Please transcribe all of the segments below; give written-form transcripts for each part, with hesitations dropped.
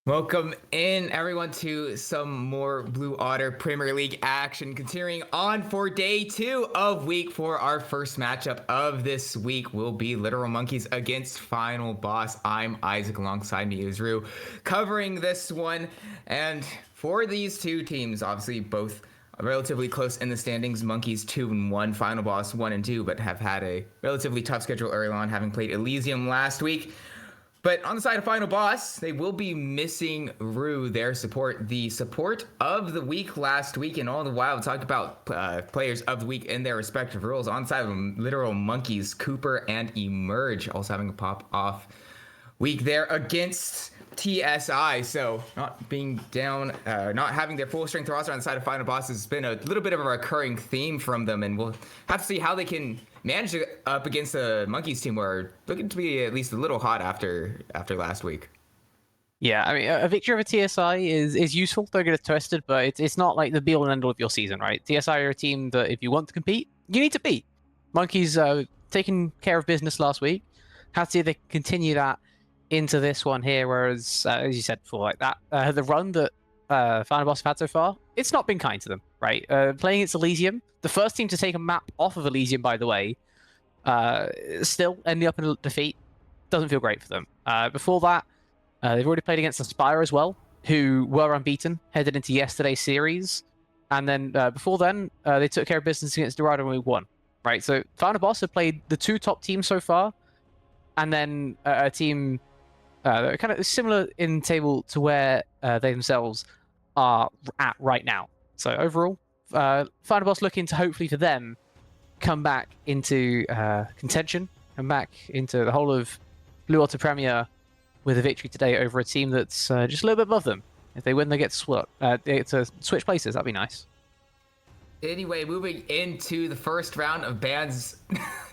Welcome in, everyone, to some more Blue Otter Premier League action. Continuing on for day 2 of week 4, our first matchup of this week will be Literal Monkeys against Final Boss. I'm Isaac, alongside me is Rue, covering this one. And for these two teams, obviously both relatively close in the standings. Monkeys 2-1, Final Boss 1-2, but have had a relatively tough schedule early on, having played Elysium last week. But on the side of Final Boss, they will be missing Rue, their support. The support of the week last week, and all the while talked about players of the week in their respective roles. On the side of Literal Monkeys, Cooper and Emerge also having a pop-off week there against TSI. So not being down, not having their full strength roster on the side of Final Boss has been a little bit of a recurring theme from them, and we'll have to see how they can manage it up against the Monkeys team, who are looking to be at least a little hot after last week. Yeah, I mean, a victory over TSI is useful. Don't get it twisted, but it's not like the be all and end all of your season, right? TSI are a team that if you want to compete, you need to beat. Monkeys taking care of business last week. Have to see if they continue that into this one here. Whereas, as you said before, like that, the run that Final Boss have had so far, it's not been kind to them, right? Playing against Elysium, the first team to take a map off of Elysium, by the way, still ending up in a defeat, doesn't feel great for them. Before that, they've already played against Aspire as well, who were unbeaten, headed into yesterday's series. And then before then, they took care of business against Dorado and we won, right? So Final Boss have played the two top teams so far, and then a team kind of similar in table to where they themselves are at right now. So overall, Final Boss looking to hopefully for them come back into contention, come back into the whole of Blue Otter Premier with a victory today over a team that's just a little bit above them. If they win, they get to switch places. That'd be nice. Anyway, moving into the first round of bans,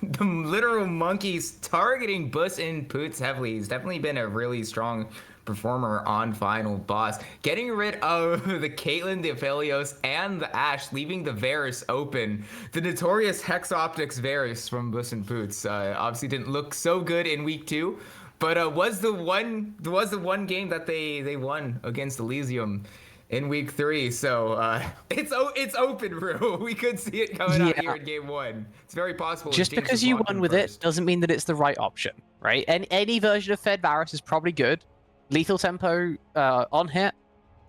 the Literal Monkeys targeting Bus and Poots heavily. He's definitely been a really strong performer on Final Boss. Getting rid of the Caitlyn, the Aphelios, and the Ashe, leaving the Varus open. The notorious Hex Optics Varus from Bus and Poots obviously didn't look so good in week 2, but was the one game that they won against Elysium in week 3. So it's open, Rue. We could see it coming out here in game 1. It's very possible. Just because you won with it doesn't mean that it's the right option, right? Any version of Fed Varus is probably good. Lethal tempo on hit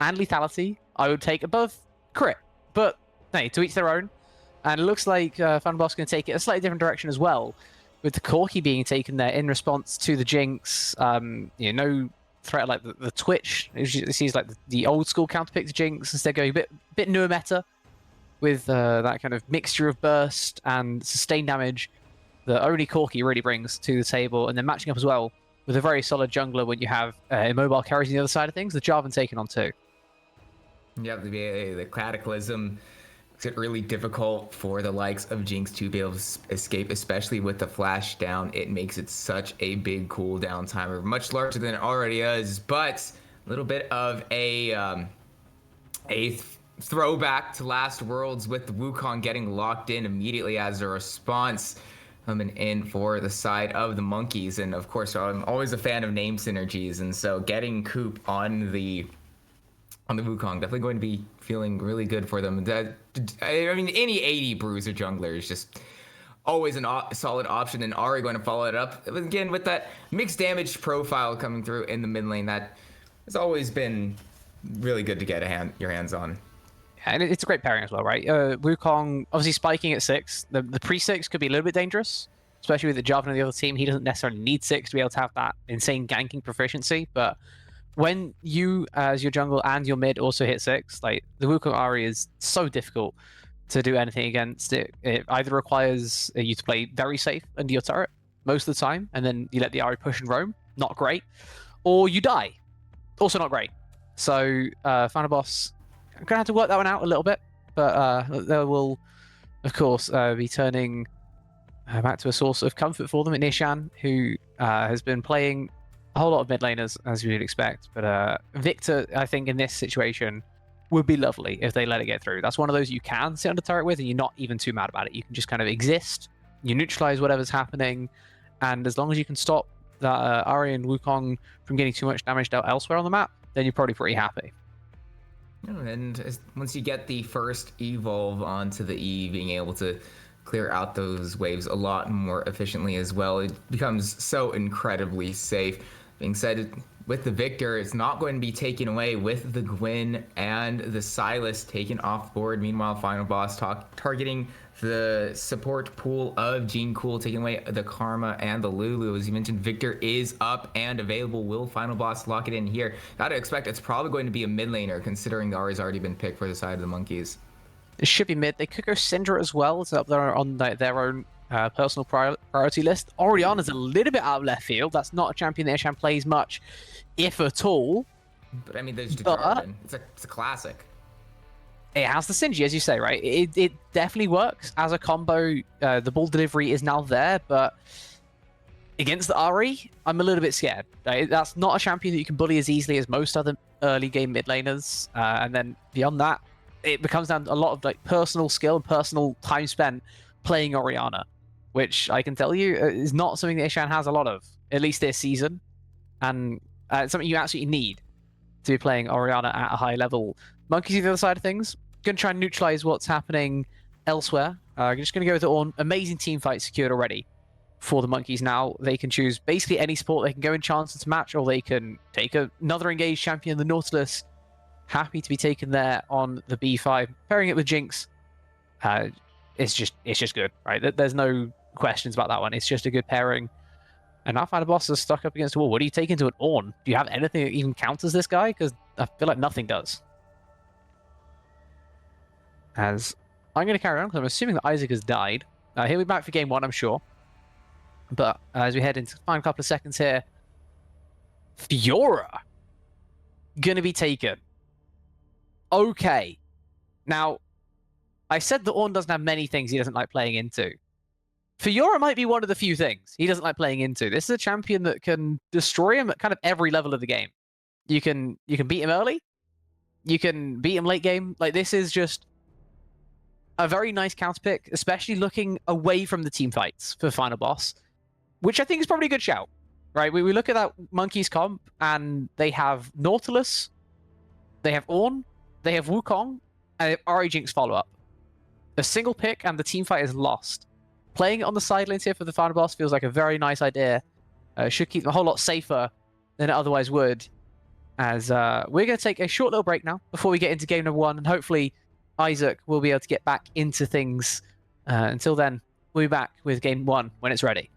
and lethality I would take above crit, but hey, to each their own. And it looks like Final Boss going to take it a slightly different direction as well, with the Corki being taken there in response to the Jinx. No threat like the Twitch. It seems like the old school counterpick to Jinx, instead going a bit newer meta with that kind of mixture of burst and sustained damage that only Corki really brings to the table, and then matching up as well with a very solid jungler when you have immobile carries on the other side of things. The Jarvan taken on too. Yeah, the Cataclysm makes it really difficult for the likes of Jinx to be able to escape, especially with the flash down. It makes it such a big cooldown timer, much larger than it already is, but a little bit of a throwback to last Worlds with the Wukong getting locked in immediately as a response, coming in for the side of the Monkeys. And of course, I'm always a fan of name synergies, and so getting Coop on the Wukong definitely going to be feeling really good for them. I mean, any 80 bruiser jungler is just always a solid option, and Ari going to follow it up again with that mixed damage profile coming through in the mid lane. That has always been really good to get your hands on. And it's a great pairing as well, right? Wukong obviously spiking at 6. The pre-6 could be a little bit dangerous, especially with the Jarvan on the other team. He doesn't necessarily need 6 to be able to have that insane ganking proficiency, but when you, as your jungle and your mid, also hit 6, like the Wukong Ari is so difficult to do anything against. It either requires you to play very safe under your turret most of the time, and then you let the Ari push and roam, not great, or you die, also not great. So Final Boss, I'm gonna have to work that one out a little bit, but they will, of course, be turning back to a source of comfort for them in Ishan, who has been playing a whole lot of mid laners, as you would expect. But Victor, I think, in this situation, would be lovely if they let it get through. That's one of those you can sit under turret with, and you're not even too mad about it. You can just kind of exist, you neutralize whatever's happening, and as long as you can stop that Ari and Wukong from getting too much damage dealt elsewhere on the map, then you're probably pretty happy. And once you get the first evolve onto the E, being able to clear out those waves a lot more efficiently as well, it becomes so incredibly safe. Being said, with the Victor, it's not going to be taken away with the Gwyn and the Silas taken off board. Meanwhile, Final Boss targeting the support pool of Gene Cool, taking away the Karma and the Lulu. As you mentioned, Victor is up and available. Will Final Boss lock it in here? Gotta expect it's probably going to be a mid laner, considering the Ahri's already been picked for the side of the Monkeys. It should be mid. They could go Syndra as well. It's up there on their own personal priority list. Orianna's a little bit out of left field. That's not a champion that Ishan plays much, if at all. But I mean, there's Jarvan. It's a classic. It has the synergy, as you say, right? It definitely works as a combo. The ball delivery is now there, but against the Ahri, I'm a little bit scared. Right? That's not a champion that you can bully as easily as most other early game mid laners. And then beyond that, it becomes down to a lot of like personal skill and personal time spent playing Orianna, which I can tell you is not something that Ishan has a lot of, at least this season, and something you absolutely need to be playing Orianna at a high level. Monkeys on the other side of things, going to try and neutralize what's happening elsewhere. Just going to go with an amazing team fight secured already for the Monkeys now. They can choose basically any support. They can go in chance to match, or they can take another engaged champion, the Nautilus. Happy to be taken there on the B5. Pairing it with Jinx, it's just good, right? There's no questions about that one. It's just a good pairing. And now Final Boss is stuck up against the wall. What do you take into an Ornn? Do you have anything that even counters this guy? Because I feel like nothing does. As I'm going to carry on, because I'm assuming that Isaac has died. He'll be back for game 1, I'm sure. But as we head into the final couple of seconds here, Fiora going to be taken. Okay. Now, I said that Ornn doesn't have many things he doesn't like playing into. Fiora might be one of the few things he doesn't like playing into. This is a champion that can destroy him at kind of every level of the game. You can beat him early. You can beat him late game. Like, this is just a very nice counter pick, especially looking away from the team fights for Final Boss, which I think is probably a good shout, right? We look at that Monkeys comp, and they have Nautilus, they have Ornn, they have Wukong, and they have Ahri Jinx follow-up. A single pick, and the team fight is lost. Playing it on the side lanes here for the Final Boss feels like a very nice idea. Should keep them a whole lot safer than it otherwise would. As we're going to take a short little break now before we get into game number 1, and hopefully Isaac will be able to get back into things. Until then, we'll be back with game 1 when it's ready.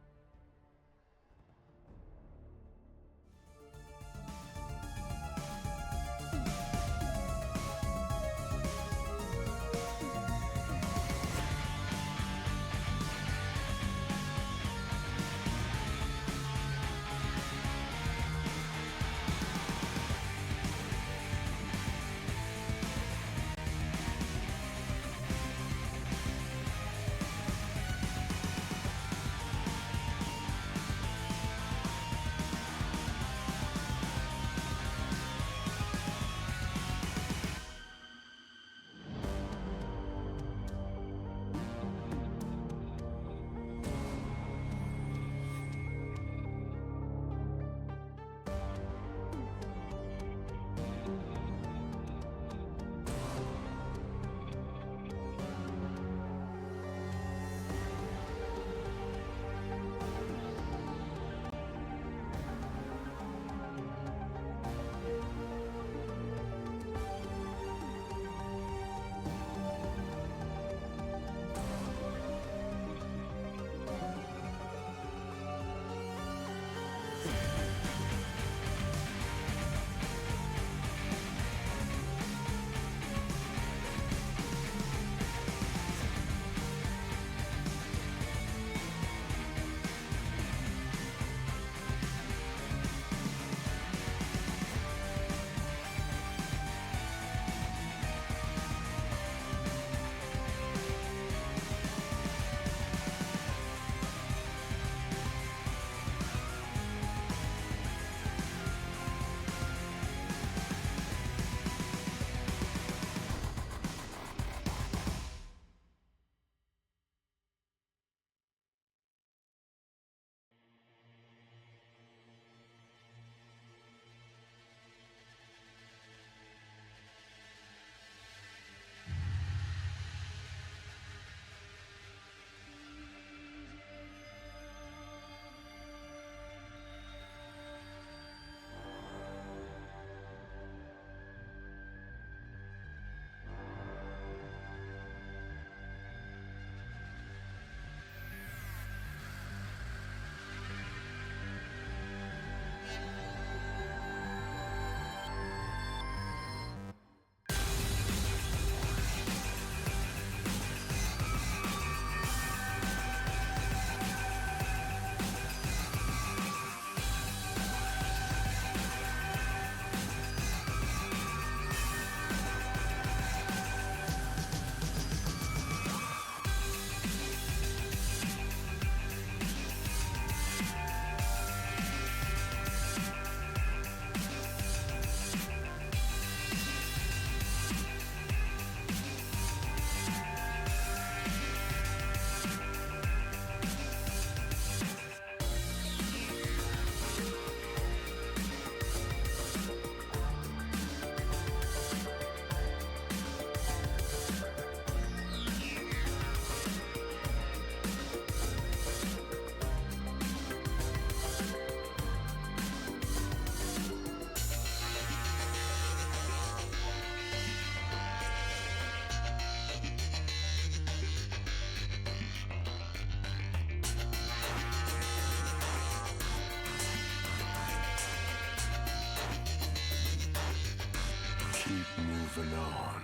moving on.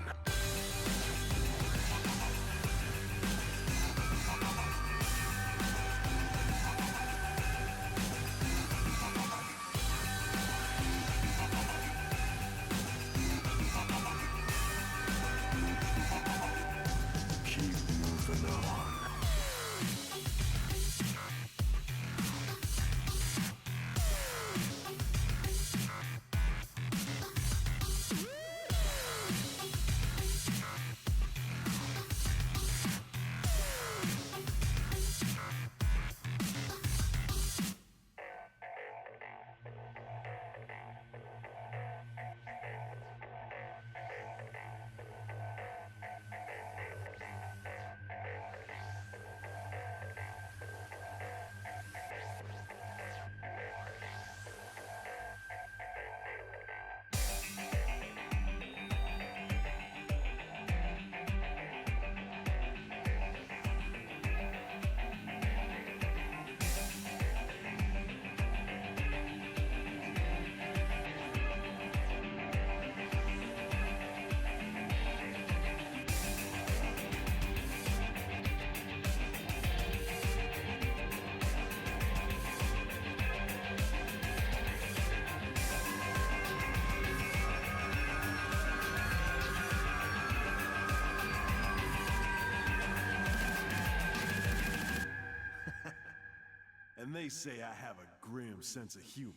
Keep moving on. And they say I have a grim sense of humor.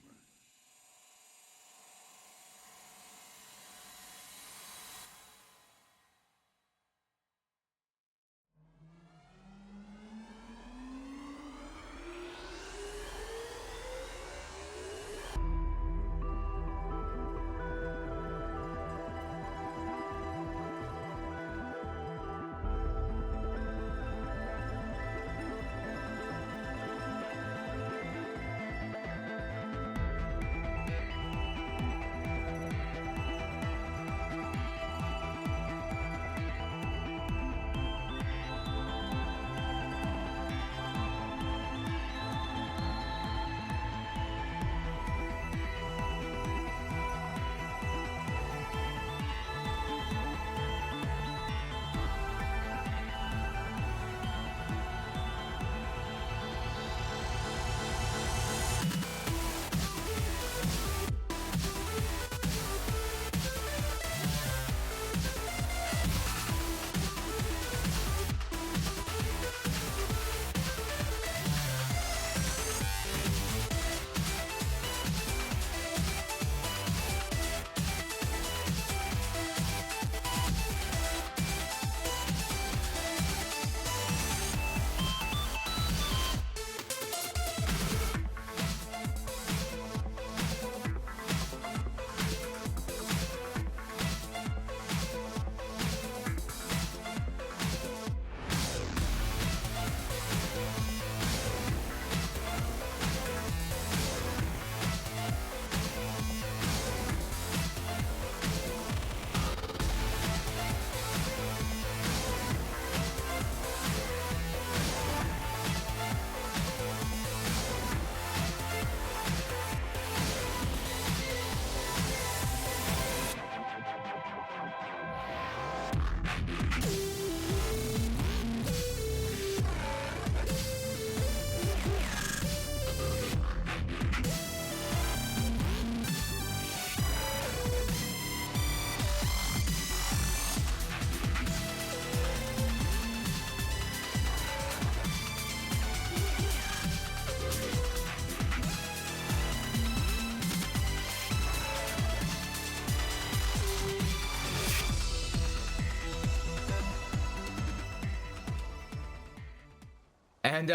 And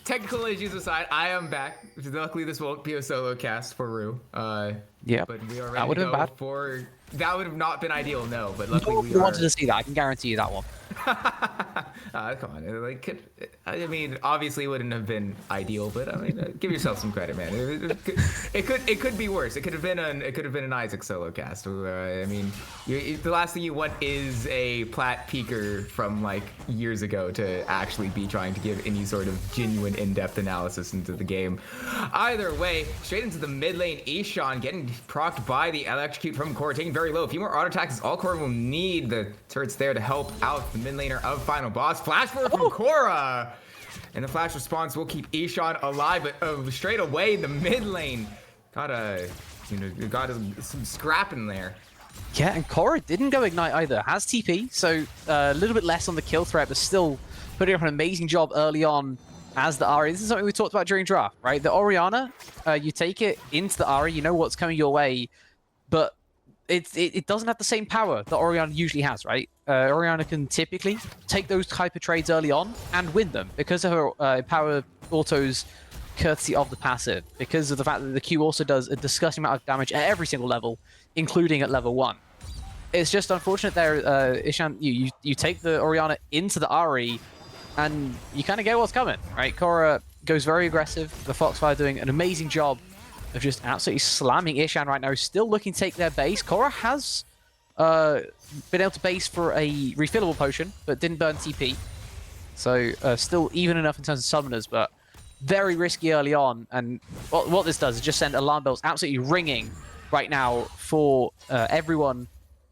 technical issues aside, I am back. Luckily, this won't be a solo cast for Rue. Yeah, But we are that ready would to have go been bad. for. That would have not been ideal, no. But luckily, Nobody we are. wanted to see that. I can guarantee you that one. Come on, like, I mean, obviously it wouldn't have been ideal, but I mean, give yourself some credit, man. It could be worse. It could have been an Isaac solo cast. I mean, the last thing you want is a plat peaker from like years ago to actually be trying to give any sort of genuine in-depth analysis into the game. Either way, straight into the mid lane, Ishan getting procced by the electrocute from Core, taking very low. A few more auto attacks. All Core will need the turrets there to help out the mid laner of Final Boss. Flash forward from Korra, and the flash response will keep Ishan alive. But straight away, the mid lane got some scrapping there. Yeah, and Korra didn't go Ignite either. Has TP, so a little bit less on the kill threat, but still putting up an amazing job early on as the Ahri. This is something we talked about during draft, right? The Orianna, you take it into the Ahri, you know what's coming your way, but it doesn't have the same power that Orianna usually has, right? Orianna can typically take those type of trades early on and win them because of her power autos courtesy of the passive, because of the fact that the Q also does a disgusting amount of damage at every single level, including at level 1. It's just unfortunate there, Ishan, you take the Orianna into the Ahri, and you kind of get what's coming, right? Korra goes very aggressive. The Foxfire doing an amazing job of just absolutely slamming Ishan right now. Still looking to take their base. Korra has been able to base for a refillable potion, but didn't burn TP. So still even enough in terms of summoners, but very risky early on. And what this does is just send alarm bells absolutely ringing right now for everyone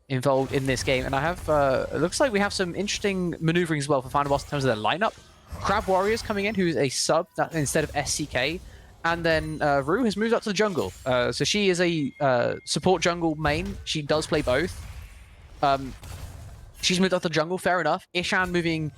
involved in this game. And I have, it looks like we have some interesting maneuvering as well for Final Boss in terms of their lineup. Crab Warriors coming in, who's a sub that instead of SCK. And then Rue has moved up to the jungle. So she is a support jungle main. She does play both. She's moved up to the jungle, fair enough. Ishan moving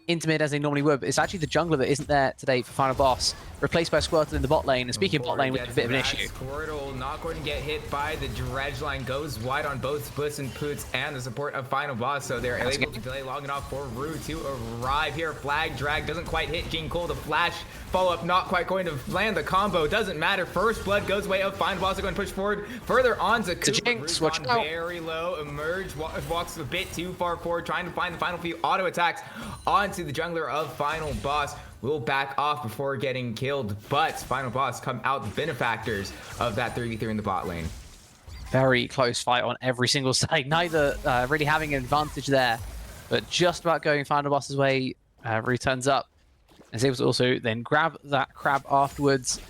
into mid as they normally would, but it's actually the jungler that isn't there today for Final Boss, replaced by Squirtle in the bot lane. And speaking of bot lane, we have a bit of an issue. Squirtle not going to get hit by the dredge line, goes wide on both Puss and Poots and the support of Final Boss, so they're able to delay long enough for Rue to arrive here. Flag drag doesn't quite hit Gene Cole. The flash follow-up not quite going to land the combo. Doesn't matter. First blood goes way of Final Boss. They're going to push forward further on to Coop. Jinx, watch out. Very low. Emerge walks a bit too far forward, trying to find the final few auto attacks onto the jungler of Final Boss. Will back off before getting killed, but Final Boss come out the benefactors of that 3v3 in the bot lane. Very close fight on every single side. Neither really having an advantage there, but just about going Final Boss's way. Rue turns up and is able to also then grab that crab afterwards.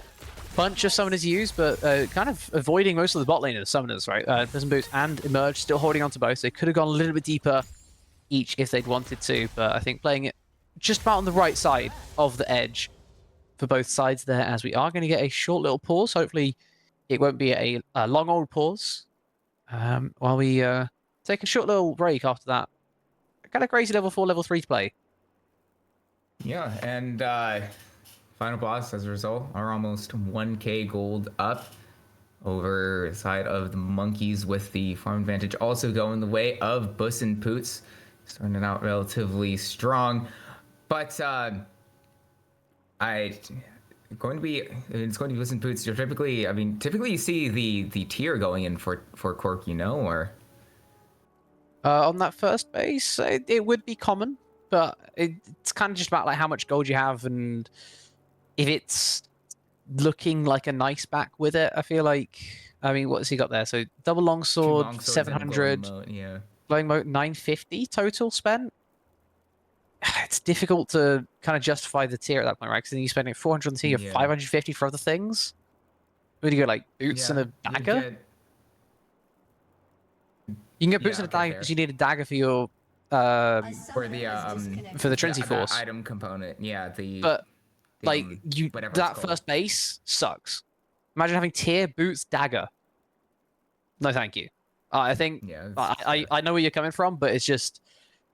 Bunch of summoners used, but kind of avoiding most of the bot lane of the summoners, right? Prison Boots and Emerge still holding on to both. They could have gone a little bit deeper each if they'd wanted to, but I think playing it just about on the right side of the edge for both sides there, as we are going to get a short little pause. Hopefully it won't be a long old pause while we take a short little break after that. Kind of crazy level 4, level 3 to play. Yeah, and Final Boss, as a result, are almost 1k gold up over the side of the Monkeys, with the farm advantage also going the way of Puss and Poots, starting out relatively strong. But it's going to be Puss and Poots. You're typically you see the tier going in for Cork, or on that first base, it would be common, but it's kind of just about like how much gold you have and if it's looking like a nice back with it. I feel like, I mean, what's he got there? So double longsword, 700, glowing moat 950 total spent. It's difficult to kind of justify the tier at that point, right? Because then you're spending 400 on the tier, 550 for other things. Would you go like boots and a dagger? You can get boots and a dagger because you need a dagger for your for the Trinity Force item component. Yeah, that first base sucks. Imagine having tier, boots, dagger. No, thank you. I think I know where you're coming from, but it's just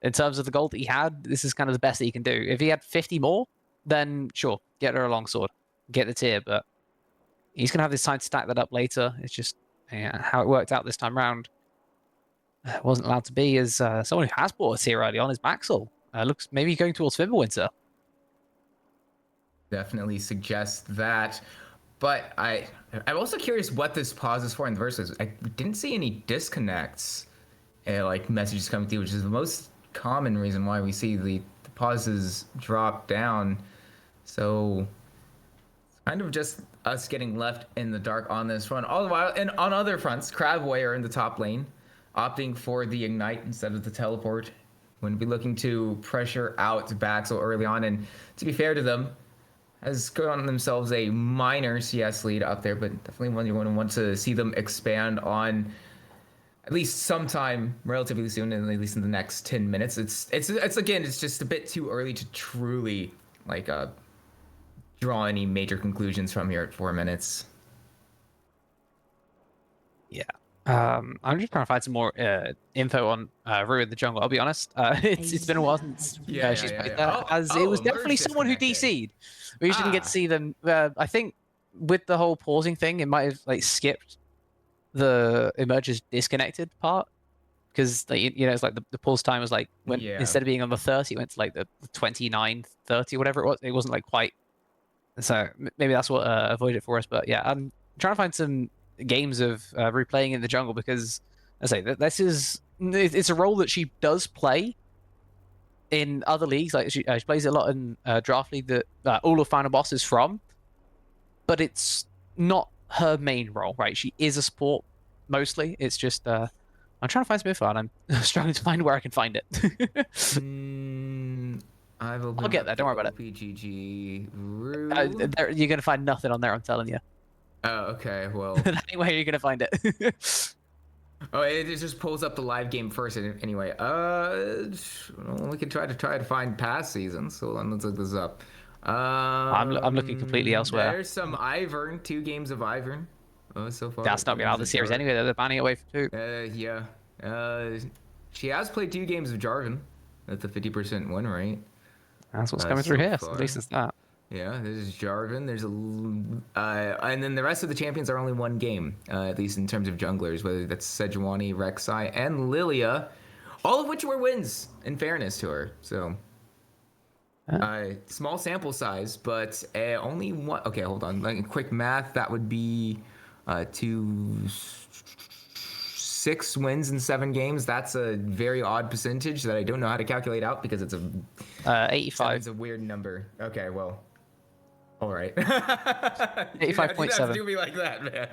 in terms of the gold that he had, this is kind of the best that he can do. If he had 50 more, then sure, get her a longsword, get the tier, but he's gonna have this time to stack that up later. It's just how it worked out this time round. It wasn't allowed to be, as someone who has bought a tier early on is Maxwell. Looks maybe going towards Fimbulwinter. Definitely suggests that. But I'm also curious what this pause is for in the verses. I didn't see any disconnects, like messages coming through, which is the most common reason why we see the pauses drop down. So it's kind of just us getting left in the dark on this front. All the while, and on other fronts, Crabway are in the top lane, opting for the Ignite instead of the Teleport. Wouldn't be looking to pressure out Baxel early on. And to be fair to them, has gotten themselves a minor CS lead up there, but definitely one you want to see them expand on at least sometime relatively soon, and at least in the next 10 minutes. It's again, it's just a bit too early to truly like draw any major conclusions from here at 4 minutes. Yeah. I'm just trying to find some more info on Rue in the jungle. I'll be honest. It's been a while since she's played that. As it was definitely someone who DC'd. We just didn't get to see them. I think with the whole pausing thing, it might have like skipped the emerges disconnected part, because it's like the pause time was like when instead of being on the 30, it went to like the 29, 30, whatever it was. It wasn't like quite. So maybe that's what avoided it for us. But yeah, I'm trying to find some games of replaying in the jungle, because I say that it's a role that she does play in other leagues. Like she plays a lot in draft league that all of Final Boss is from, but it's not her main role, right? She is a support mostly. It's just I'm trying to find some info and I'm struggling to find where I can find it. I'll get there, don't worry about it. PGG you're gonna find nothing on there, I'm telling you. Oh, okay, well. That ain't where you're gonna find it. Oh, it just pulls up the live game first. Anyway, we can try to find past seasons. So let's look this up. I'm looking completely elsewhere. There's some Ivern, 2 games of Ivern. So far. That's not been out of the series anyway. They're banning away for 2. Yeah. She has played 2 games of Jarvan at the 50% win rate. That's what's coming through here. So at least it's that. Yeah, there's Jarvan. There's and then the rest of the champions are only 1 game, at least in terms of junglers, whether that's Sejuani, Rek'Sai, and Lilia, all of which were wins, in fairness to her. So, small sample size, but only 1. Okay, hold on. Like quick math, that would be 6 wins in 7 games. That's a very odd percentage that I don't know how to calculate out, because it's 85. It's a weird number. Okay, well. All right. 85.7. Do me like that, man.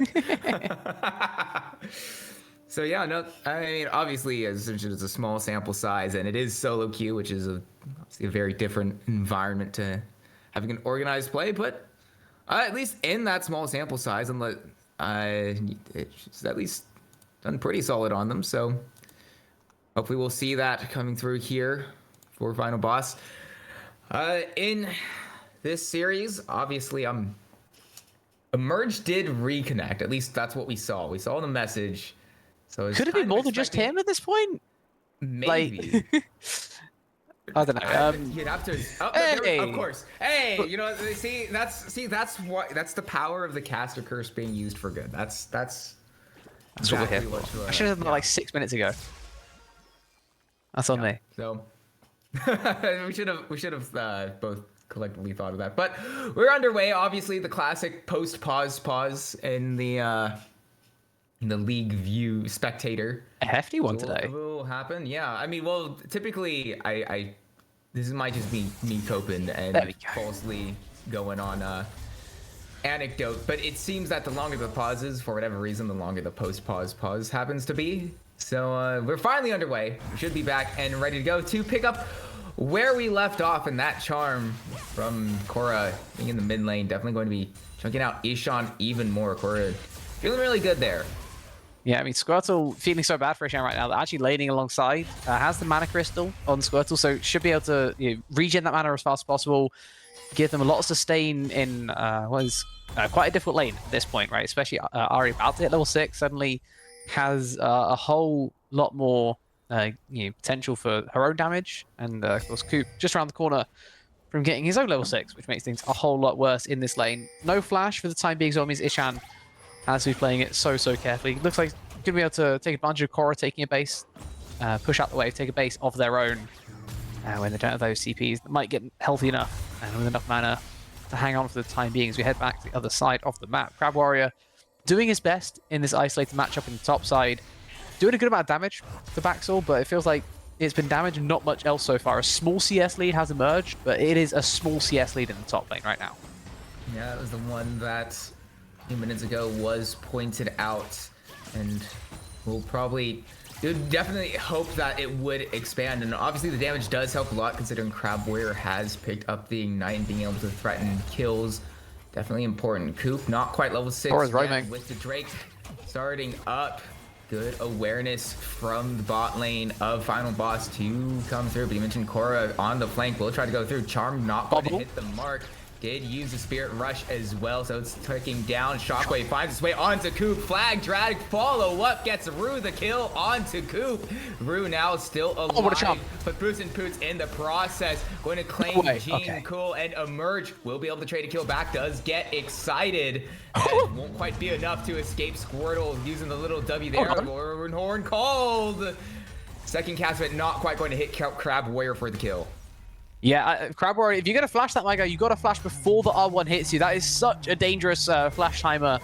So yeah, no, I mean, obviously, as it's a small sample size, and it is solo queue, which is obviously a very different environment to having an organized play. But at least in that small sample size, and it's at least done pretty solid on them. So hopefully, we'll see that coming through here for Final Boss. In this series, obviously, Emerge did reconnect. At least that's what we saw. We saw the message. So could it be more than just him at this point? Maybe. Like, I don't know. You'd have to. Oh, hey. of course. Hey, you know, that's the power of the caster curse being used for good. That's what we're here for. I should have done that like 6 minutes ago. That's on me. So we should have both collectively thought of that. But we're underway. Obviously, the classic pause in the league view spectator. A hefty one today. Will happen. Yeah. I mean, well, typically this might just be me coping and falsely going on anecdote, but it seems that the longer the pause is, for whatever reason, the longer the pause happens to be. So we're finally underway. We should be back and ready to go to pick up where we left off, in that charm from Korra being in the mid lane. Definitely going to be chunking out Ishan even more. Korra feeling really good there. Yeah, I mean, Squirtle feeling so bad for Ishan right now. They're actually laning alongside. Has the mana crystal on Squirtle, so should be able to regen that mana as fast as possible. Give them a lot of sustain in what is quite a difficult lane at this point, right? Especially Ari about to hit level 6, suddenly has a whole lot more potential for her own damage. And of course, Coop just around the corner from getting his own level 6, which makes things a whole lot worse in this lane. No flash for the time being, so it means Ishan has to be playing it so carefully. Looks like he's going to be able to take advantage of Korra taking a base, push out the wave, take a base of their own. When they don't have those CPs that might get healthy enough and with enough mana to hang on for the time being as we head back to the other side of the map. Crab Warrior doing his best in this isolated matchup in the top side, doing a good amount of damage to Baxel, but it feels like it's been damaged and not much else so far. A small CS lead has emerged, but it is a small CS lead in the top lane right now. Yeah, that was the one that a few minutes ago was pointed out, and we'll probably definitely hope that it would expand. And obviously the damage does help a lot considering Crab Warrior has picked up the Ignite and being able to threaten kills. Definitely important. Coop not quite level 6 yet, with the Drake starting up. Good awareness from the bot lane of Final Boss to come through. But you mentioned Korra on the flank. Will try to go through. Charm not going to hit the mark. Did use the Spirit Rush as well, so it's taking down. Shockwave finds its way onto Coop. Flag drag, follow up, gets Rue the kill onto Coop. Rue now still alive, what a chomp. but Boots and Poots in the process. Going to claim Gene Cool and emerge. Will be able to trade a kill back. Does get excited. And won't quite be enough to escape Squirtle using the little W there. Horn called. Second cast, but not quite going to hit Crab Warrior for the kill. Yeah, Crab Warrior, if you're going to flash that, my guy, you got to flash before the R1 hits you. That is such a dangerous flash timer.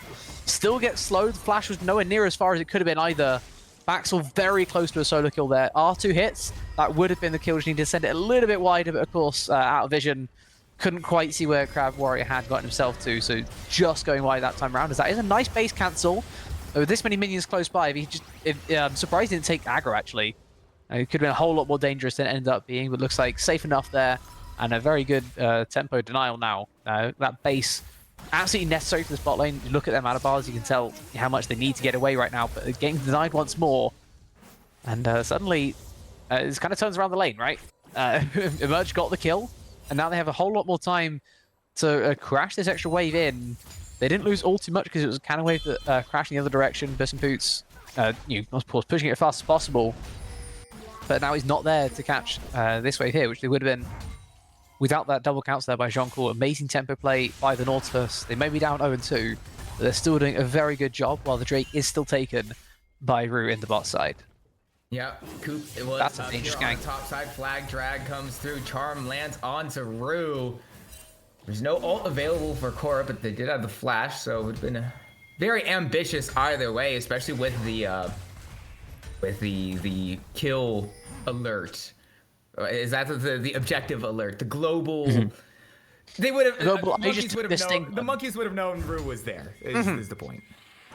Still gets slowed. The flash was nowhere near as far as it could have been either. Baxel very close to a solo kill there. R2 hits, that would have been the kill. Just need to send it a little bit wider, but of course, out of vision. Couldn't quite see where Crab Warrior had gotten himself to, so just going wide that time around. As that is a nice base cancel. With this many minions close by, I'm surprised he didn't take aggro, actually. It could have been a whole lot more dangerous than it ended up being, but looks like safe enough there, and a very good tempo denial now. That base, absolutely necessary for this bot lane. You look at their mana bars, you can tell how much they need to get away right now, but getting denied once more, and suddenly it kind of turns around the lane, right? Emerge got the kill, and now they have a whole lot more time to crash this extra wave in. They didn't lose all too much because it was a cannon wave that crashed in the other direction. Biss and Poots, of course, pushing it as fast as possible. But now he's not there to catch this wave here, which they would have been without that double counts there by Jean-Cool. Amazing tempo play by the Nautilus. They may be down 0-2, but they're still doing a very good job while the Drake is still taken by Rue in the bot side. Yeah, Coop, it was That's a dangerous gank. on the top side. Flag drag comes through. Charm lands onto Rue. There's no ult available for Korra, but they did have the flash, so it would have been very ambitious either way, especially with the kill alert. Is that the objective alert? The global. They would have. The monkeys would have known Rue was there. Is the point?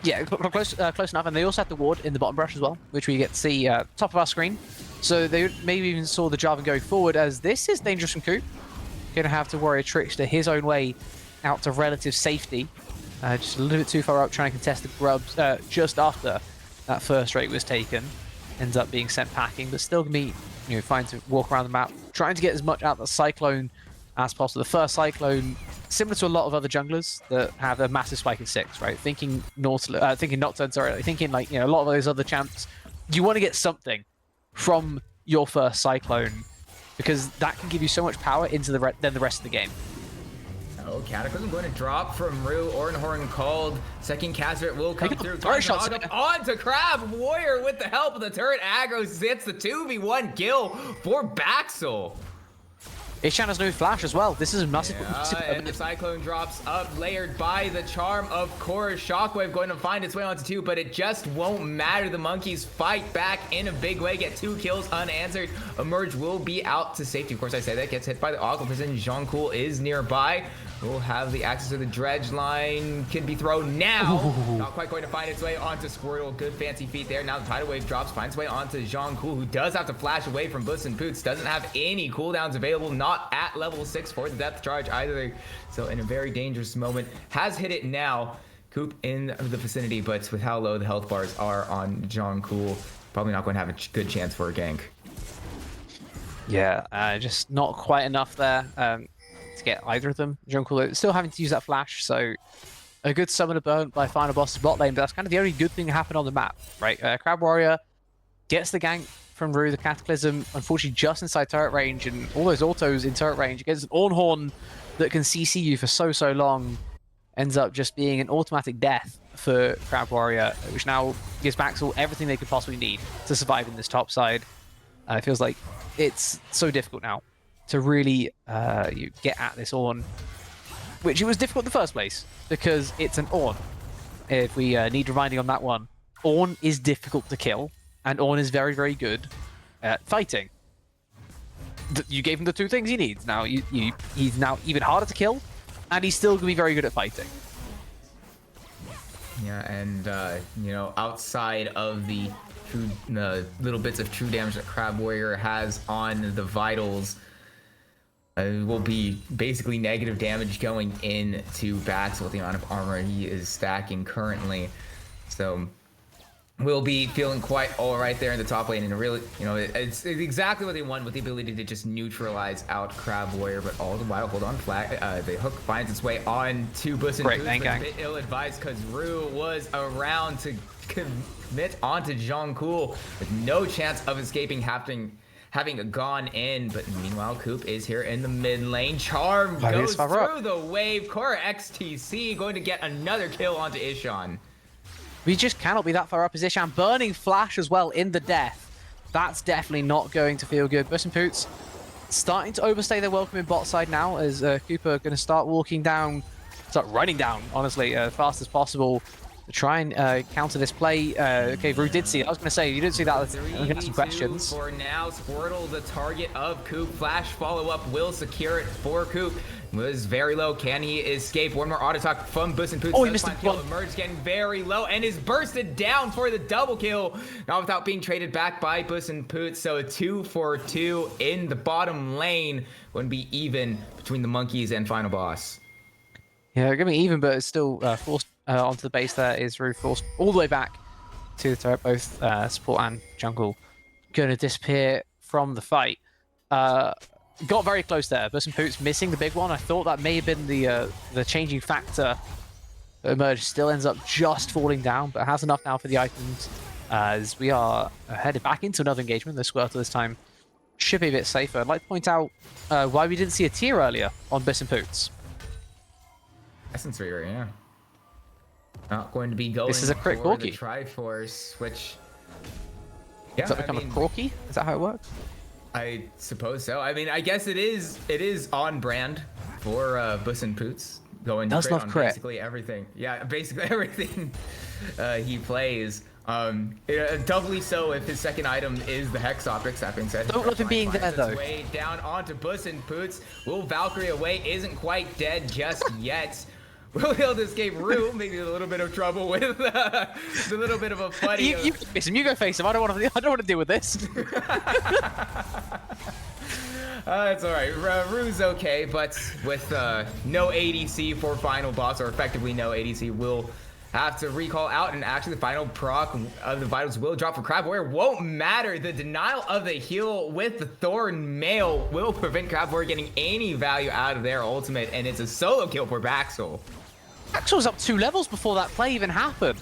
Yeah, close enough, and they also had the ward in the bottom brush as well, which we get to see top of our screen. So they maybe even saw the Jarvan going forward, as this is dangerous from Coop. Gonna have to worry Trickster his own way out to relative safety. Just a little bit too far up, trying to contest the grubs just after that first rate was taken. Ends up being sent packing, but still can be fine to walk around the map, trying to get as much out of the Cyclone as possible. The first Cyclone, similar to a lot of other junglers that have a massive spike in 6, right? Thinking Nocturne, sorry, thinking like a lot of those other champs, you want to get something from your first Cyclone because that can give you so much power into the rest of the game. Oh, Cataclysm going to drop from Rue. Ornhorn called. Second caster will come through. Onto Crab Warrior with the help of the turret. Aggro hits the 2v1 kill for Baxel. Ishan has no flash as well. This is a massive. And the Cyclone drops up, layered by the charm of course. Shockwave going to find its way onto 2, but it just won't matter. The monkeys fight back in a big way, get 2 kills unanswered. Emerge will be out to safety. Of course, I say that gets hit by the Octopus, and Jean-Cool is nearby. We'll have the access to the dredge line. Can be thrown now. Ooh. Not quite going to find its way onto Squirtle. Good fancy feet there. Now the tidal wave drops, finds its way onto Jean-Cool, who does have to flash away from Bliss and Poots. Doesn't have any cooldowns available. Not at level 6 for the depth charge either. So in a very dangerous moment. Has hit it now. Coop in the vicinity, but with how low the health bars are on Jean-Cool, probably not going to have a good chance for a gank. Yeah, just not quite enough there. To get either of them. Jean-Cool still having to use that flash, so a good summoner burn by Final Boss bot lane, but that's kind of the only good thing that happened on the map, right? Crab Warrior gets the gank from Rue, the Cataclysm, unfortunately just inside turret range, and all those autos in turret range against an Ornhorn that can CC you for so long, ends up just being an automatic death for Crab Warrior, which now gives Baxel everything they could possibly need to survive in this top side. It feels like it's so difficult now to really get at this Ornn, which it was difficult in the first place, because it's an Ornn. If we need reminding on that one, Ornn is difficult to kill, and Ornn is very, very good fighting. You gave him the two things he needs. Now he's now even harder to kill, and he's still gonna be very good at fighting. Yeah, and you know, outside of the little bits of true damage that Crab Warrior has on the vitals, will be basically negative damage going into Baxel with the amount of armor he is stacking currently. So will be feeling quite all right there in the top lane, and really, you know, it's exactly what they want, with the ability to just neutralize out Crab Warrior. But all the while, hold on, the hook finds its way on to Buss and Boots, but a bit ill-advised because Rue was around to commit onto Jongkool with no chance of escaping, having gone in. But meanwhile, Coop is here in the mid lane. Charm goes through the wave. Cora XTC going to get another kill onto Ishan. We just cannot be that far up position. Burning Flash as well in the death. That's definitely not going to feel good. Buss and Poots starting to overstay their welcome in bot side now, as Cooper going to start running down, honestly, as fast as possible to try and counter this play. Okay, Rue did see it. I was going to say, you didn't see that. I'm going to have some questions. For now, Squirtle, the target of Coop. Flash follow-up will secure it for Coop. Was very low. Can he escape? One more auto attack from Buss and Poots. Oh, he missed the kill. Emerge getting very low and is bursted down for the double kill. Not without being traded back by Buss and Poots. So a 2 for 2 in the bottom lane. Wouldn't be even between the monkeys and final boss. Yeah, going to be even, but it's still forced onto the base. There is Rue forced all the way back to the turret. Both support and jungle going to disappear from the fight. Got very close there. Buss and Poots missing the big one. I thought that may have been the changing factor. Emerge still ends up just falling down, but has enough now for the items. As we are headed back into another engagement. The Squirtle this time should be a bit safer. I'd like to point out why we didn't see a tier earlier on Buss and Poots. Essence Reaver, yeah. Not going to be going. This is a crit for Corki. The Triforce, which. Yeah, Does that become a Corki? Is that how it works? I suppose so. I mean, I guess it is on brand for Buss and Poots. Going to crit on basically everything. Yeah, basically everything he plays. Doubly so if his second item is the Hex Optics. That being said, don't let him being there though. Way down onto Buss and Poots. Will Valkyrie away? Isn't quite dead just yet. Will he escape? Rue maybe a little bit of trouble with a little bit of a funny. You face him. You go face him. I don't want to deal with this. It's all right. Rue's okay, but with no ADC for final boss, or effectively no ADC, will have to recall out, and actually the final proc of the vitals will drop for Crab Warrior. Won't matter. The denial of the heal with the Thorn Mail will prevent Crab Warrior getting any value out of their ultimate, and it's a solo kill for Baxel. Baxel was up 2 levels before that play even happened.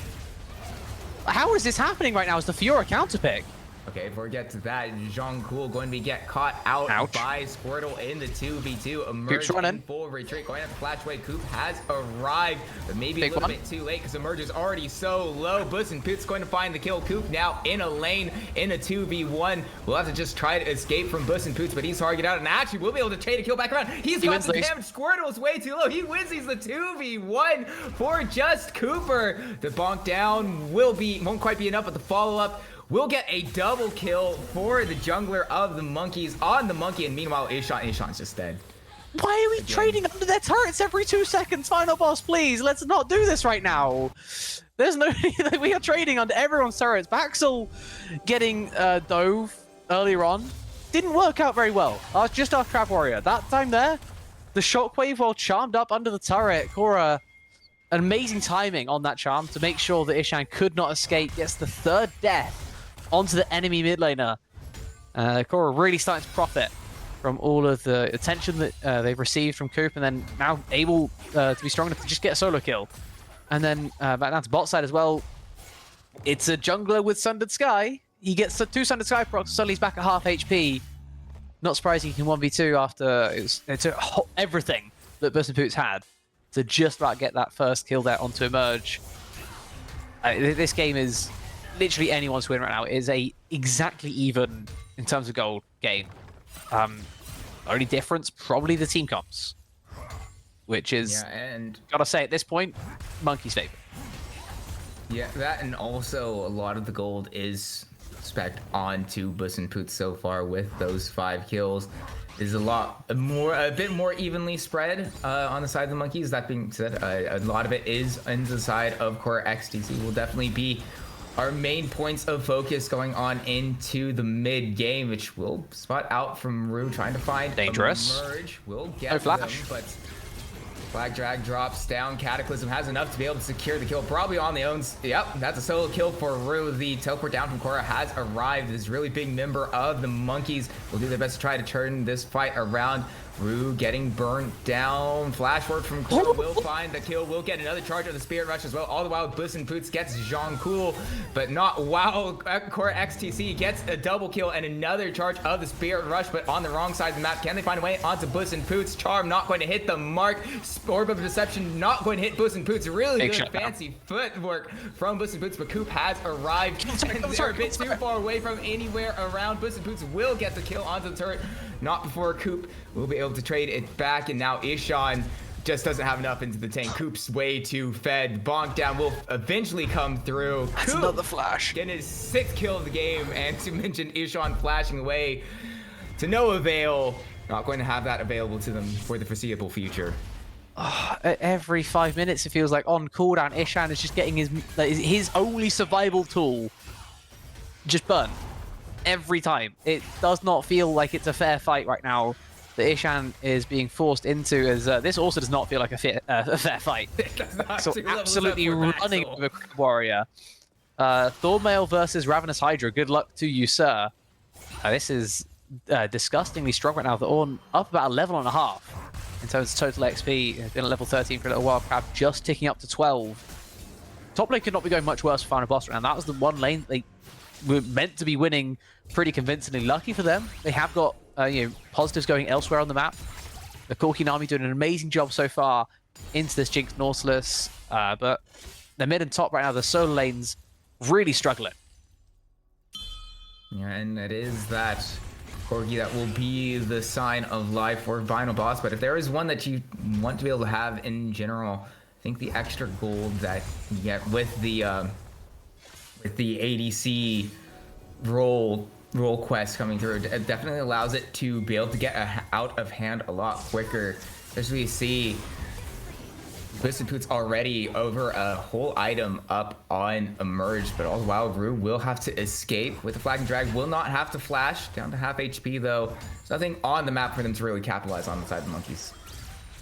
How is this happening right now? Is the Fiora counter pick? Okay, before we get to that, Jongkool going to get caught out by Squirtle in the 2v2. Emerge in full retreat. Going to flash away. Coop has arrived, but maybe a little bit too late because Emerge is already so low. Buss and Poots going to find the kill. Coop now in a lane in a 2v1. We'll have to just try to escape from Buss and Poots, but he's targeted out, and actually we'll be able to trade a kill back around. He's got some damage. Squirtle's way too low. He wins. He's the 2v1 for just Cooper. The bonk down won't quite be enough, but the follow-up we'll get a double kill for the jungler of the monkeys on the monkey, and meanwhile, Ishan's just dead. Why are we trading under their turrets every 2 seconds? Final boss, please. Let's not do this right now. There's no... we are trading under everyone's turrets. Baxel getting dove earlier on didn't work out very well. Just our Crab Warrior. That time there, the shockwave while charmed up under the turret. Cora, an amazing timing on that charm to make sure that Ishan could not escape. Gets the 3rd death onto the enemy mid laner. Cora really starting to profit from all of the attention that they've received from Coop, and then now able to be strong enough to just get a solo kill. And then back down to bot side as well. It's a jungler with Sundered Sky. He gets 2 Sundered Sky procs, suddenly he's back at half HP. Not surprising he can 1v2 after it took everything that Buss and Poots had to just about get that first kill there onto Emerge. This game is literally anyone's win right now. It is a exactly even in terms of gold game. Only difference probably the team comps, which is gotta say at this point, Monkey's favorite. Yeah, that, and also a lot of the gold is spec onto Bus and Poots so far with those 5 kills. Is a bit more evenly spread on the side of the monkeys. That being said, a lot of it is on the side of Core XTC. Will definitely be our main points of focus going on into the mid game, which will spot out from Rue trying to find dangerous a merge. Will get no flash, them, but Flag Drag drops down. Cataclysm has enough to be able to secure the kill, probably on the own. Yep, that's a solo kill for Rue. The teleport down from Korra has arrived. This really big member of the monkeys will do their best to try to turn this fight around. Rue getting burnt down. Flash word from Korra will find the kill. Will get another charge of the Spirit Rush as well. All the while, Bus and Poots gets Jean Cool, but not while Core XTC gets a double kill and another charge of the Spirit Rush, but on the wrong side of the map. Can they find a way onto Bus and Poots? Charm not going to hit the mark. Orb of Deception not going to hit Bus and Poots. Really good fancy footwork from Bus and Poots, but Coop has arrived. And they're a bit too far away from anywhere around. Bus and Poots will get the kill onto the turret. Not before Coop will be able to trade it back, and now Ishan just doesn't have enough into the tank. Coop's way too fed. Bonk down will eventually come through. That's Coop another flash. getting his 6th kill of the game, and to mention Ishan flashing away to no avail. Not going to have that available to them for the foreseeable future. Every 5 minutes it feels like on cooldown, Ishan is just getting his only survival tool just burnt. Every time. It does not feel like it's a fair fight right now that Ishan is being forced into, as this also does not feel like a fair fight. So absolutely running over Crab Warrior. Thornmail versus Ravenous Hydra. Good luck to you, sir. This is disgustingly strong right now. Thorn up about a level and a half in terms of total XP. Has been at level 13 for a little while. Crab just ticking up to 12. Top lane could not be going much worse for Final Boss round. That was the one lane they were meant to be winning pretty convincingly. Lucky for them, they have got positives going elsewhere on the map. The Corki Nami doing an amazing job so far into this Jinx Nautilus, but the mid and top right now, the solo lanes really struggling. Yeah, and it is that Corgi that will be the sign of life for Final Boss. But if there is one that you want to be able to have in general, I think the extra gold that you get with the ADC role quest coming through, it definitely allows it to be able to get out of hand a lot quicker. Especially you see Bus and Poots already over a whole item up on Emerge, but all the while Rue will have to escape with the Flag and Drag. Will not have to flash down to half HP though. There's nothing on the map for them to really capitalize on the side of the monkeys.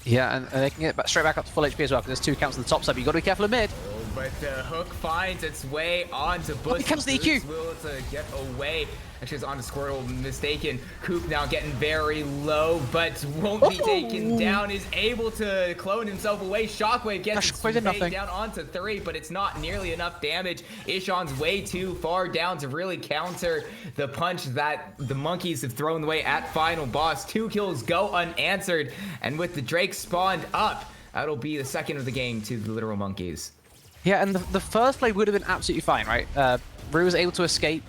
Yeah, and they can get straight back up to full HP as well, because there's 2 counts on the top side, but you got to be careful of mid. Oh, but the hook finds its way onto Bus. Here comes the EQ. Will to get away. Actually, it's onto Squirtle, mistaken. Coop now getting very low, but won't be taken down. Is able to clone himself away. Shockwave gets it down onto 3, but it's not nearly enough damage. Ishan's way too far down to really counter the punch that the monkeys have thrown away at Final Boss. 2 kills go unanswered, and with the Drake spawned up, that'll be the second of the game to the literal monkeys. Yeah, and the first play would have been absolutely fine, right? Rue was able to escape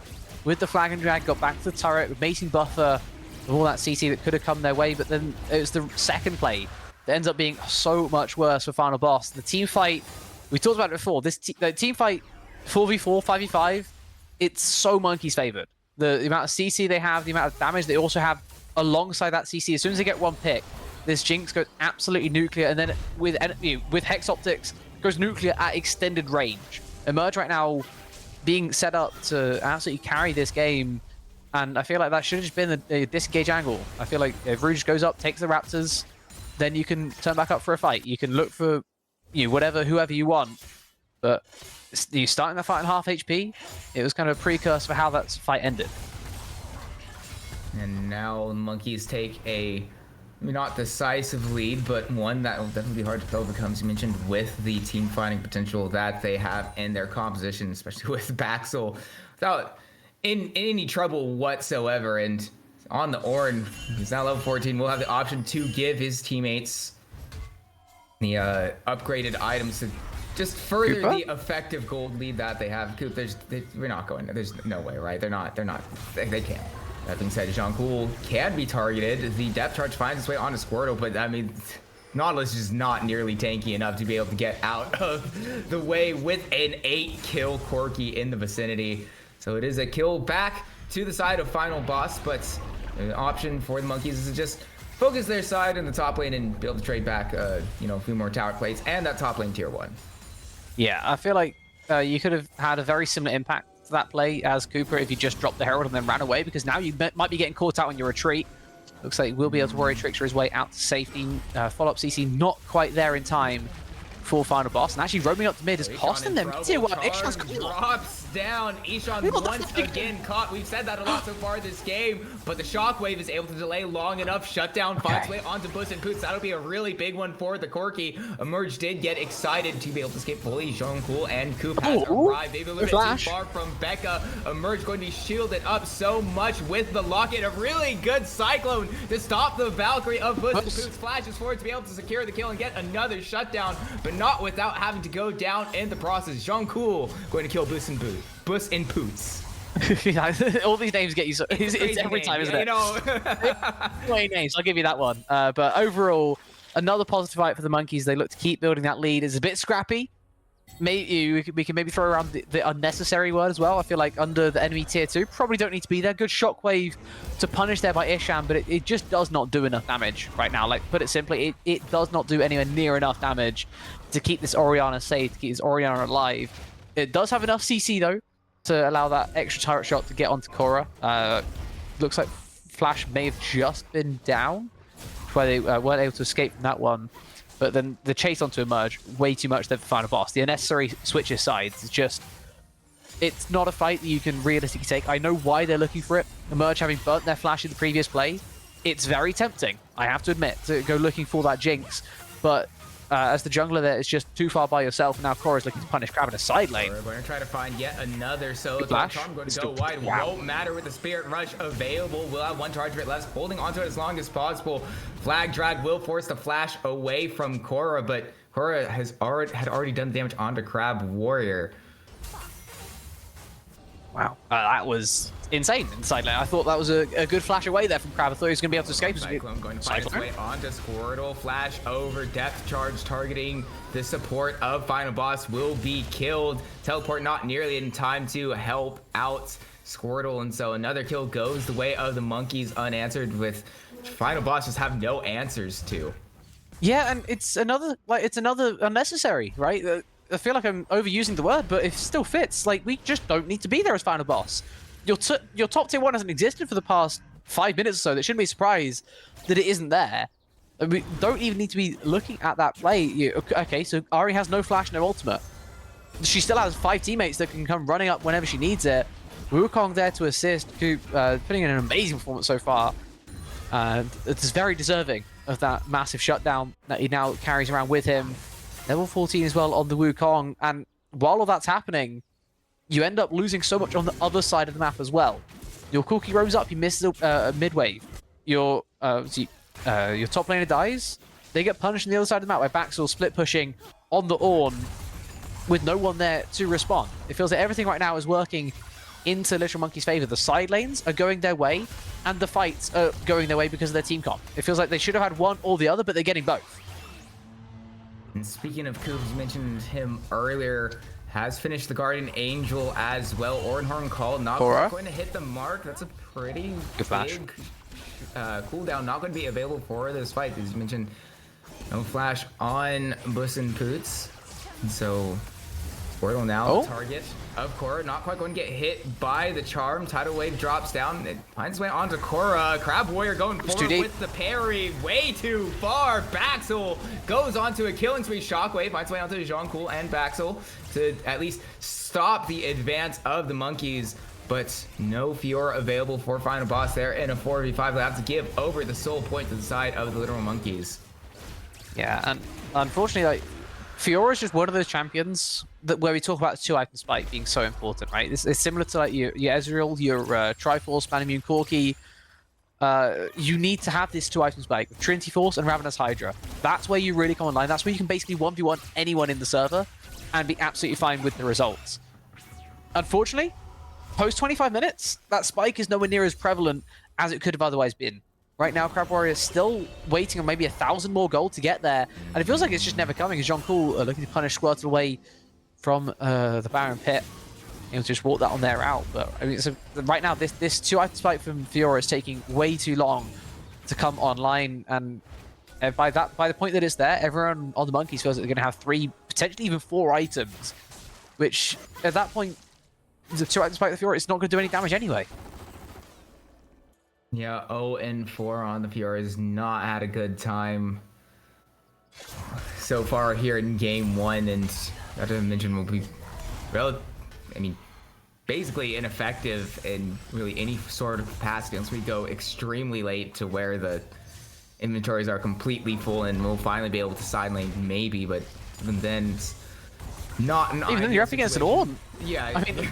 with the Flag and Drag, got back to the turret, amazing buffer, with all that CC that could have come their way, but then it was the second play that ends up being so much worse for Final Boss. The team fight, we talked about it before, the team fight 4v4, 5v5, it's so monkeys favored. The amount of CC they have, the amount of damage they also have alongside that CC, as soon as they get one pick, this Jinx goes absolutely nuclear, and then with Hex Optics, goes nuclear at extended range. Emerge right now being set up to absolutely carry this game, and I feel like that should have just been the disengage angle. I feel like if Rouge goes up, takes the Raptors, then you can turn back up for a fight. You can look for whoever you want, but you starting the fight on half HP, it was kind of a precursor for how that fight ended. And now the monkeys take a not decisive lead, but one that will definitely be hard to overcome, as you mentioned, with the team fighting potential that they have in their composition, especially with Baxel, without in any trouble whatsoever. And on the Ornn, he's now level 14, will have the option to give his teammates the upgraded items to just further the effective gold lead that they have. Coop, we're not going there. There's no way, right? They can't. That being said, Jean Cool can be targeted. The depth charge finds its way onto Squirtle, but I mean, Nautilus is not nearly tanky enough to be able to get out of the way with an 8-kill Corki in the vicinity. So it is a kill back to the side of Final Boss, but an option for the Monkeys is to just focus their side in the top lane and be able to trade back, a few more tower plates and that top lane tier 1. Yeah, I feel like you could have had a very similar impact to that play as Cooper if you just dropped the Herald and then ran away, because now you might be getting caught out on your retreat. Looks like we'll be able to Warrior Trickster his way out to safety. Follow-up CC not quite there in time for Final Boss, and actually roaming up to mid is costing them tier 1. Ishan's drops down. Ishan once again caught. We've said that a lot so far this game, but the shockwave is able to delay long enough. Shutdown finds way onto Puss and Poots. That'll be a really big one for the Corki. Emerge did get excited to be able to escape fully. Jean-Cool and Coop has arrived. Maybe a little bit too far from Becca. Emerge going to be shielded up so much with the locket. A really good Cyclone to stop the Valkyrie of Puss and Poots. Flashes forward to be able to secure the kill and get another shutdown, but not without having to go down in the process. Jean-Cool going to kill Puss and Poots. Puss and Poots. All these names get you so it's every time, isn't it? Names, I'll give you that one. But overall, another positive fight for the Monkeys. They look to keep building that lead. It's a bit scrappy. Maybe we can maybe throw around the unnecessary word as well. I feel like under the enemy tier 2, probably don't need to be there. Good shockwave to punish there by Ishan, but it just does not do enough damage right now. Like, put it simply, it does not do anywhere near enough damage to keep this Orianna safe, to keep this Orianna alive. It does have enough CC though to allow that extra turret shot to get onto Korra. Looks like Flash may have just been down, where they weren't able to escape from that one. But then the chase onto Emerge, way too much there for Final Boss. The unnecessary switches sides is just... It's not a fight that you can realistically take. I know why they're looking for it. Emerge having burnt their Flash in the previous play. It's very tempting, I have to admit, to go looking for that Jinx. But as the jungler there, it's just too far by yourself. And now Korra's looking to punish Crab in a side lane. We're going to try to find yet another solo. Flash. Charm going to go wide. Wow. Won't matter with the Spirit Rush available. We'll have one charge rate less, holding onto it as long as possible. Flag drag will force the Flash away from Korra, but Korra had already done damage onto Crab Warrior. Wow, that was insane inside lane. I thought that was a good flash away there from Crab. I thought he was going to be able to escape. Cyclone going to find his way onto Squirtle. Flash over depth charge targeting the support of Final Boss will be killed. Teleport not nearly in time to help out Squirtle, and so another kill goes the way of the Monkeys unanswered, with Final Boss just have no answers to. Yeah, and it's another unnecessary, right? I feel like I'm overusing the word, but it still fits. Like, we just don't need to be there as Final Boss. Your top tier 1 hasn't existed for the past 5 minutes or so. That shouldn't be a surprise that it isn't there. We don't even need to be looking at that play. Okay, so Ahri has no flash, no ultimate. She still has 5 teammates that can come running up whenever she needs it. Wukong there to assist, Coop putting in an amazing performance so far. And it's very deserving of that massive shutdown that he now carries around with him. Level 14 as well on the Wukong, and while all that's happening, you end up losing so much on the other side of the map as well. Your Corki roams up, he misses a mid-wave. Your top laner dies, they get punished on the other side of the map by Baxel split pushing on the Ornn with no one there to respond. It feels like everything right now is working into Little Monkey's favor. The side lanes are going their way, and the fights are going their way because of their team comp. It feels like they should have had one or the other, but they're getting both. And speaking of Coop, you mentioned him earlier, has finished the Guardian Angel as well. Orenhorn called, not going to hit the mark. That's a pretty big cooldown. Not going to be available for this fight. As you mentioned, no flash on Puss and Poots. And so Squirtle now the target of Korra. Not quite going to get hit by the charm. Tidal Wave drops down. It finds its way onto Korra. Crab Warrior going forward with the parry. Way too far. Baxel goes onto a killing spree. Shockwave finds its way onto Jean-Cool and Baxel to at least stop the advance of the Monkeys. But no Fiora available for Final Boss there in a 4v5. They'll have to give over the soul point to the side of the Literal Monkeys. Yeah, and unfortunately, like, Fiora is just one of those champions where we talk about the 2-item spike being so important, right? It's similar to like your Ezreal, your Triforce, Manimmune, Corki. You need to have this 2-item spike with Trinity Force and Ravenous Hydra. That's where you really come online. That's where you can basically 1v1 anyone in the server and be absolutely fine with the results. Unfortunately, post 25 minutes, that spike is nowhere near as prevalent as it could have otherwise been. Right now, Crab Warrior is still waiting on maybe 1,000 more gold to get there, and it feels like it's just never coming as Jean-Cool looking to punish Squirtle away from the Baron Pit. able to just walk that on there out. But I mean, so right now, this 2-item spike from Fiora is taking way too long to come online, and by the point that it's there, everyone on the Monkeys feels that they're going to have 3, potentially even 4 items, which at that point, the 2-item spike of the Fiora, it's not going to do any damage anyway. Yeah, 0-4 on the Fiora has not had a good time so far here in game 1, and that I mention will be basically ineffective in really any sort of capacity unless we go extremely late to where the inventories are completely full, and we'll finally be able to side lane maybe, but even then it's not an even then you're up against an Ornn. Yeah, I mean,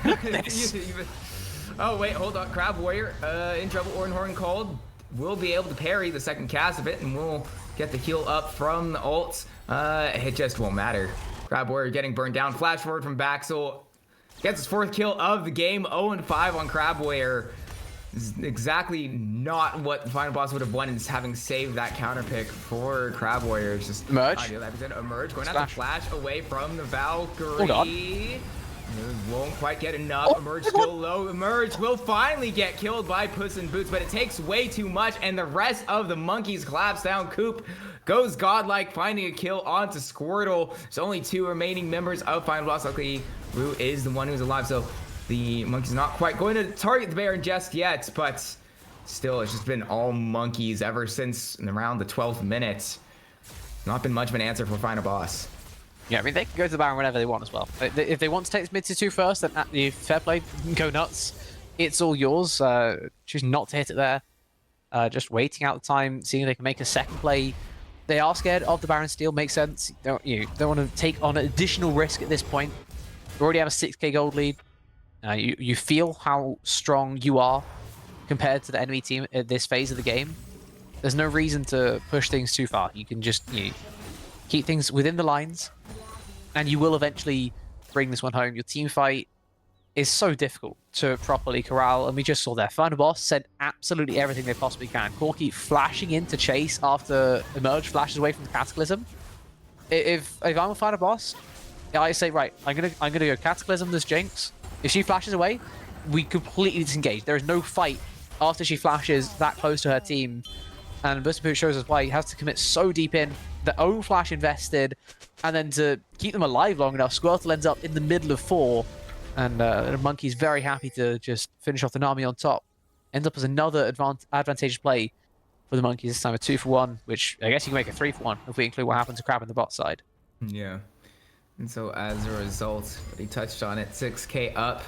oh wait, hold on, Crab Warrior in trouble. Horn called. We'll be able to parry the second cast of it, and we'll get the heal up from the ults. It just won't matter. Crab Warrior getting burned down. Flash forward from Baxel. Gets his 4th kill of the game. 0-5 on Crab Warrior. This is exactly not what the final boss would have won, is having saved that counter pick for Crab Warrior. It's just Emerge. Emerge. Going out to flash away from the Valkyrie. Hold on. Won't quite get enough. Emerge still low. Emerge will finally get killed by Puss in Boots, but it takes way too much, and the rest of the Monkeys collapse down. Coop goes godlike, finding a kill onto Squirtle. There's only 2 remaining members of Final Boss. Luckily, Rue is the one who's alive, so the Monkeys not quite going to target the Baron just yet, but still, it's just been all Monkeys ever since around the 12th minute. Not been much of an answer for Final Boss. Yeah, I mean, they can go to the Baron whenever they want as well. If they want to take this mid to 2 first, then at the fair play, go nuts. It's all yours. Choose not to hit it there. Just waiting out the time, seeing if they can make a second play. They are scared of the Baron steal, makes sense. You don't want to take on an additional risk at this point. You already have a 6k gold lead. You feel how strong you are compared to the enemy team at this phase of the game. There's no reason to push things too far. You can just keep things within the lines, and you will eventually bring this one home. Your team fight is so difficult to properly corral, and we just saw their final boss sent absolutely everything they possibly can. Corki flashing in to chase after Emerge flashes away from the Cataclysm. If I'm a final boss, I say, right, I'm gonna go Cataclysm this Jinx. If she flashes away, we completely disengage. There is no fight after she flashes that close to her team. And Busterboot shows us why he has to commit so deep in, their own flash invested, and then to keep them alive long enough, Squirtle ends up in the middle of 4, and the Monkey's very happy to just finish off the Nami on top. Ends up as another advantageous play for the Monkeys, this time a 2-for-1, which I guess you can make a 3-for-1 if we include what happened to Crab in the bot side. Yeah. And so as a result, he touched on it, 6k up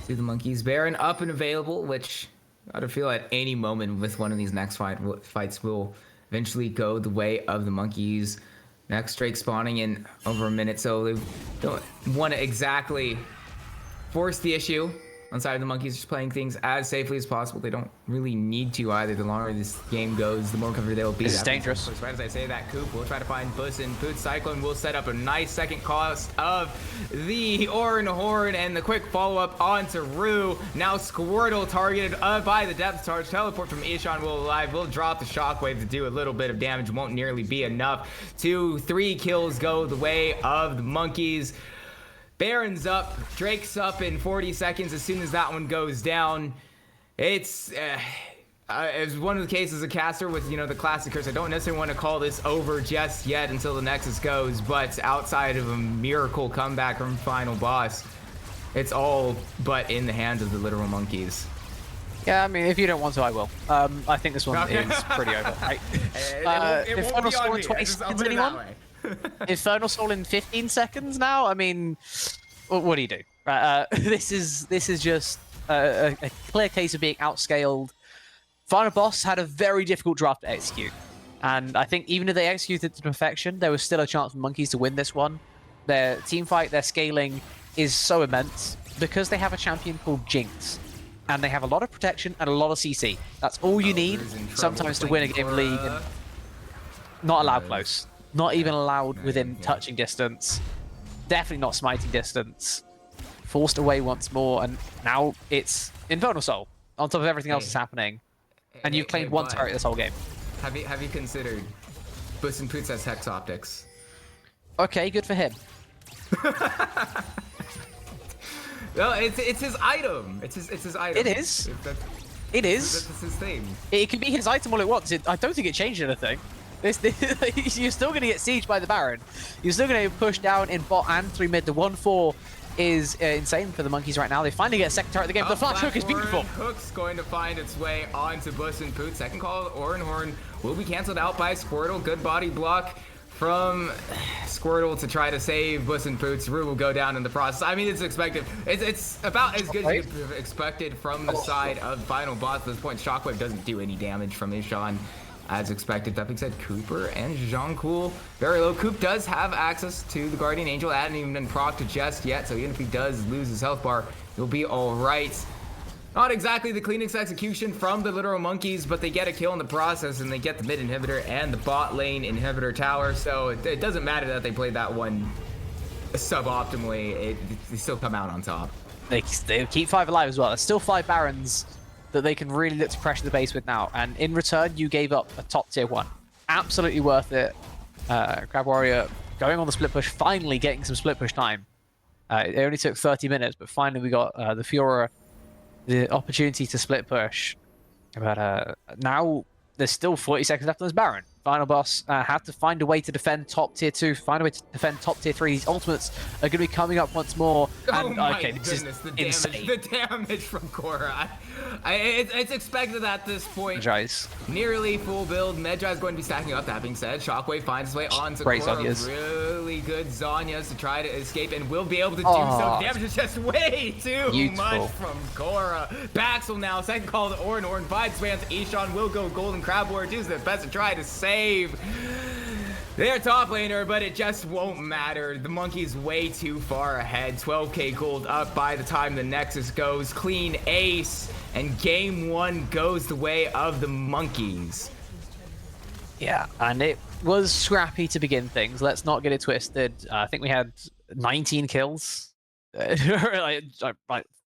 to the Monkeys. Baron up and available, which I feel at any moment with one of these next fights will eventually go the way of the Monkeys. Next Drake spawning in over a minute, so they don't want to exactly force the issue on side of the Monkeys, just playing things as safely as possible. They don't really need to either. The longer this game goes, the more covered they'll be. This is dangerous. Right as I say that, Coop will try to find Puss and Boots. Cyclone will set up a nice second cost of the Horn, and the quick follow-up onto Rue. Now Squirtle targeted by the depth charge. Teleport from Ishan will drop the shockwave to do a little bit of damage. Won't nearly be enough. 2-3 kills go the way of the Monkeys. Baron's up, Drake's up in 40 seconds as soon as that one goes down. It's one of the cases of caster with, the classic curse. I don't necessarily want to call this over just yet until the Nexus goes, but outside of a miracle comeback from Final Boss, it's all but in the hands of the literal Monkeys. Yeah, I mean, if you don't want to, I will. I think this one is pretty over. Right? Infernal Soul in 20 seconds, anyone? Infernal Soul in 15 seconds now? I mean, what do you do? This is just a clear case of being outscaled. Final Boss had a very difficult draft to execute. And I think even if they executed it to perfection, there was still a chance for Monkeys to win this one. Their team fight, their scaling is so immense because they have a champion called Jinx. And they have a lot of protection and a lot of CC. That's all you need sometimes to win a game of League. And not allowed close. Not even allowed within touching distance. Definitely not smiting distance. Forced away once more, and now it's Infernal Soul on top of everything else that's happening. And you've claimed one turret this whole game. Have you considered Puss and Boots as Hex Optics? Okay, good for him. No, it's his item. It's his item. It is. That's, It is. that's his thing. It can be his item all it wants. I don't think it changed anything. You're still going to get sieged by the Baron. You're still going to get pushed down in bot and 3 mid. The 1-4 is insane for the Monkeys right now. They finally get a second turret of the game. The flash hook is beautiful. Hook's going to find its way onto Buss and Poot. Second call, Orenhorn will be canceled out by Squirtle. Good body block from Squirtle to try to save Buss and Poot's. Rue will go down in the process. I mean, it's expected. It's about as good as you could have expected from the side of Final Boss. At this point, Shockwave doesn't do any damage from Ishan as expected. That being said, Cooper and Jean-Cool very low. Coop does have access to the Guardian Angel. That hasn't even been procced just yet, so even if he does lose his health bar, he'll be all right. Not exactly the cleanest execution from the Literal Monkeys, but they get a kill in the process, and they get the mid inhibitor and the bot lane inhibitor tower, so it doesn't matter that they played that one suboptimally. They still come out on top. They keep 5 alive as well. There's still 5 Barons that they can really look to pressure the base with now, and in return, you gave up a top tier 1. Absolutely worth it. Crab Warrior going on the split push, finally getting some split push time. It only took 30 minutes, but finally we got the Fiora the opportunity to split push. But now there's still 40 seconds left on this Baron. Final Boss have to find a way to defend top tier 2, find a way to defend top tier 3. These ultimates are going to be coming up once more. Oh my okay, goodness, the damage, insane. the damage from Korra. It's expected at this point. Medjai's. Nearly full build. Medjai is going to be stacking up. That being said, Shockwave finds his way onto Great Korra. Zhonya's. Really good Zhonya's to try to escape and will be able to do so. Damage is just way too much from Korra. Baxel now, second call to Oren finds Swans. Ishan will go Golden Crab Warrior, does the best to try to save their top laner, but it just won't matter. The Monkeys way too far ahead. 12k gold up by the time the Nexus goes. Clean ace, and game 1 goes the way of the Monkeys. Yeah, and it was scrappy to begin things. Let's not get it twisted. I think we had 19 kills.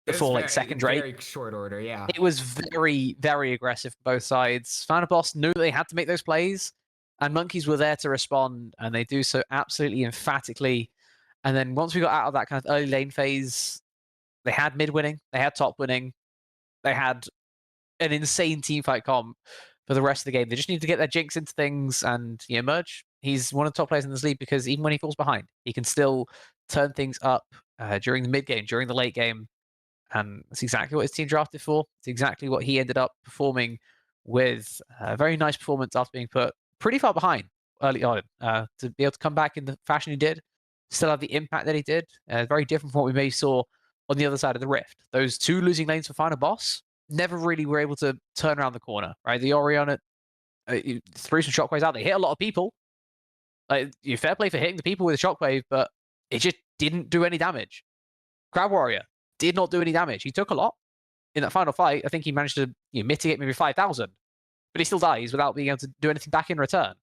Before like second rate. Very short order, yeah. It was very, very aggressive from both sides. Final Boss knew they had to make those plays, and Monkeys were there to respond, and they do so absolutely emphatically. And then once we got out of that kind of early lane phase, they had mid winning, they had top winning, they had an insane teamfight comp for the rest of the game. They just need to get their jinx into things, and Merge, he's one of the top players in this league because even when he falls behind, he can still turn things up during the mid game, during the late game. And that's exactly what his team drafted for. It's exactly what he ended up performing with. A very nice performance after being put pretty far behind early on. To be able to come back in the fashion he did, still have the impact that he did. Very different from what we maybe saw on the other side of the Rift. Those 2 losing lanes for Final Boss never really were able to turn around the corner, right? The Orion threw some shockwaves out. They hit a lot of people. Fair play for hitting the people with a shockwave, but it just didn't do any damage. Crab Warrior did not do any damage. He took a lot in that final fight. I think he managed to mitigate maybe 5,000, but he still dies without being able to do anything back in return.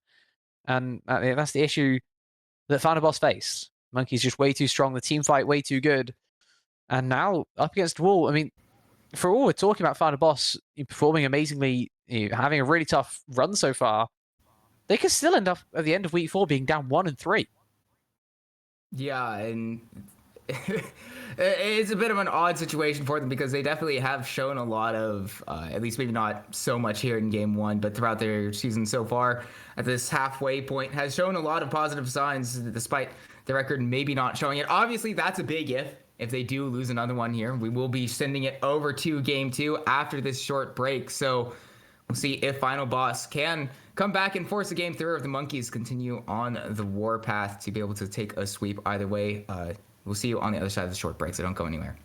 And that's the issue that Final Boss faced. Monkey's just way too strong. The team fight way too good. And now up against Wall, I mean, for all we're talking about Final Boss performing amazingly, having a really tough run so far, they could still end up at the end of week 4 being down 1 and 3. Yeah, and it's a bit of an odd situation for them because they definitely have shown a lot of, at least maybe not so much here in game 1, but throughout their season so far at this halfway point has shown a lot of positive signs despite the record maybe not showing it. Obviously, that's a big if they do lose another one here. We will be sending it over to game 2 after this short break, so we'll see if Final Boss can come back and force a game 3 or if the Monkeys continue on the war path to be able to take a sweep either way. We'll see you on the other side of the short break, so don't go anywhere.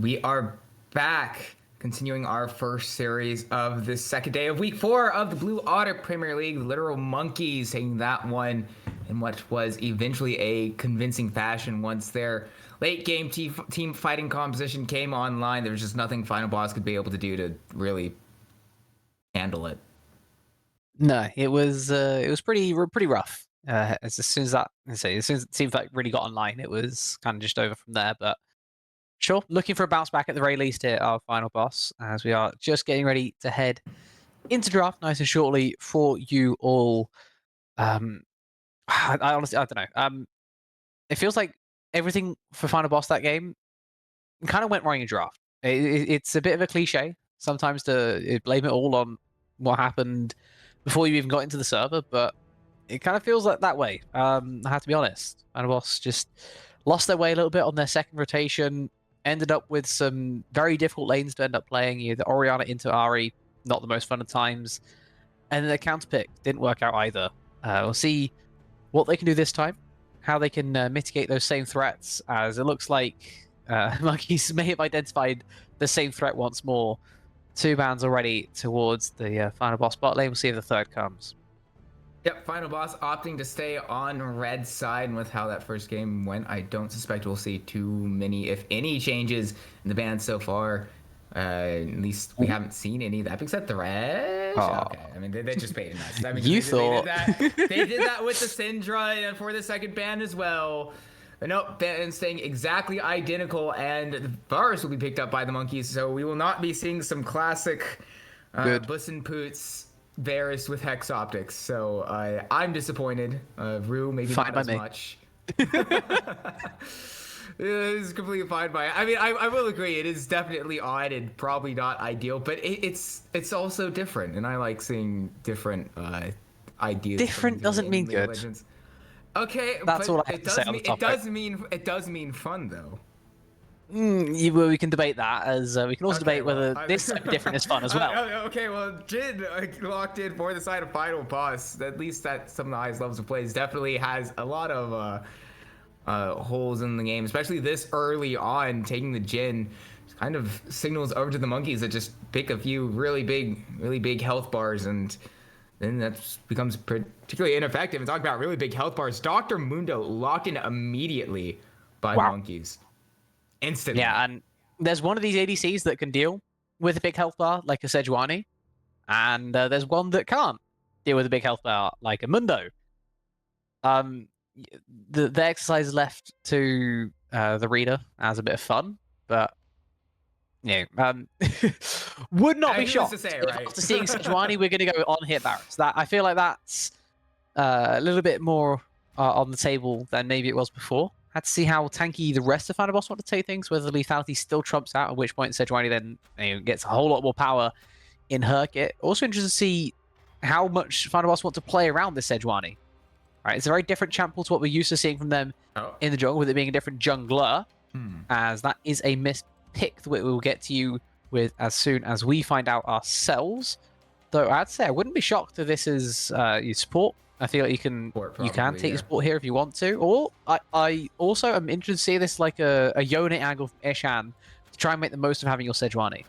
We are back, continuing our first series of the second day of week 4 of the Blue Otter Premier League. The Literal Monkeys taking that one in what was eventually a convincing fashion once their late game team fighting composition came online. There was just nothing Final Boss could be able to do to really handle it. No, it was pretty rough. As soon as that, as soon as it seemed like really got online, it was kind of just over from there. But sure, looking for a bounce back at the very least here, our Final Boss, as we are just getting ready to head into draft nice and shortly for you all. I honestly, I don't know. It feels like everything for Final Boss that game kind of went wrong in draft. It's a bit of a cliche sometimes to blame it all on what happened before you even got into the server, but it kind of feels like that way. I have to be honest. Final Boss just lost their way a little bit on their second rotation, ended up with some very difficult lanes to end up playing. The Oriana into Ari, not the most fun of times. And then their counter pick didn't work out either. We'll see what they can do this time, how they can mitigate those same threats, as it looks like Monkeys may have identified the same threat once more. 2 bans already towards the Final Boss bot lane. We'll see if the third comes. Yep, Final Boss opting to stay on red side, and with how that first game went, I don't suspect we'll see too many, if any, changes in the ban so far. At least we haven't seen any. That being said, Thresh. Oh. Okay, I mean they just baited us. I mean, You they thought they did that with the Syndra for the second ban as well. But nope, ban staying exactly identical, and the bars will be picked up by the Monkeys, so we will not be seeing some classic Buss and Poots Varus with Hex Optics. So I'm disappointed. Rue maybe Fine not by as me. much. It's completely fine by it. I mean, I will agree. It is definitely odd and probably not ideal, but it's also different, and I like seeing different ideas. Different doesn't mean good. Legends. Okay, That's but all I have to say on the topic. it does mean fun though. Well, we can debate that, as we can also debate whether well, this type of different is fun as well. Okay, well, Jin locked in for the side of Final Boss. At least at some of the highest levels of plays, definitely has a lot of holes in the game, especially this early on. Taking the Jin kind of signals over to the Monkeys that just pick a few really big health bars, and then that becomes particularly ineffective. And talking about really big health bars, Dr. Mundo locked in immediately by the Monkeys. Instantly. Yeah, and there's one of these ADCs that can deal with a big health bar, like a Sejuani, and there's one that can't deal with a big health bar, like a Mundo. The exercise left to the reader as a bit of fun, but would not be shocked if after seeing Sejuani we're going to go on hit Barracks. That I feel like that's a little bit more on the table than maybe it was before. Had to see how tanky the rest of Final Boss want to take things, whether lethality still trumps out, at which point Sejuani then gets a whole lot more power in her kit. Also interested to see how much Final Boss want to play around this Sejuani. Right, it's a very different champ pool to what we're used to seeing from them in the jungle, with it being a different jungler, as that is a missed pick that we will get to you with as soon as we find out ourselves. Though I'd say I wouldn't be shocked if this is your support. I feel like you can take your support here if you want to. Or I also am interested to see this like a Yone angle from Ishan to try and make the most of having your Sejuani.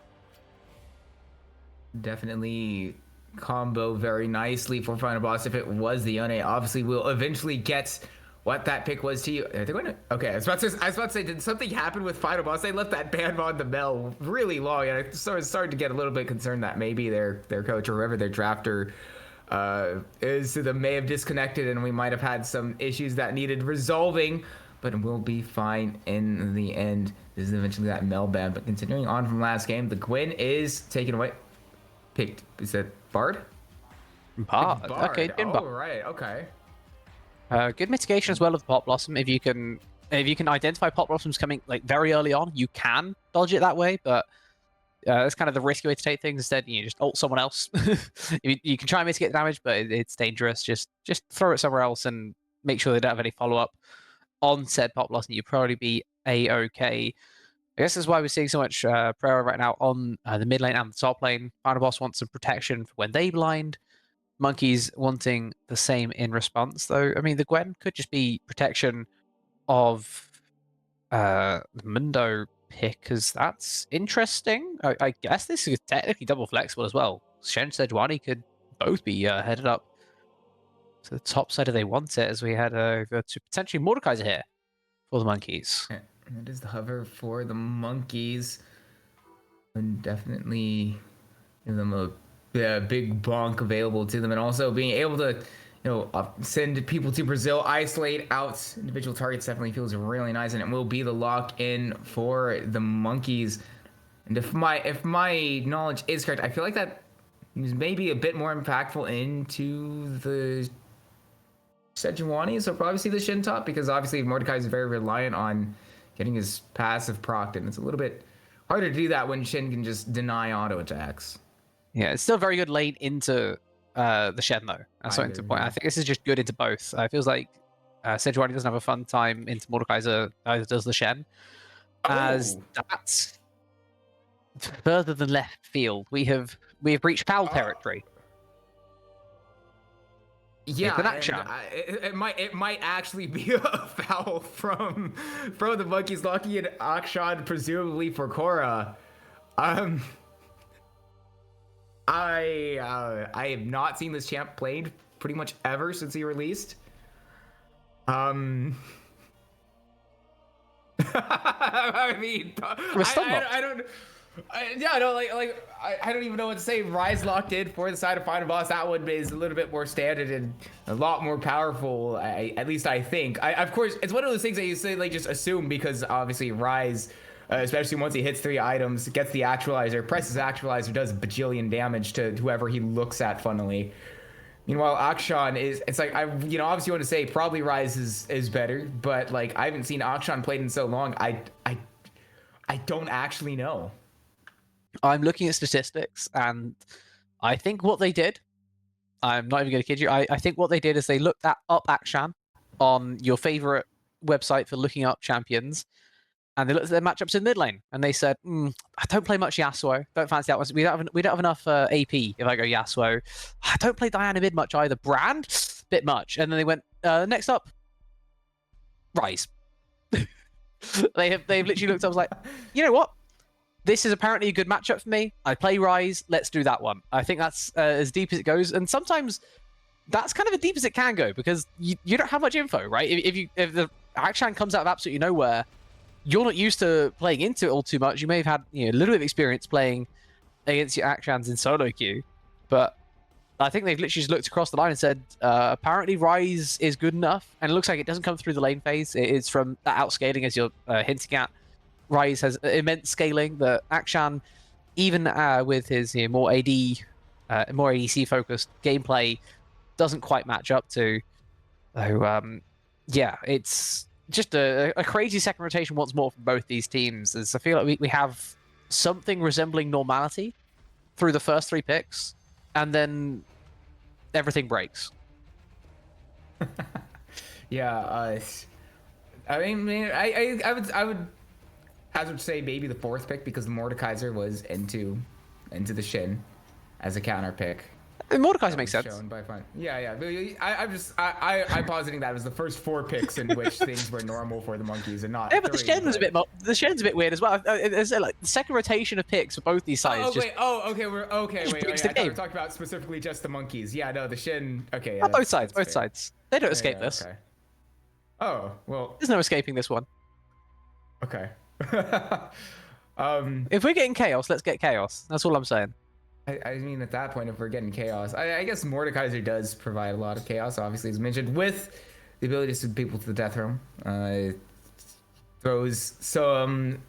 Definitely combo very nicely for Final Boss if it was the Yone. Obviously, we'll eventually get what that pick was to you. Are they going to... Okay, I was about to say, did something happen with Final Boss? They left that ban on the Mel really long, and I started to get a little bit concerned that maybe their coach or whoever their drafter may have disconnected, and we might have had some issues that needed resolving, but we'll be fine in the end. This is eventually that Mel ban, but continuing on from last game, the Gwen is taken away. Picked, is that Bard? Bard. Okay, oh, Bard. Right, okay. Good mitigation as well of the Pot Blossom. If you can identify Pot Blossoms coming like very early on, you can dodge it that way, but that's kind of the risky way to take things. Instead, you just ult someone else. You can try and mitigate the damage, but it's dangerous. Just throw it somewhere else and make sure they don't have any follow-up on said Pot Blossom. You'd probably be A-okay. I guess that's why we're seeing so much prayer right now on the mid lane and the top lane. Final Boss wants some protection for when they blind. Monkeys wanting the same in response, though. I mean, the Gwen could just be protection of Mundo pick, because that's interesting. I guess this is technically double flexible as well. Shen Sejuani could both be headed up to the top side if they want it, as we had to potentially Mordekaiser here for the Monkeys. It is the hover for the Monkeys. And definitely give them a big bonk available to them, and also being able to, send people to Brazil, isolate out individual targets definitely feels really nice, and it will be the lock in for the Monkeys. And if my knowledge is correct, I feel like that is maybe a bit more impactful into the Sejuani, so probably see the Shin top, because obviously Mordecai is very reliant on getting his passive procced, and it's a little bit harder to do that when Shin can just deny auto attacks. Yeah, it's still very good lane into the Shen, though. That's something to point. I think this is just good into both. It feels like Sejuani doesn't have a fun time into Mordekaiser, either does the Shen. As that's further than left field. We have reached foul territory. Yeah, it might actually be a foul from the Monkeys, locking in Akshan, presumably for Korra. I have not seen this champ played pretty much ever since he released. I mean, I don't. I don't even know what to say. Rise locked in for the side of final boss. That one is a little bit more standard and a lot more powerful. At least I think. Of course, it's one of those things that you say just assume, because obviously Rise, especially once he hits 3 items, gets the actualizer, presses actualizer, does bajillion damage to whoever he looks at. Funnily, meanwhile, Akshan it's like obviously you want to say probably Rise is better, but I haven't seen Akshan played in so long. I don't actually know. I'm looking at statistics, and I think what they did, I'm not even going to kid you, I think what they did is they looked up Akshan on your favorite website for looking up champions, and they looked at their matchups in mid lane, and they said, I don't play much Yasuo, don't fancy that one. We don't have enough AP if I go Yasuo. I don't play Diana mid much either. Brand, bit much. And then they went, next up, Rise. They've literally looked up, I was like, you know what? This is apparently a good matchup for me. I play Rise. Let's do that one. I think that's as deep as it goes. And sometimes that's kind of as deep as it can go, because you don't have much info, right? If the Akshan comes out of absolutely nowhere, you're not used to playing into it all too much. You may have had a little bit of experience playing against your Akshans in solo queue, but I think they've literally just looked across the line and said, apparently Rise is good enough. And it looks like it doesn't come through the lane phase. It is from that outscaling, as you're hinting at. Rise has immense scaling that Akshan, even with his more ADC focused gameplay, doesn't quite match up to. So yeah, it's just a crazy second rotation once more from both these teams. As I feel like we have something resembling normality through the first 3 picks, and then everything breaks. Yeah, I mean, I would hazard say maybe the 4th pick, because the Mordekaiser was into the Shin as a counter pick. Mordekaiser makes sense. Shown by fun. Yeah. I'm positing that it was the first 4 picks in which things were normal for the Monkeys, and not. Yeah, but the Shen was the Shen's a bit weird as well. It's like the second rotation of picks for both these sides. Wait. Okay. Wait. I thought we were talking about specifically just the Monkeys. Yeah, no, the Shin. Okay. Yeah, both sides. They don't escape this. Okay. Oh well. There's no escaping this one. Okay. If we're getting chaos, let's get chaos. That's all I'm saying. I mean, at that point, if we're getting chaos, I guess Mordekaiser does provide a lot of chaos, obviously, as mentioned, with the ability to send people to the death realm. Throws some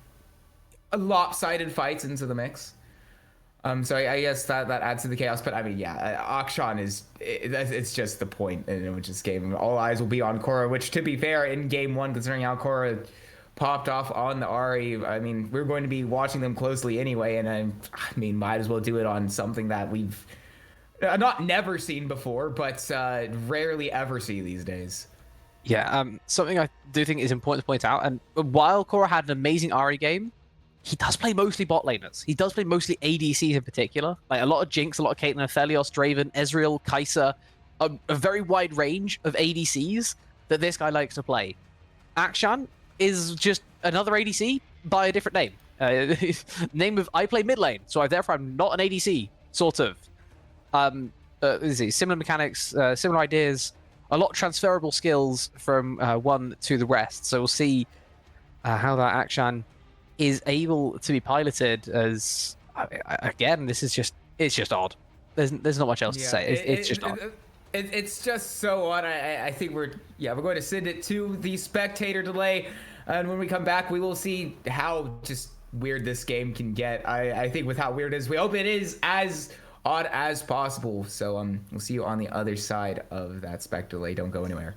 lopsided fights into the mix. So I guess that adds to the chaos. But I mean, yeah, Akshan it's just the point in which this game. All eyes will be on Korra, which, to be fair, in game 1, considering how Korra popped off on the Ahri, I mean, we're going to be watching them closely anyway, and I mean, might as well do it on something that we've not never seen before, but rarely ever see these days. Yeah, something I do think is important to point out, and while Korra had an amazing Ahri game, he does play mostly bot laners. He does play mostly ADCs in particular, like a lot of Jinx, a lot of Caitlyn, Aphelios, Draven, Ezreal, Kai'Sa, a very wide range of ADCs that this guy likes to play. Akshan is just another ADC, by a different name. Name of I play mid lane, so therefore I'm not an ADC, sort of. Similar mechanics, similar ideas, a lot of transferable skills from one to the rest. So we'll see how that Akshan is able to be piloted as again. This is just odd. There's not much else to say. It's just odd. It's just so odd. I think we're going to send it to the spectator delay, and when we come back, we will see how just weird this game can get. I think with how weird it is, we hope it is as odd as possible. So we'll see you on the other side of that spec delay. Don't go anywhere.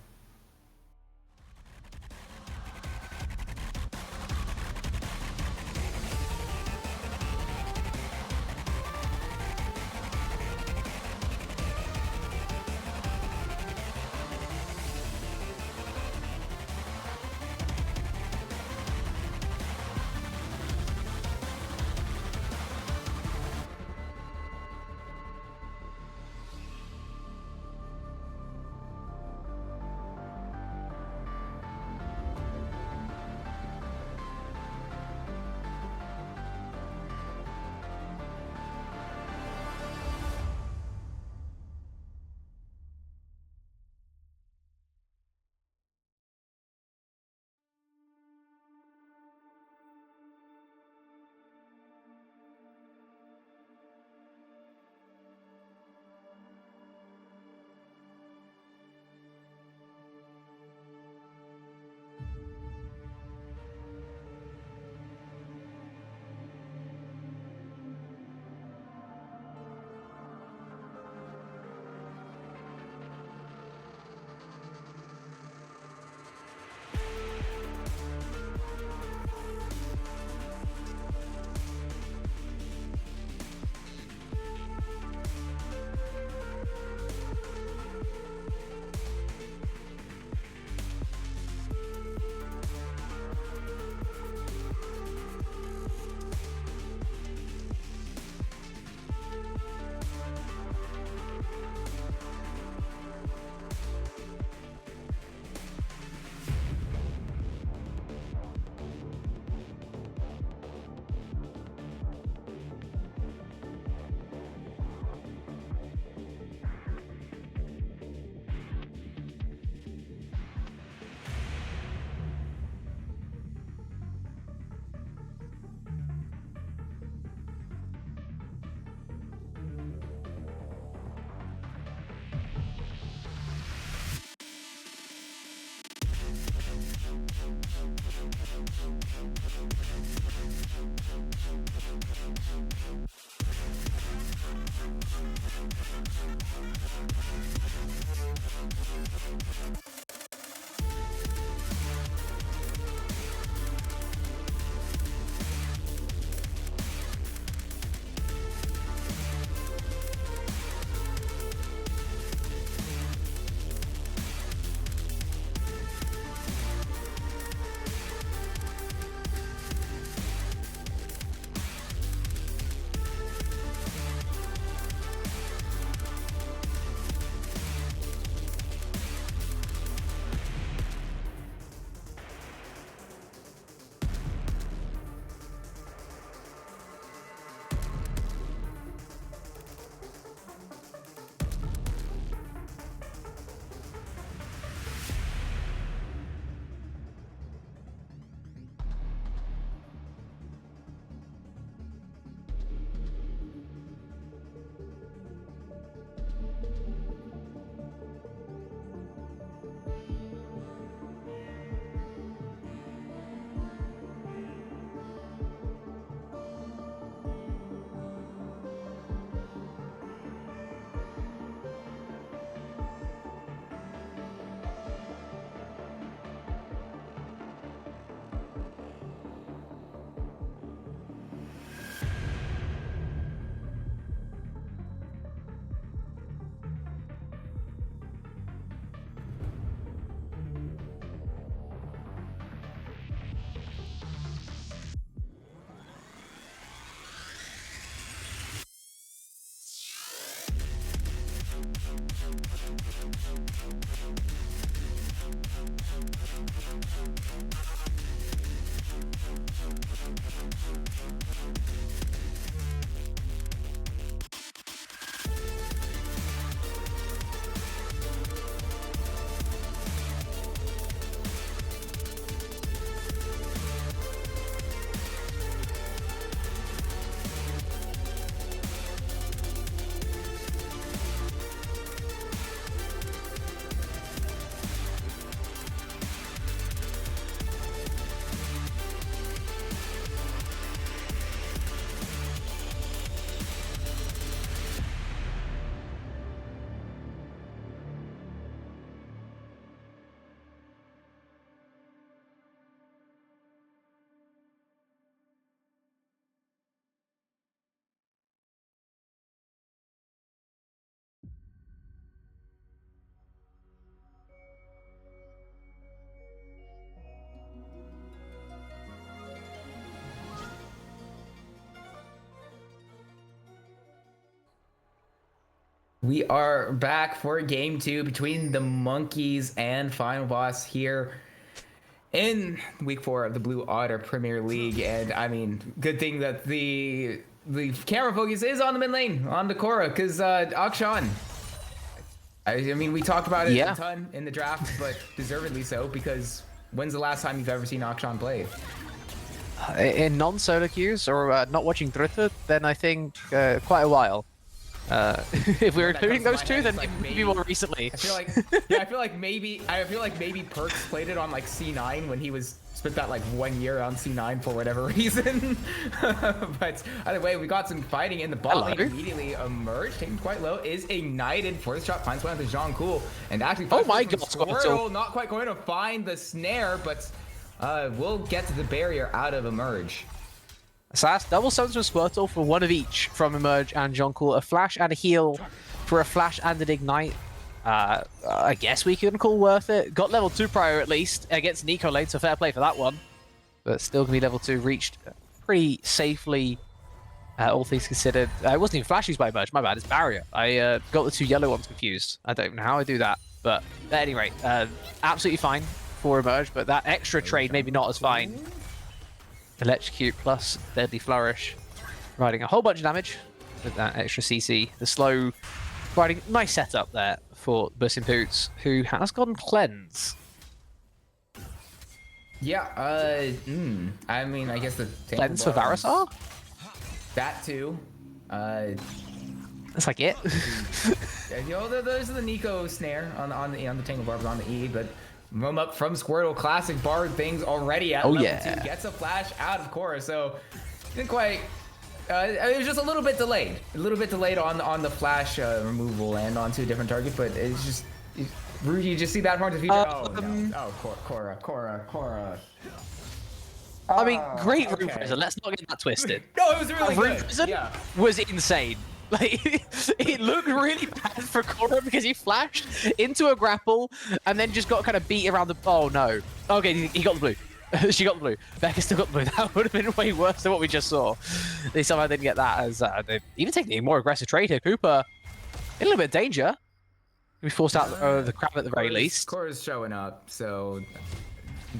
We are back for game 2 between the Monkeys and Final Boss here in week 4 of the Blue Otter Premier League. And I mean, good thing that the camera focus is on the mid lane, on the Korra, because Akshan. I mean, we talked about it a ton in the draft, but deservedly so, because when's the last time you've ever seen Akshan play? In non-solo queues or not watching Dritter, then I think quite a while. If we're including those two, then like maybe more recently. I feel like, I feel like maybe Perks played it on like C9 when he was spent that like 1 year on C9 for whatever reason. But either way, we got some fighting in the bot lane. Immediately emerged, taken quite low, is ignited for the shot, finds one with Jean Cool, and actually oh my god, Squirtle not quite going to find the snare, but we'll get to the barrier out of emerge. Sass double summons from Squirtle for one of each from Emerge and Joncool. A flash and a heal for a flash and an ignite. I guess we can call worth it. Got level 2 prior at least against Nico lane, so fair play for that one. But still gonna be level 2 reached pretty safely, all things considered. It wasn't even flash used by Emerge, my bad, it's barrier. I got the 2 yellow ones confused. I don't even know how I do that. But at any rate, absolutely fine for Emerge, but that extra trade maybe not as fine. Electrocute plus Deadly Flourish, providing a whole bunch of damage with that extra CC. The slow, providing nice setup there for Bussin Boots, who has gone Cleanse. Yeah, I mean, I guess the Cleanse for Varasar? That too. That's like it. You know, there's the Nico snare on the Tangle Barbs on the E, but roam up from Squirtle, classic Bard things already at level 2. Gets a flash out of Korra, so didn't quite. It was just a little bit delayed. On the flash removal and onto a different target, but it's just you just see that part of the future. Korra. I mean, great Rune Prison. Let's not get that twisted. No, it was really good. Rune Prison was insane. Like, it looked really bad for Korra because he flashed into a grapple and then just got kind of beat around the... Oh, no. Okay, he got the blue. She got the blue. Becca still got the blue. That would have been way worse than what we just saw. They somehow didn't get that as they even taking a more aggressive trade here. Cooper in a little bit of danger. We forced out the crab at the very least. Korra's showing up, so...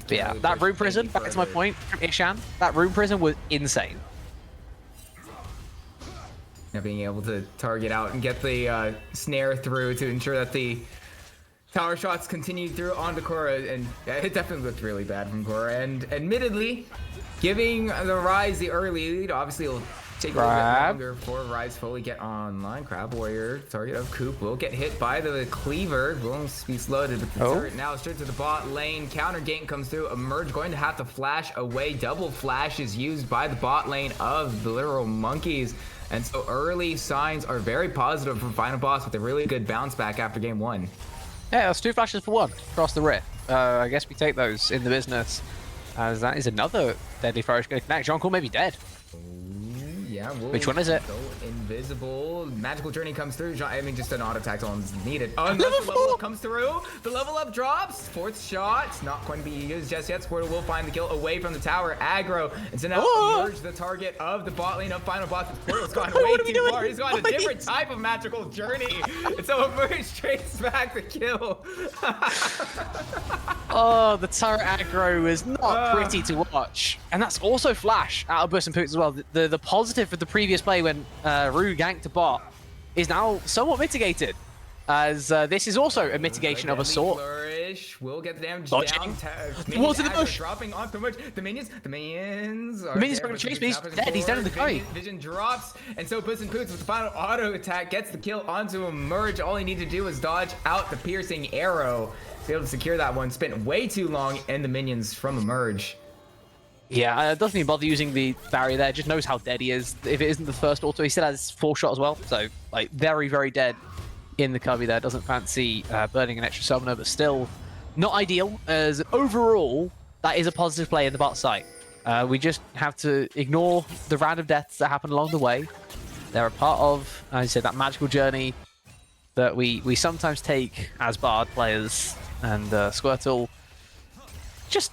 But yeah, that Rune Prison, back to my point from Ishan, that Rune Prison was insane. Now being able to target out and get the snare through to ensure that the tower shots continued through onto Korra, and it definitely looked really bad from Korra. And admittedly, giving the Rise the early lead, obviously it'll take a little bit longer for Rise fully get online. Crab Warrior, target of Coop, will get hit by the Cleaver. Will be slowed, but the turret now straight to the bot lane. Counter gank comes through. Emerge going to have to flash away. Double flash is used by the bot lane of the literal Monkeys. And so early signs are very positive for Final Boss with a really good bounce back after game 1. Yeah, that's 2 flashes for 1 across the rift. I guess we take those in the business, as that is another Deadly Flourish going to connect. Jean-Cool may be dead. Yeah, which one is it? Go invisible. Magical Journey comes through. I mean, just an auto attack one's needed. Oh, the level up comes through. The level up drops. 4th shot. Not going to be used just yet. Squirtle will find the kill away from the tower. Aggro. And so now Emerge the target of the bot lane of Final Boss. Squirtle's gone way too far. He's got a different type of Magical Journey. And so Emerge traces back the kill. Oh, the turret aggro is not pretty to watch. And that's also flash out of Burst and Poots as well. The positive for the previous play when Rue ganked a bot is now somewhat mitigated, as this is also a mitigation of a sort. Flourish will get the damage Dodging. down. What's in the bush? Dropping onto Emerge. The minions are going to chase me. He's dead. He's dead in the kite. Vision drops, and so Puss and Poots with the final auto attack gets the kill onto Emerge. All he needed to do was dodge out the piercing arrow to be able to secure that one. Spent way too long in the minions from Emerge. Yeah, it doesn't even bother using the barrier there. Just knows how dead he is. If it isn't the first auto, he still has 4 shot as well. So, like, very, very dead in the cubby there. Doesn't fancy burning an extra summoner, but still not ideal. As overall, that is a positive play in the bot site. We just have to ignore the random deaths that happen along the way. They're a part of, as I said, that magical journey that we sometimes take as Bard players. And Squirtle just...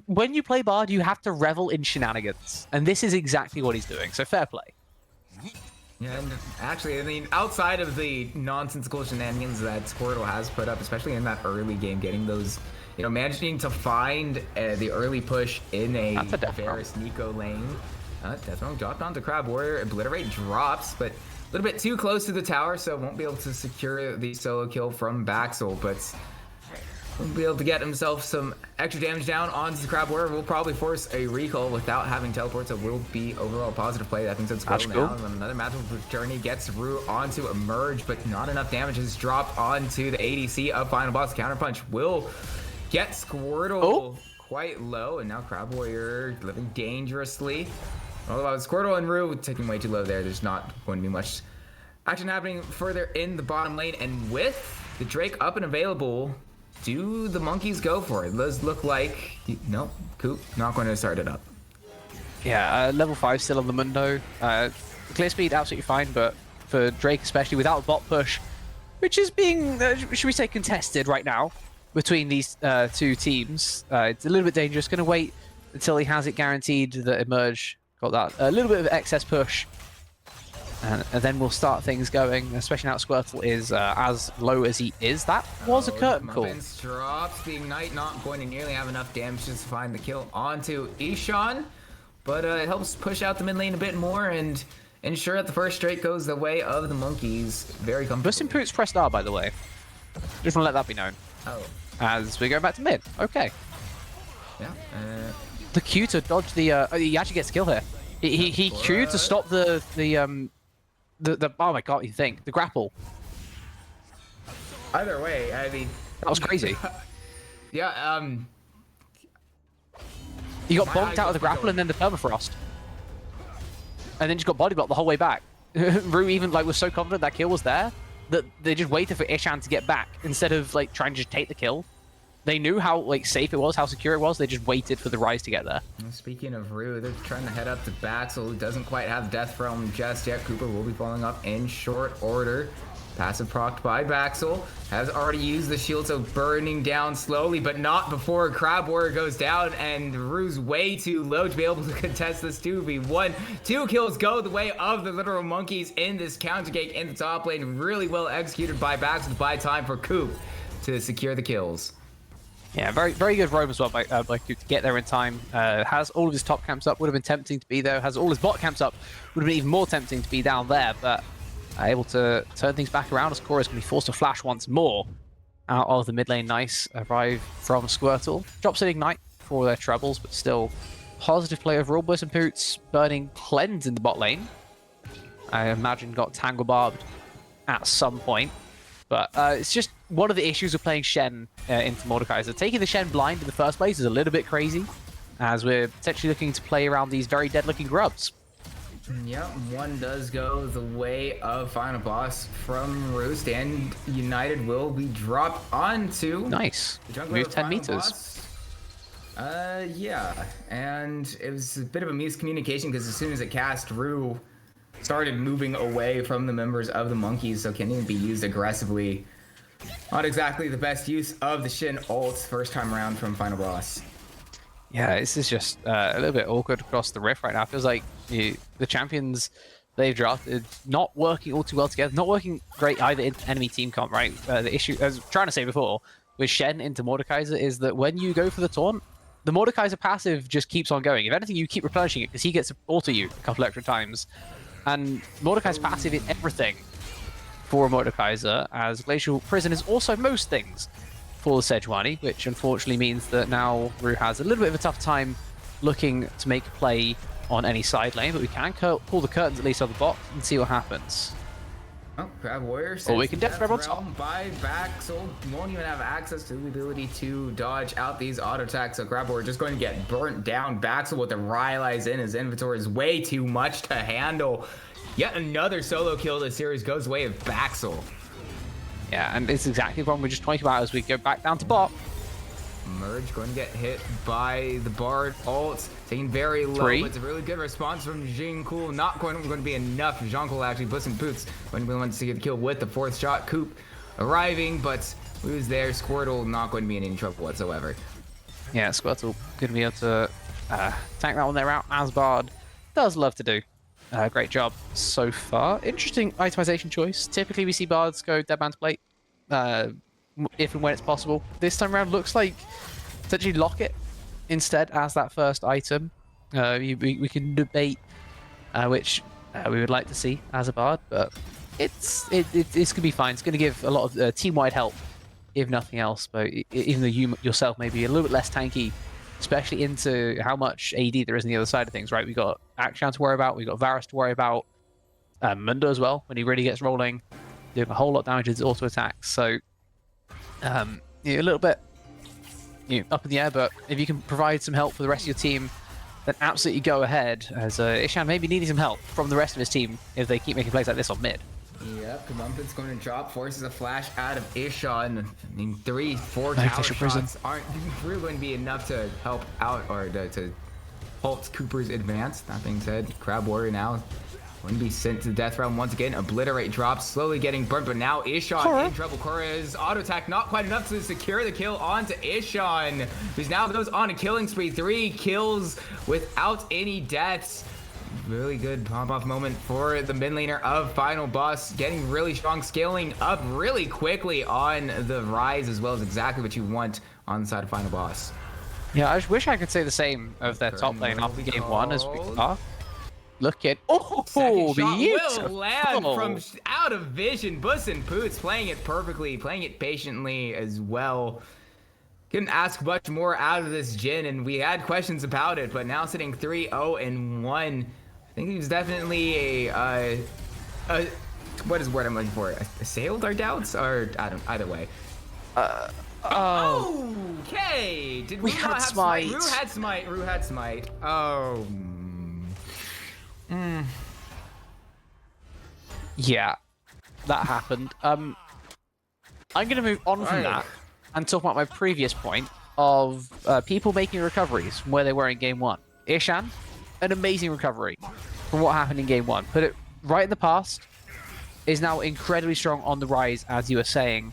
When you play Bard, you have to revel in shenanigans. And this is exactly what he's doing, so fair play. Yeah, and actually, I mean, outside of the nonsensical shenanigans that Squirtle has put up, especially in that early game, getting those, managing to find the early push in a That's a death row. Varus Nico lane. Death row dropped onto Crab Warrior. Obliterate drops, but a little bit too close to the tower, so won't be able to secure the solo kill from Baxel, but will be able to get himself some extra damage down onto the Crab Warrior. Will probably force a recall without having teleport, so will be overall positive play. That being said, Squirtle now on another magical journey gets Rue onto Emerge, but not enough damage is dropped onto the ADC of Final Boss. Counterpunch will get Squirtle quite low, and now Crab Warrior living dangerously. Although Squirtle and Rue taking way too low there, there's not going to be much action happening further in the bottom lane, and with the Drake up and available, do the monkeys go for it? It does look like no, Coop not going to start it up. Yeah, level 5 still on the Mundo. Clear speed absolutely fine, but for Drake especially without a bot push, which is being, should we say, contested right now between these two teams, it's a little bit dangerous. Going to wait until he has it guaranteed that Emerge got that a little bit of excess push. And then we'll start things going, especially now Squirtle is as low as he is. That was a curtain call. Drops the Ignite, not going to nearly have enough damage to find the kill onto Ishan, but it helps push out the mid lane a bit more and ensure that the first straight goes the way of the monkeys. Very comfortable. Busting Poots pressed R, by the way. Just want to let that be known. Oh. As we go back to mid. Okay. Yeah. The Q to dodge the... he actually gets a kill here. He Q'd to stop the oh my god, you think the grapple. Either way, I mean, that was crazy. Yeah, you got bonked out of the grapple and then the permafrost, and then just got body blocked the whole way back. Rue even was so confident that kill was there that they just waited for Ishan to get back instead of trying to just take the kill. They knew how safe it was, how secure it was. They just waited for the Rise to get there. Speaking of Rue, they're trying to head up to Baxel, who doesn't quite have Death Realm just yet. Cooper will be following up in short order. Passive procced by Baxel. Has already used the shield, so burning down slowly, but not before Crab Warrior goes down, and Rue's way too low to be able to contest this 2v1. 2 kills go the way of the literal monkeys in this counter gank in the top lane. Really well executed by Baxel to buy time for Coop to secure the kills. Yeah, very good roam as well by Coop to get there in time. Has all of his top camps up, would have been tempting to be there. Has all his bot camps up, would have been even more tempting to be down there, but able to turn things back around as Cora is going to be forced to flash once more out of the mid lane. Nice arrive from Squirtle. Drops an Ignite for their troubles, but still positive play overall. Bliss and Poots burning Cleanse in the bot lane. I imagine got Tangle Barbed at some point. But it's just one of the issues of playing Shen into Mordekaiser. Taking the Shen blind in the first place is a little bit crazy, as we're potentially looking to play around these very dead-looking grubs. Yeah, one does go the way of Final Boss from Roost, and United will be dropped onto... Nice. Move 10 meters. Yeah, and it was a bit of a miscommunication because as soon as it cast, Rue started moving away from the members of the monkeys, so can't even be used aggressively. Not exactly the best use of the Shin ults first time around from Final Boss. Yeah, this is just a little bit awkward across the rift right now. It feels like the champions they've drafted not working all too well together, not working great either in enemy team comp, right? The issue, as I was trying to say before, with Shen into Mordekaiser is that when you go for the taunt, the Mordekaiser passive just keeps on going. If anything, you keep replenishing it because he gets to auto you a couple extra times. And Mordekaiser's passive in everything for Mordekaiser, as Glacial Prison is also most things for the Sejuani, which unfortunately means that now Rue has a little bit of a tough time looking to make a play on any side lane, but we can pull the curtains at least on the bot and see what happens. Oh, Crab Warrior. Or we can Death Realm on top. By back, so won't even have access to the ability to dodge out these auto attacks. So Crab Warrior just going to get burnt down. Baxel with the Rylai's in his inventory is way too much to handle. Yet another solo kill this series goes the way of Baxel. Yeah, and it's exactly the problem we just talked about as we go back down to bot. Merge going to get hit by the Bard ult, taking very low, but it's a really good response from Jinkool. Not going to be enough. Jinkool actually, Bliss and Poots going to be the one to get the kill with the 4th shot. Coop arriving, but who's there? Squirtle not going to be in any trouble whatsoever. Yeah, Squirtle going to be able to tank that one there out, as Bard does love to do. Great job so far. Interesting itemization choice. Typically, we see bards go Dead Man's Plate if and when it's possible. This time around, looks like essentially lock it instead as that first item. We can debate which we would like to see as a bard, but it's going to be fine. It's going to give a lot of team-wide help, if nothing else. But even though you yourself may be a little bit less tanky, especially into how much AD there is on the other side of things, right? We got Akshan to worry about, we got Varus to worry about, Mundo as well when he really gets rolling, doing a whole lot of damage with his auto attacks. So a little bit up in the air, but if you can provide some help for the rest of your team, then absolutely go ahead, as Ishan maybe needing some help from the rest of his team if they keep making plays like this on mid. Yep, Kabumpin's going to drop, forces a flash out of Ishan. I mean, 3-4 Nice tower prison. shots aren't really going to be enough to help out or to halt Cooper's advance. That being said, Crab Warrior now going to be sent to the death realm once again. Obliterate drops, slowly getting burnt, but now Ishan in trouble. Korra's auto attack not quite enough to secure the kill onto Ishan, who's now goes on a killing spree. 3 kills without any deaths. Really good pop-off moment for the mid laner of Final Boss, getting really strong, scaling up really quickly on the rise, as well as exactly what you want on the side of Final Boss. Yeah, I wish I could say the same of their top lane after game 1 as we are. Look at Second shot beautiful. will land from out of vision. Buss and Poots playing it perfectly, playing it patiently as well. Couldn't ask much more out of this Jhin, and we had questions about it, but now sitting 3-0-1. I think he was definitely a what is the word I'm looking for? Assailed our doubts, or I don't. Either way. Okay. Did we Rue had not have smite. Rue had smite. Rue had smite. Oh. Yeah, that happened. I'm gonna move on from that and talk about my previous point of people making recoveries from where they were in game 1. Ishan, an amazing recovery from what happened in game 1. Put it right in the past, is now incredibly strong on the rise, as you were saying.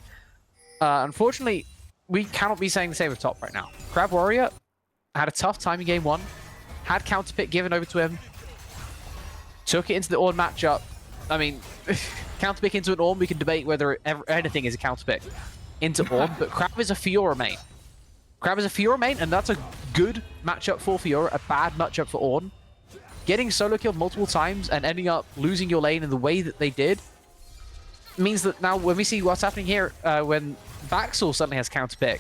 Unfortunately, we cannot be saying the same of top right now. Crab Warrior had a tough time in game 1, had counter pick given over to him, took it into the Ornn matchup. I mean, counter pick into an Ornn, we can debate whether anything is a counter pick into Ornn, but Crab is a Fiora main. Crab is a Fiora main, and that's a good matchup for Fiora, a bad matchup for Ornn. Getting solo killed multiple times and ending up losing your lane in the way that they did means that now when we see what's happening here, when Baxel suddenly has counter pick,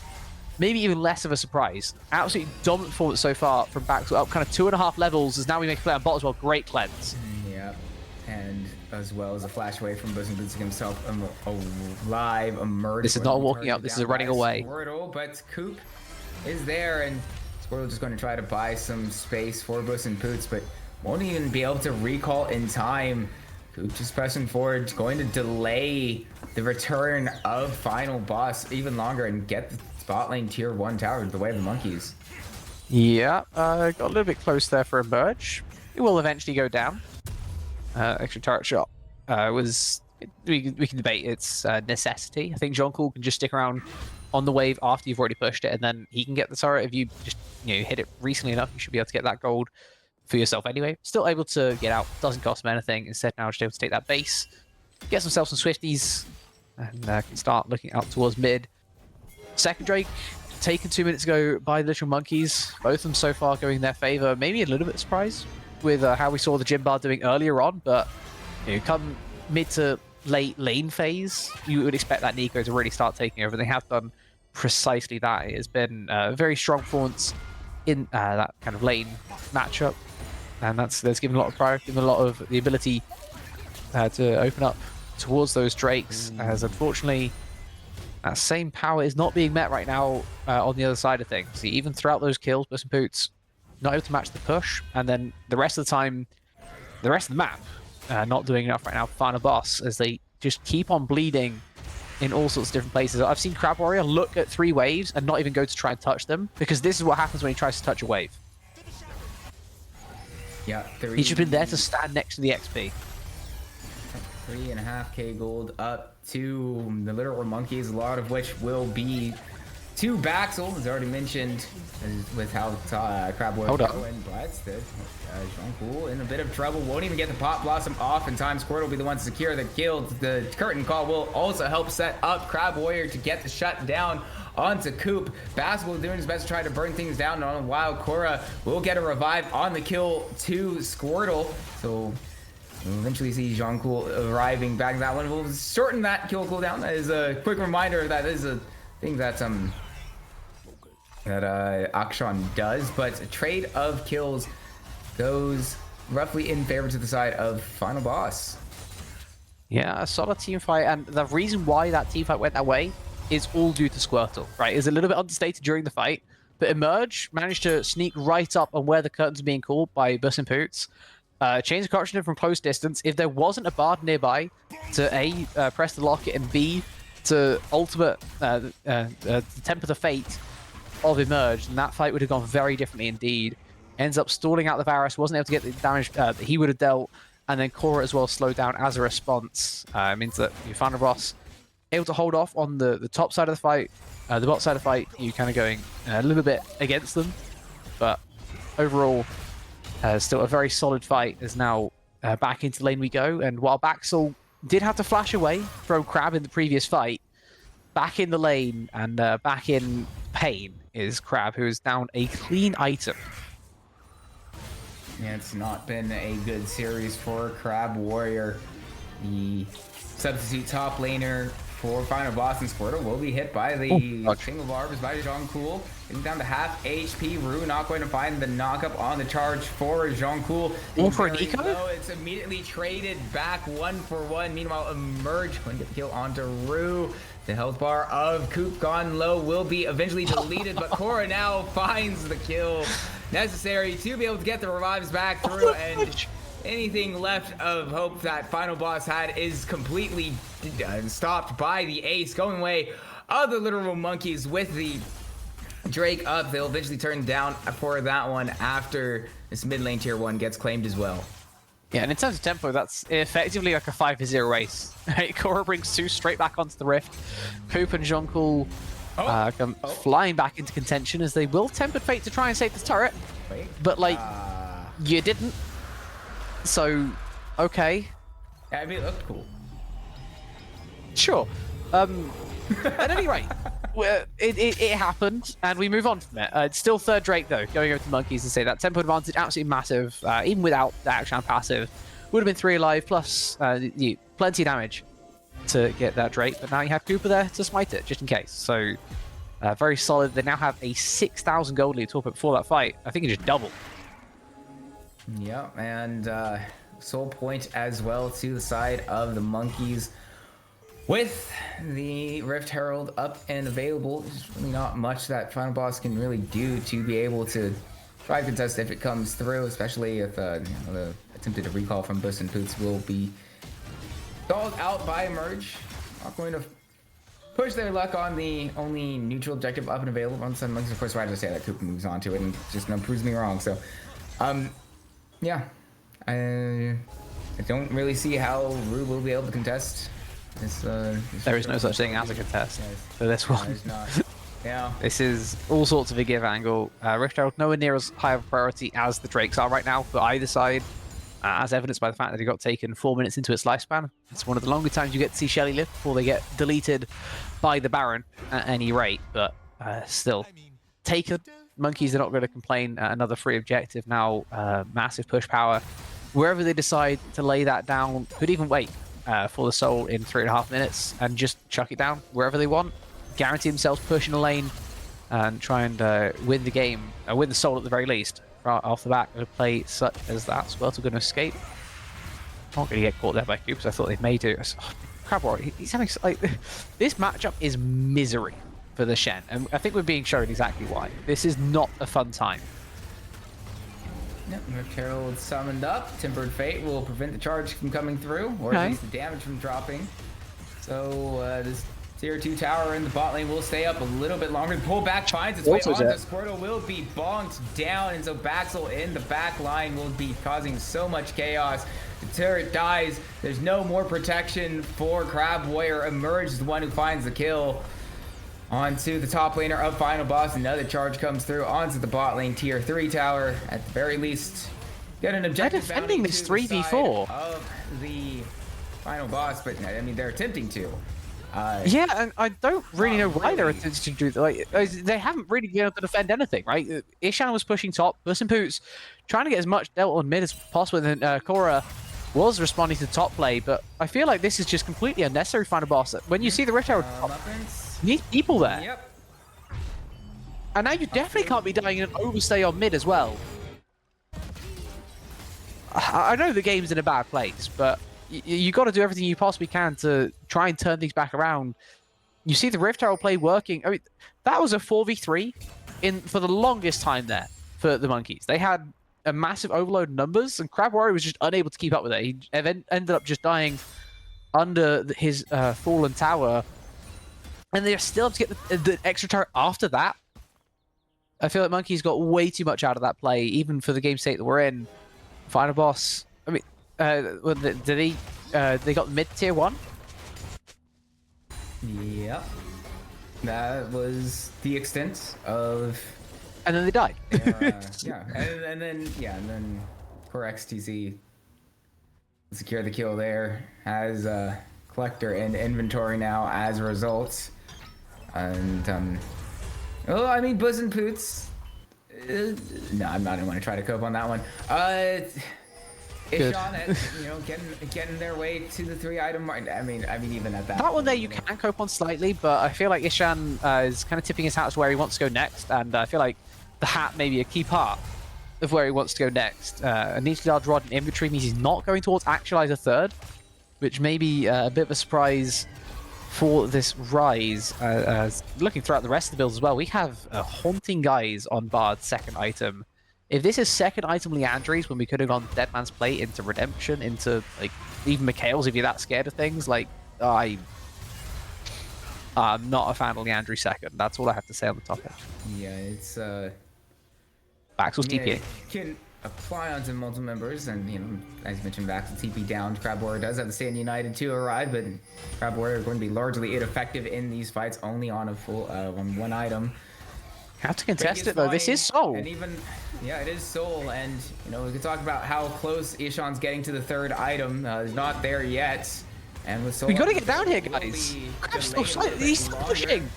maybe even less of a surprise. Absolutely dominant performance so far from Baxel, up kind of 2.5 levels, as now we make a play on bot as well. Great cleanse. Yep, and as well as a flash away from Buzzing Boots himself alive, emerged. This is not walking up, this is a running away. Squirtle, but Coop is there, and Squirtle just going to try to buy some space for Buss and Poots, but won't even be able to recall in time. Coop just pressing forward, going to delay the return of Final Boss even longer and get the bot lane tier 1 tower the way of the monkeys. Yeah, got a little bit close there for a merge. It will eventually go down. Extra turret shot we can debate its necessity. I think John Cool can just stick around on the wave after you've already pushed it, and then he can get the turret. If you just hit it recently enough, you should be able to get that gold for yourself anyway. Still able to get out, doesn't cost him anything. Instead now just able to take that base, get himself some Swifties, and can start looking out towards mid. Second Drake taken 2 minutes ago by the Literal Monkeys. Both of them so far going in their favor. Maybe a little bit surprised with how we saw the Jhin Bard doing earlier on, but come mid to late lane phase, you would expect that Nico to really start taking over. They have done precisely that. It has been a very strong performance in that kind of lane matchup, and that's given a lot of priority, given a lot of the ability to open up towards those Drakes, as unfortunately that same power is not being met right now on the other side of things. See, even throughout those kills, Buss and Poots not able to match the push, and then the rest of the time, the rest of the map not doing enough right now for Final Boss, as they just keep on bleeding in all sorts of different places. I've seen Crab Warrior look at 3 waves and not even go to try and touch them, because this is what happens when he tries to touch a wave. Yeah, He's just been there to stand next to the XP. 3.5k gold up to the Literal Monkeys, a lot of which will be to Baxel, as already mentioned, with how Crab Warrior Hold up. and Blitz. Jean Cool in a bit of trouble. Won't even get the Pop Blossom off in time. Squirt will be the one to secure the kill. The Curtain Call will also help set up Crab Warrior to get the shut down onto Coop. Basketball doing his best to try to burn things down on a while. Korra will get a revive on the kill to Squirtle. So we'll eventually see Jean Cool arriving back. That one will shorten that kill cooldown. That is a quick reminder that is a thing that Akshan does, but a trade of kills goes roughly in favor to the side of Final Boss. Yeah, a solid team fight, and the reason why that team fight went that way is all due to Squirtle, right? It's a little bit understated during the fight, but Emerge managed to sneak right up on where the curtains are being called by Bus and Poots, change the corruption from close distance. If there wasn't a bard nearby to A, press the locket, and B, to ultimate temper the fate of Emerge, and that fight would have gone very differently indeed. Ends up stalling out the Varus, wasn't able to get the damage that he would have dealt, and then Korra as well slowed down as a response. Means that you find a Ross able to hold off on the top side of the fight. The bot side of the fight, you kind of going a little bit against them, but overall, still a very solid fight. Is now back into lane we go, and while Baxel did have to flash away from Crab in the previous fight, back in the lane and back in pain is Crab, who is down a clean item. Yeah, it's not been a good series for Crab Warrior. The substitute top laner for Final Boss and Squirtle will be hit by the single barbers by Jean Cool. Getting down to half HP. Rue not going to find the knockup on the charge for Jean Cool. For an eco? It's immediately traded back 1-for-1. Meanwhile, Emerge going to kill onto Rue. The health bar of Coop gone low will be eventually deleted, but Korra now finds the kill necessary to be able to get the revives back through, and anything left of hope that Final Boss had is completely stopped by the ace going away of the literal monkeys with the Drake up. They'll eventually turn down for that one after this mid lane tier 1 gets claimed as well. Yeah, and in terms of tempo, that's effectively like a 5-0 race. Korra brings 2 straight back onto the Rift. Coop and Joncool come flying back into contention, as they will Tempered Fate to try and save this turret. But, like, you didn't. So, okay. Yeah, I mean, it looked cool. Sure. At any rate, it happened, and we move on from it. It's still third Drake, though, going over to Monkeys to say that tempo advantage, absolutely massive. Even without the action passive, would have been 3 alive, plus plenty of damage to get that Drake. But now you have Cooper there to smite it, just in case. So, very solid. They now have a 6,000 gold lead to top it before that fight. I think it just doubled. Yeah, and soul point as well to the side of the Monkeys. With the Rift Herald up and available, there's really not much that Final Boss can really do to be able to try to contest if it comes through, especially if the attempted recall from Bus and Poots will be called out by Emerge. Not going to push their luck on the only neutral objective up and available on Sun Monkeys. Of course, why did I say that? Cooper moves on to it and just proves me wrong. So, yeah, I don't really see how Rue will be able to contest. There is no such thing as a contest for this one. There's not. Yeah. This is all sorts of a give angle. Rift Herald nowhere near as high of a priority as the Drakes are right now for either side, as evidenced by the fact that he got taken 4 minutes into its lifespan. It's one of the longer times you get to see Shelly live before they get deleted by the Baron at any rate, but still. Taken. Monkeys are not going to complain. Another free objective now. Massive push power. Wherever they decide to lay that down, could even wait for the soul in 3.5 minutes and just chuck it down wherever they want. Guarantee themselves pushing a lane and try and win the game, win the soul at the very least. Right off the back of a play such as that, Squirtle going to escape. Not going to get caught there by Coops. I thought they may do. Crab Warrior, he's having like this matchup is misery for the Shen, and I think we're being shown exactly why. This is not a fun time. Yep, Rift Herald summoned up. Tempered Fate will prevent the charge from coming through, or at least the damage from dropping. So this tier 2 tower in the bot lane will stay up a little bit longer. The pullback finds its way onto Squirtle, will be bonked down, and so Baxel in the back line will be causing so much chaos. The turret dies. There's no more protection for Crab Warrior. Emerge is the one who finds the kill Onto the top laner of Final Boss. Another charge comes through onto the bot lane tier 3 tower. At the very least, get an objective defending bounty this to the 3v4 side of the Final Boss, but I mean they're attempting to. Yeah, and I don't really know why they're really. attempting to do that. Like, they haven't really been able to defend anything, right? Ishan was pushing top, Puss and Poots trying to get as much dealt on mid as possible, and Korra was responding to the top play, but I feel like this is just completely unnecessary Final Boss. When you see the Rift Arrow top, you need people there. Yep. And now you definitely can't be dying in an overstay on mid as well. I know the game's in a bad place, but you got to do everything you possibly can to try and turn things back around. You see the Rift Arrow play working. I mean, that was a 4v3 for the longest time there for the Monkeys. They had a massive overload in numbers, and Crab Warrior was just unable to keep up with it. He ended up just dying under his fallen tower, and they're still able to get the extra turret after that. I feel like Monkeys got way too much out of that play, even for the game state that we're in. Final Boss. I mean, did they got mid tier 1? Yep. That was the extent of. And then they died. Yeah, and then Core XTC secure the kill there. Has Collector and inventory now as a result. And well, I mean, Buzz and Poots. No, I'm not even going to try to cope on that one. Ishan, getting their way to the 3-item mark. I mean, even at that. That one there you can cope on slightly, but I feel like Ishan is kind of tipping his hat as where he wants to go next, and I feel like the hat may be a key part of where he wants to go next. A neatly large rod in inventory means he's not going towards Actualize a third, which may be a bit of a surprise for this Rise. Looking throughout the rest of the builds as well, we have Haunting Guys on Bard's second item. If this is second item Leandri's, when we could have gone Dead Man's Plate into Redemption, into like even Mikhail's, if you're that scared of things, like I'm not a fan of Leandri second. That's all I have to say on the topic. Yeah, it's Baxel's TPA. Can apply onto multiple members, and as you mentioned, Baxel TP down. Crab Warrior does have the Stand United to arrive, but Crab Warrior are going to be largely ineffective in these fights, only on a full on one item. Have to contest it though. This is Soul. And even, yeah, it is Soul, and we could talk about how close Ishan's getting to the 3rd item. He's not there yet, and with Soul, we gotta get down here, guys. Crab's still he's pushing.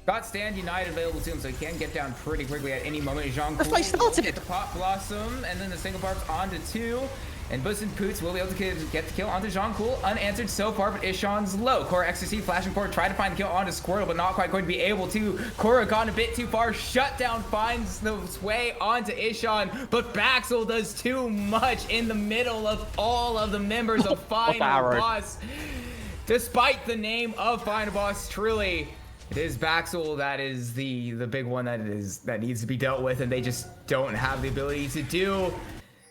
Got Stand United available to him, so he can get down pretty quickly at any moment. Jean Cool will get the Pop Blossom, and then the single barks onto 2. And Buzz and Poots will be able to get the kill onto Jean Cool. Unanswered so far, but Ishan's low. Core XTC, flashing forward, try to find the kill onto Squirtle, but not quite going to be able to. Korra gone a bit too far. Shutdown finds the way onto Ishan, but Baxel does too much in the middle of all of the members of Final Boss. Despite the name of Final Boss, truly, it is Baxel that is the big one that needs to be dealt with, and they just don't have the ability to do.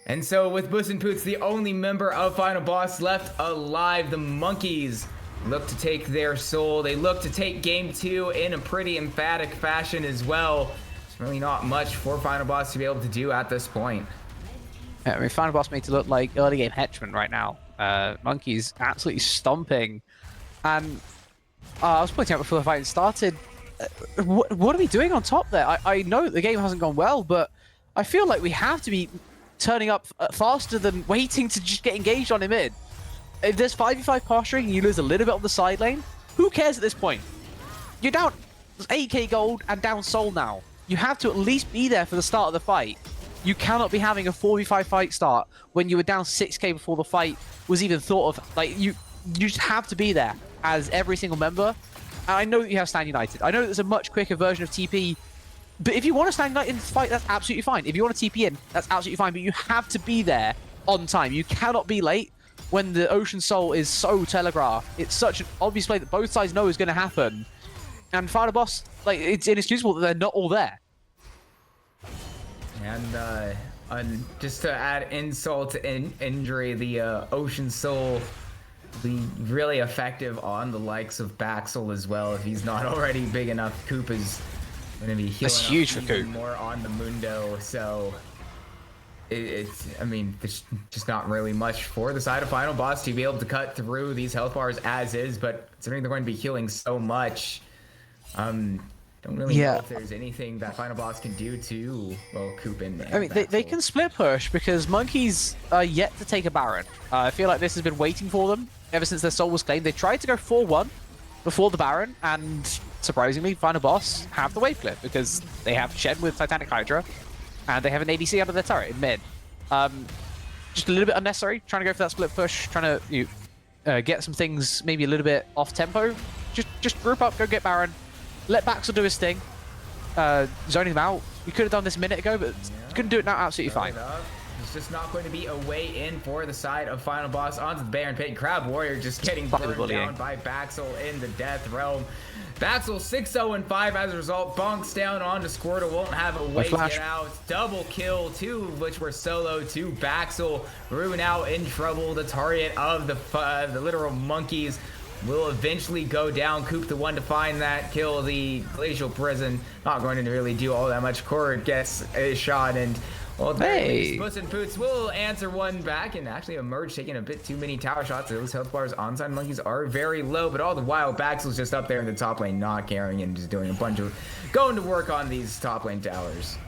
And so with Buzz and Poots, the only member of Final Boss left alive, the Monkeys look to take their soul. They look to take game 2 in a pretty emphatic fashion as well. There's really not much for Final Boss to be able to do at this point. I mean, Final Boss made to look like early game henchmen right now. Monkeys absolutely stomping. And I was pointing out before the fight started, what are we doing on top there? I know that the game hasn't gone well, but I feel like we have to be turning up faster than waiting to just get engaged on him mid. If there's 5v5 posturing and you lose a little bit on the side lane, who cares at this point? You're down 8k gold and down soul now. You have to at least be there for the start of the fight. You cannot be having a 4v5 fight start when you were down 6k before the fight was even thought of. Like, you just have to be there as every single member. And I know that you have Stand United. I know there's a much quicker version of TP, but if you want to stand in the fight, that's absolutely fine. If you want to TP in, that's absolutely fine. But you have to be there on time. You cannot be late when the Ocean Soul is so telegraphed. It's such an obvious play that both sides know is going to happen. And Final Boss, like, it's inexcusable that they're not all there. And just to add insult to injury, the Ocean Soul be really effective on the likes of Baxel as well. If he's not already big enough, Coop is going to be healing. That's huge for Coop. More on the Mundo, so I mean, there's just not really much for the side of Final Boss to be able to cut through these health bars as is, but considering they're going to be healing so much, Don't really know Yeah. if there's anything that Final Boss can do to, well, Coop and I mean, they Baxel. can split push because Monkeys are yet to take a Baron. I feel like this has been waiting for them ever since their soul was claimed. They tried to go 4-1 before the Baron, and surprisingly, Final Boss have the wave clear because they have Shen with Titanic Hydra, and they have an ADC under their turret in mid. Just a little bit unnecessary, trying to go for that split push, trying to get some things maybe a little bit off tempo. Just group up, go get Baron, let Baxel do his thing, zoning them out. We could have done this a minute ago, but couldn't do it now. Absolutely fine. It's just not going to be a way in for the side of Final Boss onto the Baron Pit. Crab Warrior just getting burned down by Baxel in the Death Realm. Baxel 6-0-5 as a result. Bonks down onto Squirtle. Won't have a way to get out. Double kill, two of which were solo to Baxel. Rune out in trouble. The target of the literal monkeys will eventually go down. Coop the one to find that kill. The Glacial Prison not going to really do all that much. Cord gets a shot, and well, Puss and Poots will answer one back and actually emerge, taking a bit too many tower shots. Those health bars on side monkeys are very low, but all the while Baxel's just up there in the top lane, not caring and just doing a bunch of going to work on these top lane towers.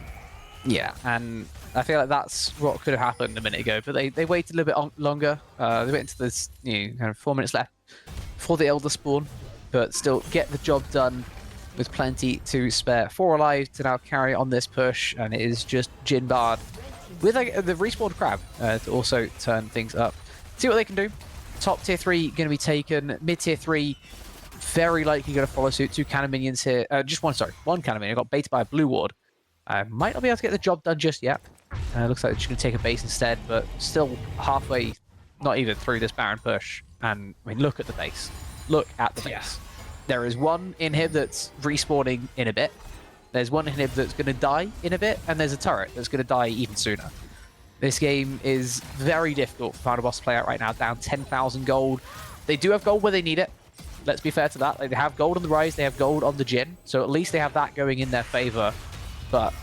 Yeah, and I feel like that's what could have happened a minute ago, but they waited a little bit longer. They went into this, kind of 4 minutes left for the Elder Spawn, but still get the job done with plenty to spare. 4 alive to now carry on this push, and it is just Jin Bard with the respawned Crab to also turn things up. See what they can do. Top tier 3 going to be taken. Mid tier 3 very likely going to follow suit. 2 cannon minions here. One cannon minion got baited by a blue ward. Might not be able to get the job done just yet. Looks like they're just going to take a base instead, but still halfway, not even through this Baron push. And I mean, look at the base. Look at the base. Yeah. There is one inhib that's respawning in a bit. There's one inhib that's going to die in a bit, and there's a turret that's going to die even sooner. This game is very difficult for Final Boss to play out right now, down 10,000 gold. They do have gold where they need it. Let's be fair to that. They have gold on the Rise, they have gold on the Jin, so at least they have that going in their favor. But,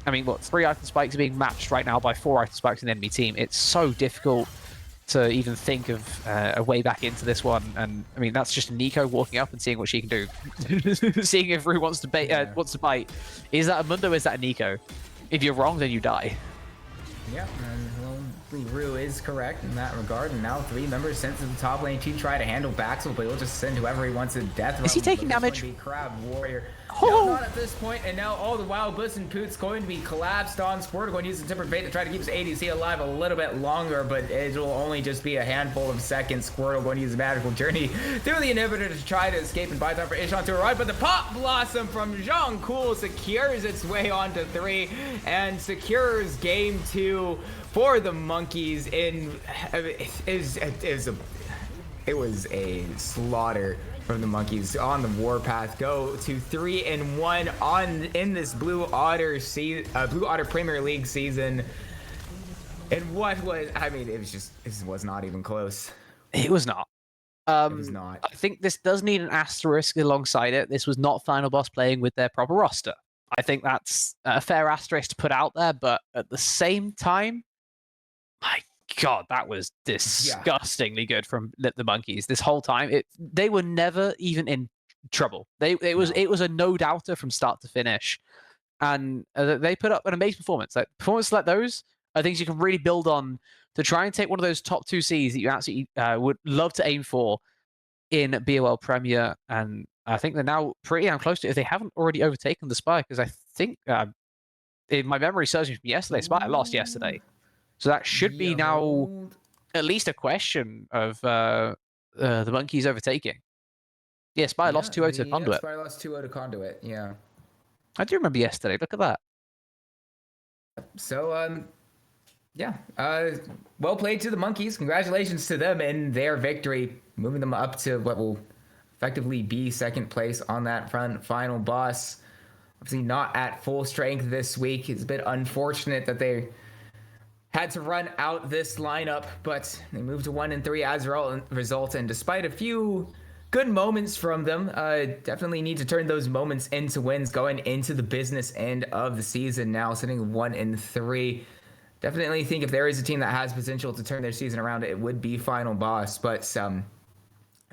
I mean, 3 item spikes are being matched right now by 4 item spikes in the enemy team. It's so difficult to even think of a way back into this one, and I mean that's just Nico walking up and seeing what she can do, seeing if Rue wants to bite. Is that a Mundo? Is that a Nico? If you're wrong, then you die. Yeah, and Rue is correct in that regard. And now 3 members sent to the top lane to try to handle Baxel, but he'll just send whoever he wants to death. Is he taking damage? Crab Warrior. Oh. No, not at this point. And now all the while, Buss and Poots going to be collapsed on. Squirtle going to use the Tempered Fate to try to keep his ADC alive a little bit longer, but it will only just be a handful of seconds. Squirtle going to use a Magical Journey through the inhibitor to try to escape and buy time for Ishan to arrive, but the Pop Blossom from Zhang Cool secures its way onto 3 and secures game 2 for the monkeys. It was a slaughter from the monkeys on the warpath. Go to 3-1 in this Blue Otter Premier League season. And what was, I mean, it was not even close. It was not. It was not. I think this does need an asterisk alongside it. This was not Final Boss playing with their proper roster. I think that's a fair asterisk to put out there, but at the same time, my God, that was disgustingly good from the monkeys this whole time. They were never even in trouble. It was a no doubter from start to finish, and they put up an amazing performance. Like performances like those are things you can really build on to try and take one of those top 2 Cs that you absolutely would love to aim for in BOL Premier. And I think they're now pretty damn close to it if they haven't already overtaken the Spire, because I think in my memory serves me from yesterday, Spire lost yesterday. So that should be now at least a question of the monkeys overtaking. Yeah, Spire lost 2-0 to Conduit. Spire lost 2-0 to Conduit, yeah. I do remember yesterday. Look at that. So, well played to the monkeys. Congratulations to them in their victory, moving them up to what will effectively be 2nd place on that front. Final Boss, obviously not at full strength this week. It's a bit unfortunate that they had to run out this lineup, but they moved to 1-3 as a result. And despite a few good moments from them, definitely need to turn those moments into wins going into the business end of the season now, sitting 1-3. Definitely think if there is a team that has potential to turn their season around, it would be Final Boss. But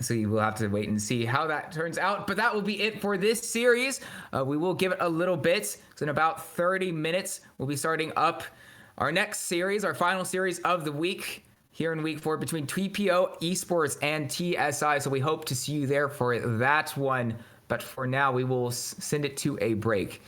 So you will have to wait and see how that turns out. But that will be it for this series. We will give it a little bit. So in about 30 minutes, we'll be starting up our next series, our final series of the week here in week 4 between TPO Esports and TSI. So we hope to see you there for that one. But for now, we will send it to a break.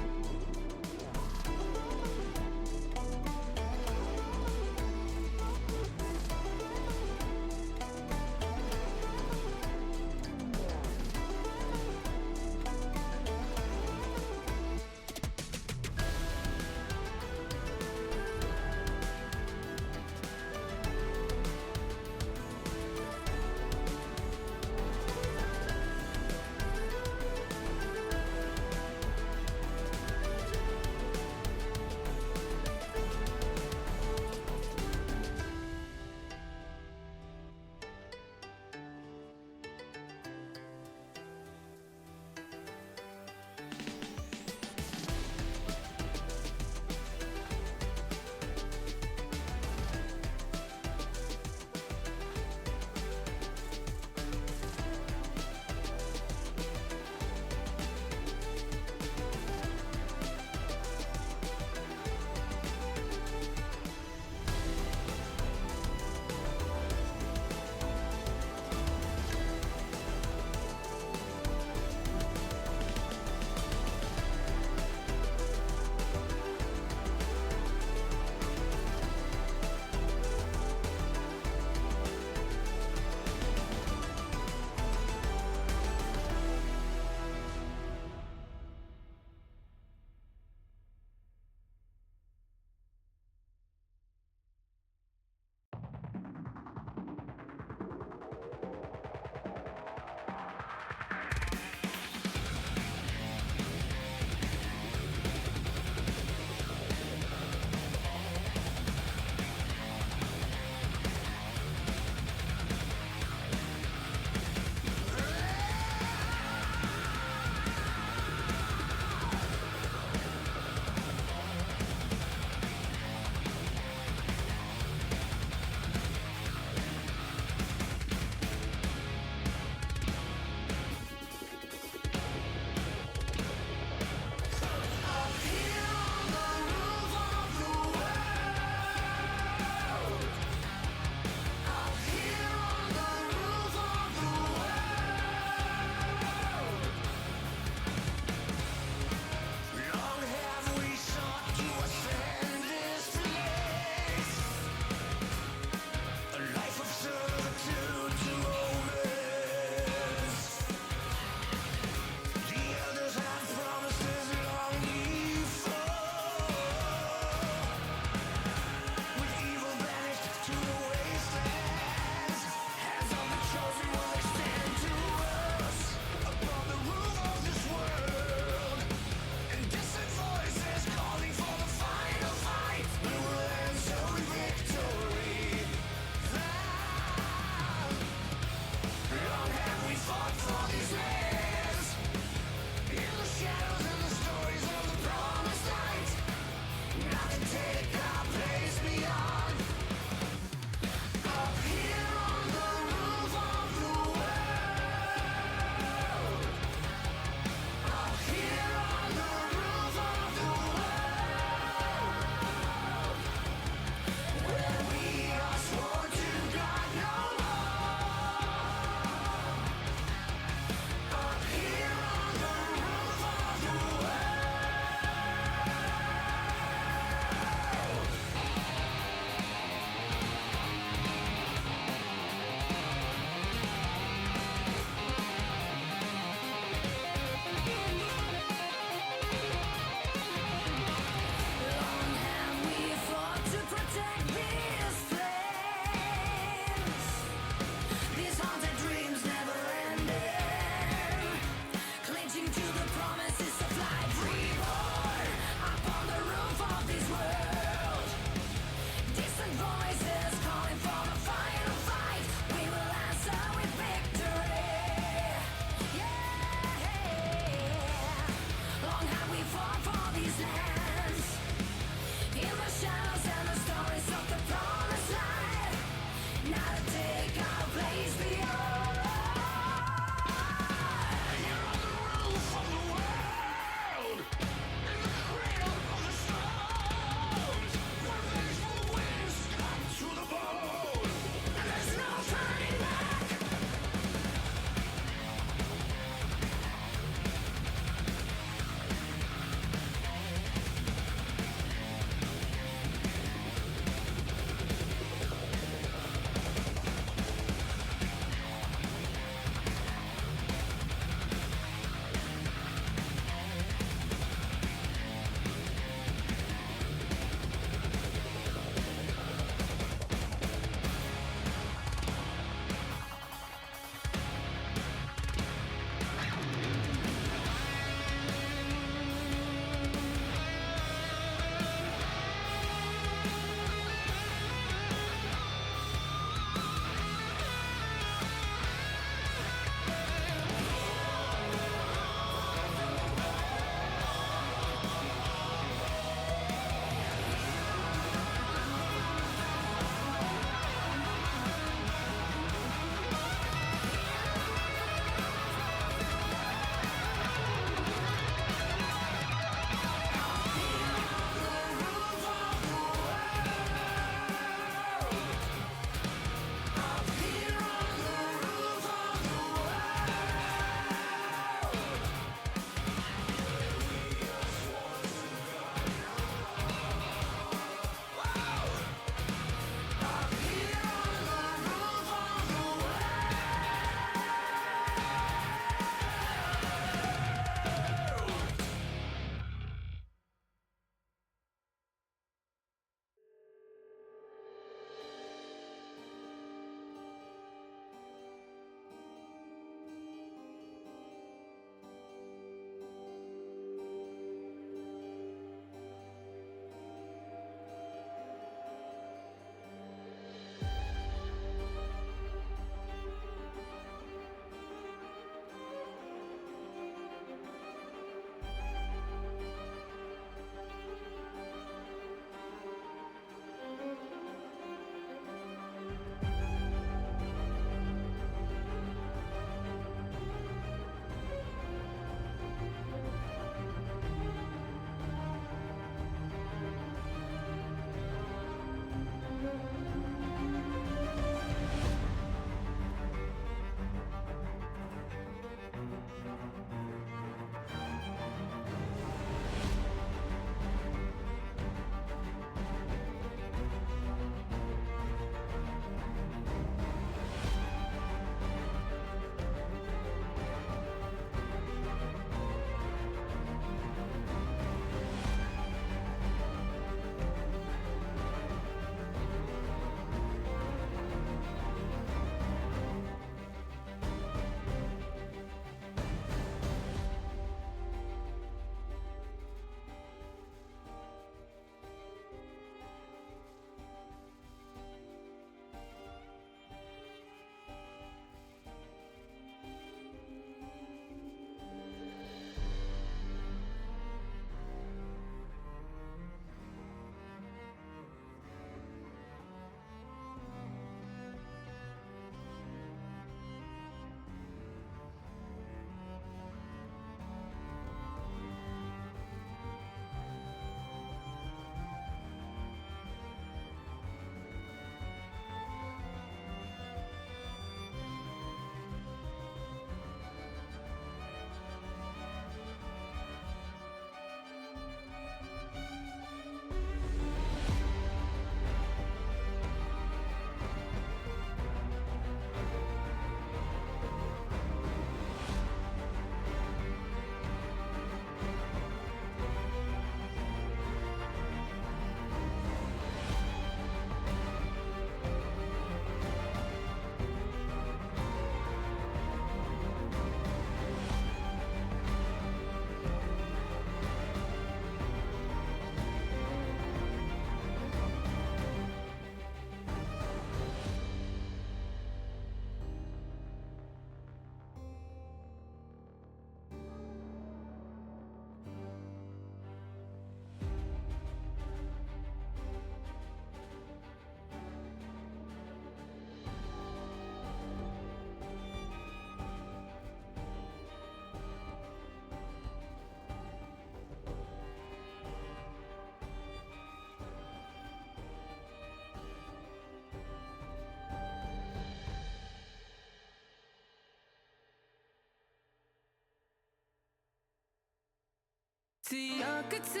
強く強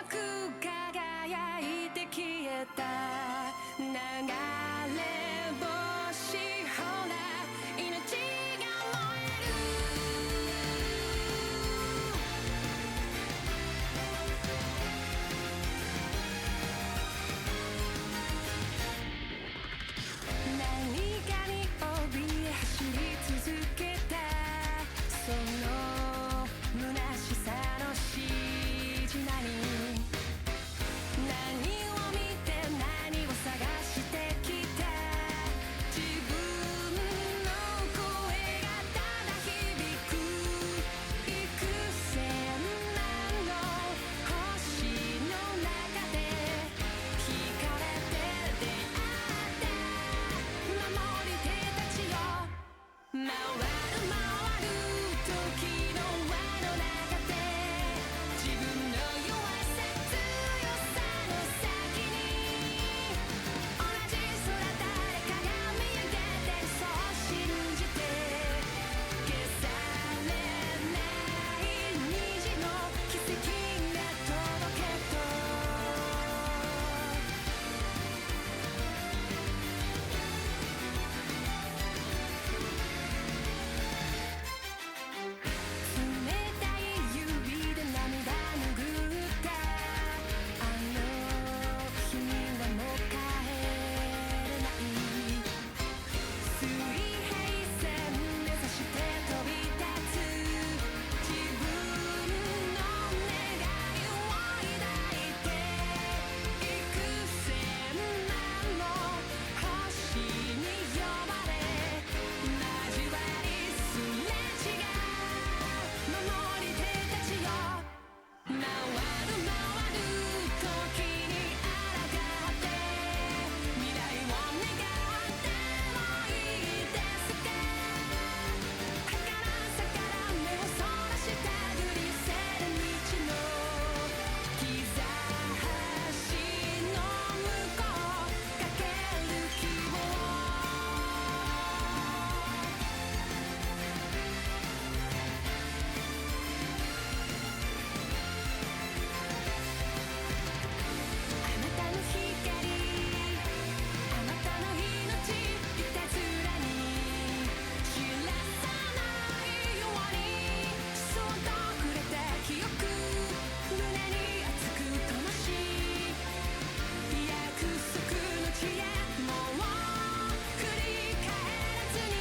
く輝いて消えた流れ星ほら命が燃える何かに怯え走り続けたその虚しさのしじなに何を見て何を探してきた自分の声がただ響く幾千万の星の中で惹かれて出会った守り手たちよ回る回る時の輪の中で自分の弱さ強さの先に同じ空誰かが見上げてるそう信じて消されない虹の奇跡が届けと冷たい指で涙拭ったあの日にはもう帰れない水平線目指して飛び立つ自分の願いを抱いて幾千万の星に呼ばれ交わりすれ違う守り手たちよ回る回る時に抗って未来を願ってもいいですか儚さから目をそらしたグリセル道の兆しの向こうかける希望あなたの光あなたの命いたずらに知らさないようにそっとくれた記憶胸に熱く灯し約束の地へもう振り返らずに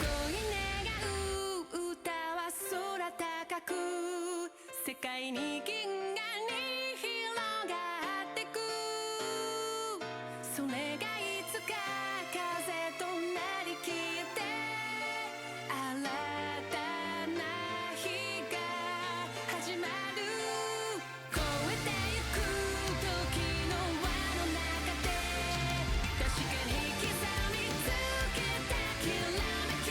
恋願う歌は空高く世界に銀河に広がってくそれがいつか風となり消えて新たな日が始まる越えてゆく時の輪の中で確かに刻みつけたきらめき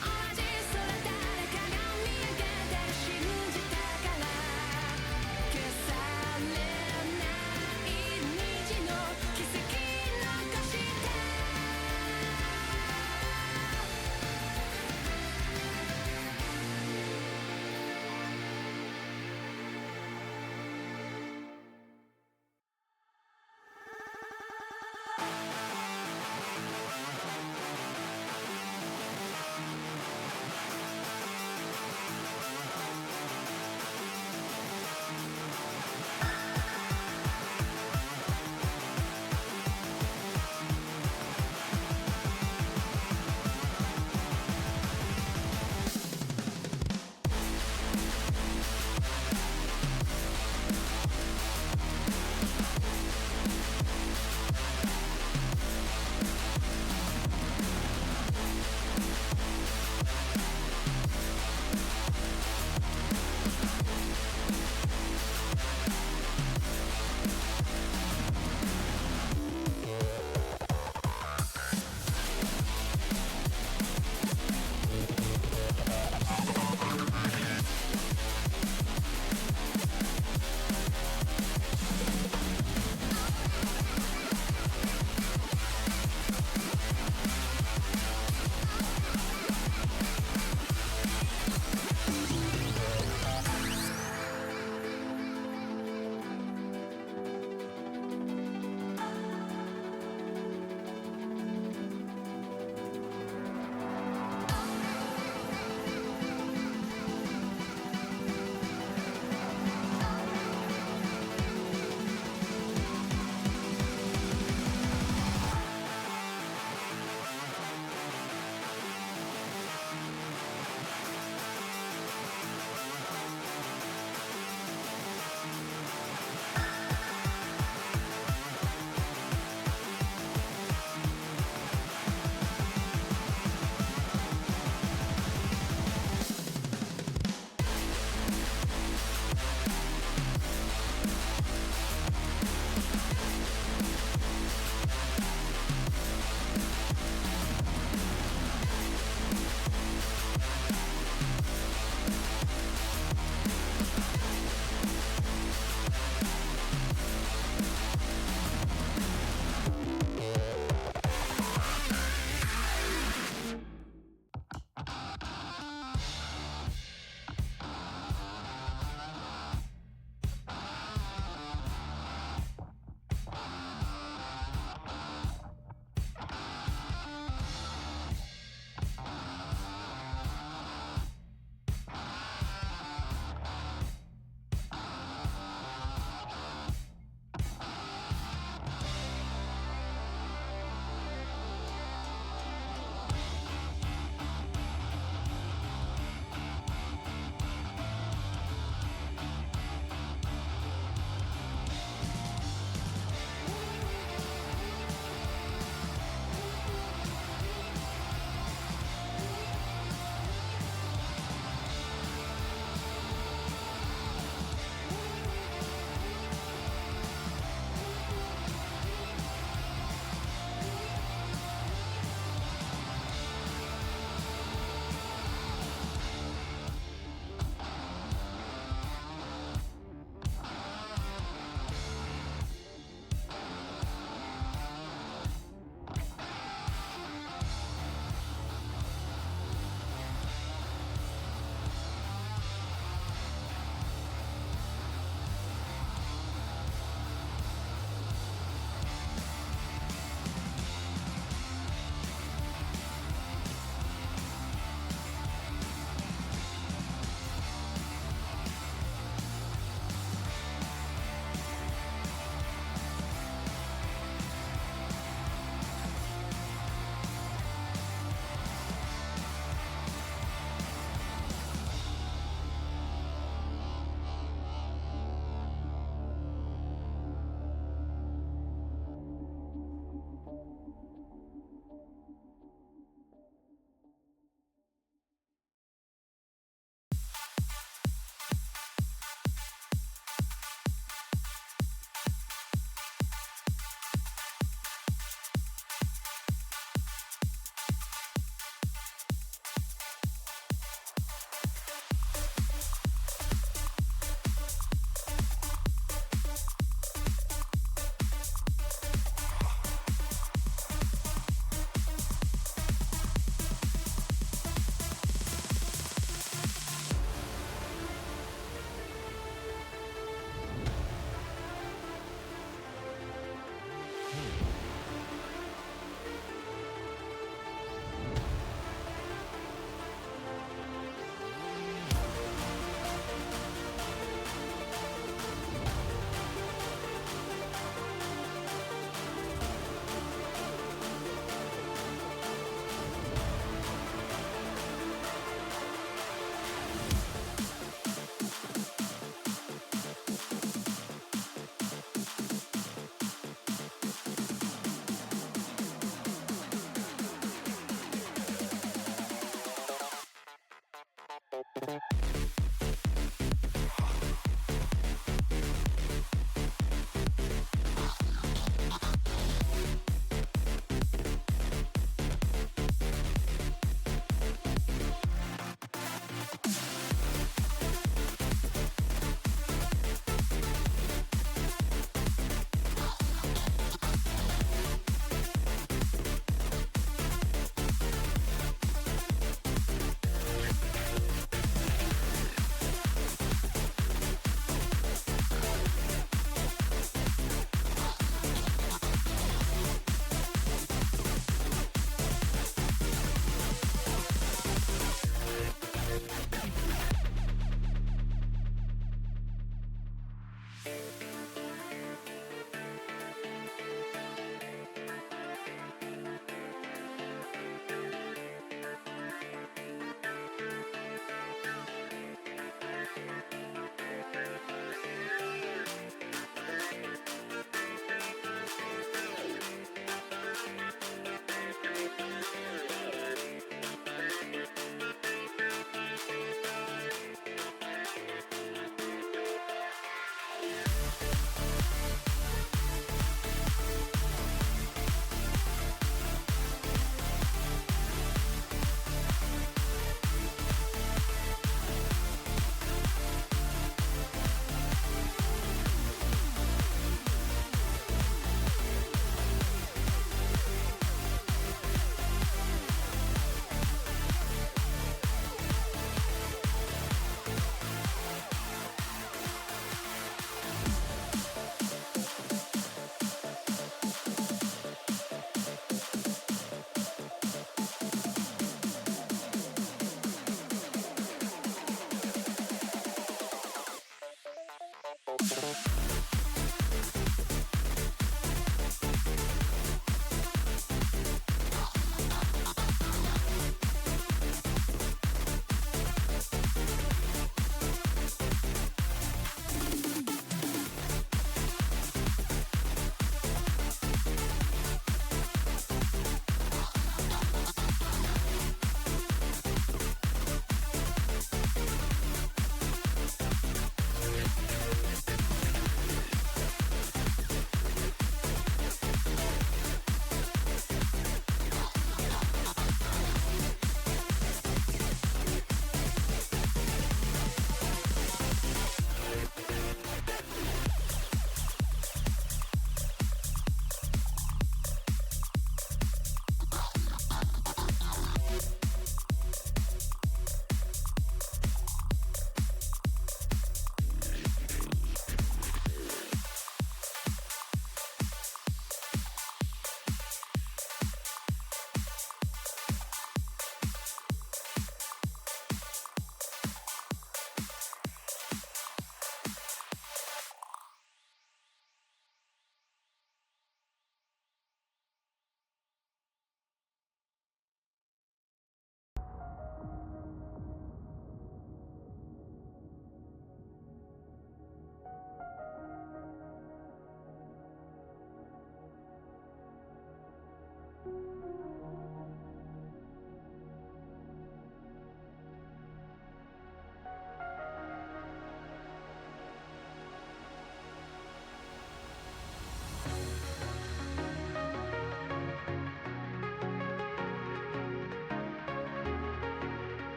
同じ空誰かが見上げてる信じたから消されない虹の奇跡残し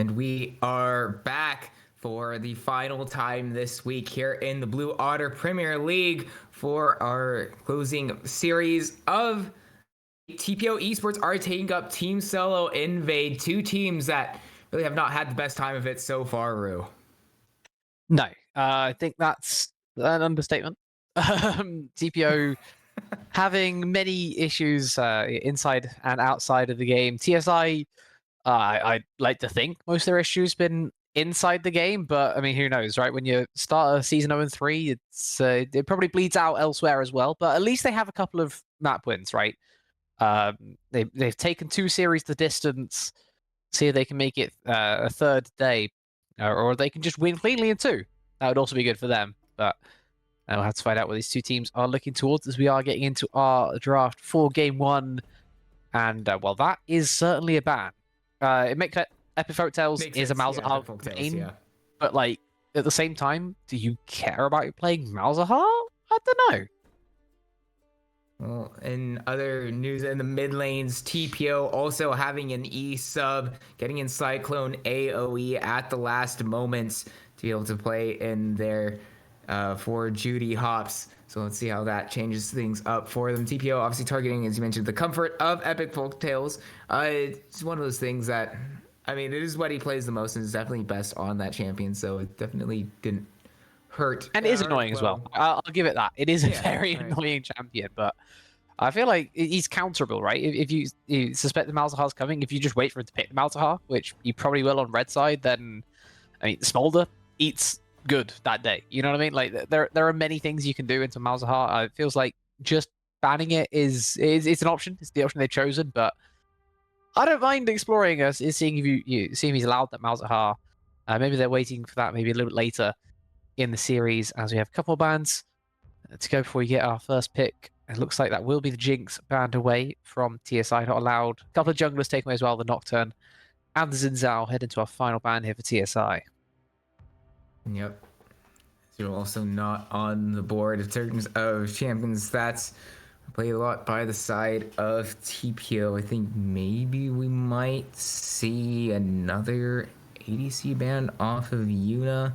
And we are back for the final time this week here in the Blue Otter Premier League for our closing series of TPO Esports are taking up Team Solo Invade, two teams that really have not had the best time of it so far, Rue. No, I think that's an understatement. TPO having many issues inside and outside of the game. TSI, I'd like to think most of their issues been inside the game, but I mean, who knows, right? When you start a season 0-3, it probably bleeds out elsewhere as well. But at least they have a couple of map wins, right? They've taken 2 series the distance. See if they can make it a third day, or they can just win cleanly in 2. That would also be good for them. But we'll have to find out what these two teams are looking towards as we are getting into our draft for game 1. And well, that is certainly a ban. It makes Epic Folktales is a Malzahar main, yeah. but like at the same time, do you care about playing Malzahar? I don't know. Well, in other news in the mid lanes, TPO also having an E sub, getting in Cyclone AoE at the last moments to be able to play in there for Judy Hops. So let's see how that changes things up for them. TPO obviously targeting, as you mentioned, the comfort of Epic Folktales. It's one of those things that, I mean, it is what he plays the most and is definitely best on that champion. So it definitely didn't hurt. And it is annoying as well. I'll give it that. It is a very annoying champion, but I feel like he's counterable, right? If you suspect the Malzahar's coming, if you just wait for him to pick the Malzahar, which you probably will on red side, then, I mean, Smolder eats good that day. You know what I mean? Like, there are many things you can do into Malzahar. It feels like just banning it is an option. It's the option they've chosen, but I don't mind exploring us, seeing if seeing if he's allowed that Malzahar. Maybe they're waiting for that maybe a little bit later in the series, as we have a couple of bans to go before we get our first pick. It looks like that will be the Jinx banned away from TSI, not allowed. A couple of junglers taken away as well, the Nocturne and the Xin Zhao head into our final ban here for TSI. Yep. So also not on the board in terms of champions stats. Play a lot by the side of TPO. I think maybe we might see another ADC ban off of Yuna.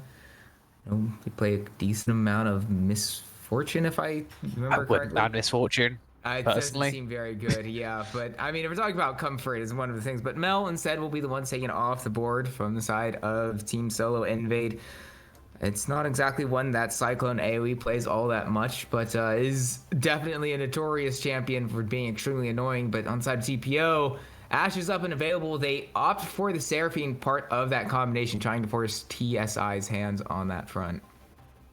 They play a decent amount of Misfortune, if I remember correctly. Wouldn't ban Misfortune. It doesn't seem very good, yeah. But, I mean, if we're talking about comfort is one of the things. But Mel instead will be the one taken off the board from the side of Team Solo Invade. It's not exactly one that Cyclone AoE plays all that much, but is definitely a notorious champion for being extremely annoying. But on side of TPO, Ashe is up and available. They opt for the Seraphine part of that combination, trying to force TSI's hands on that front.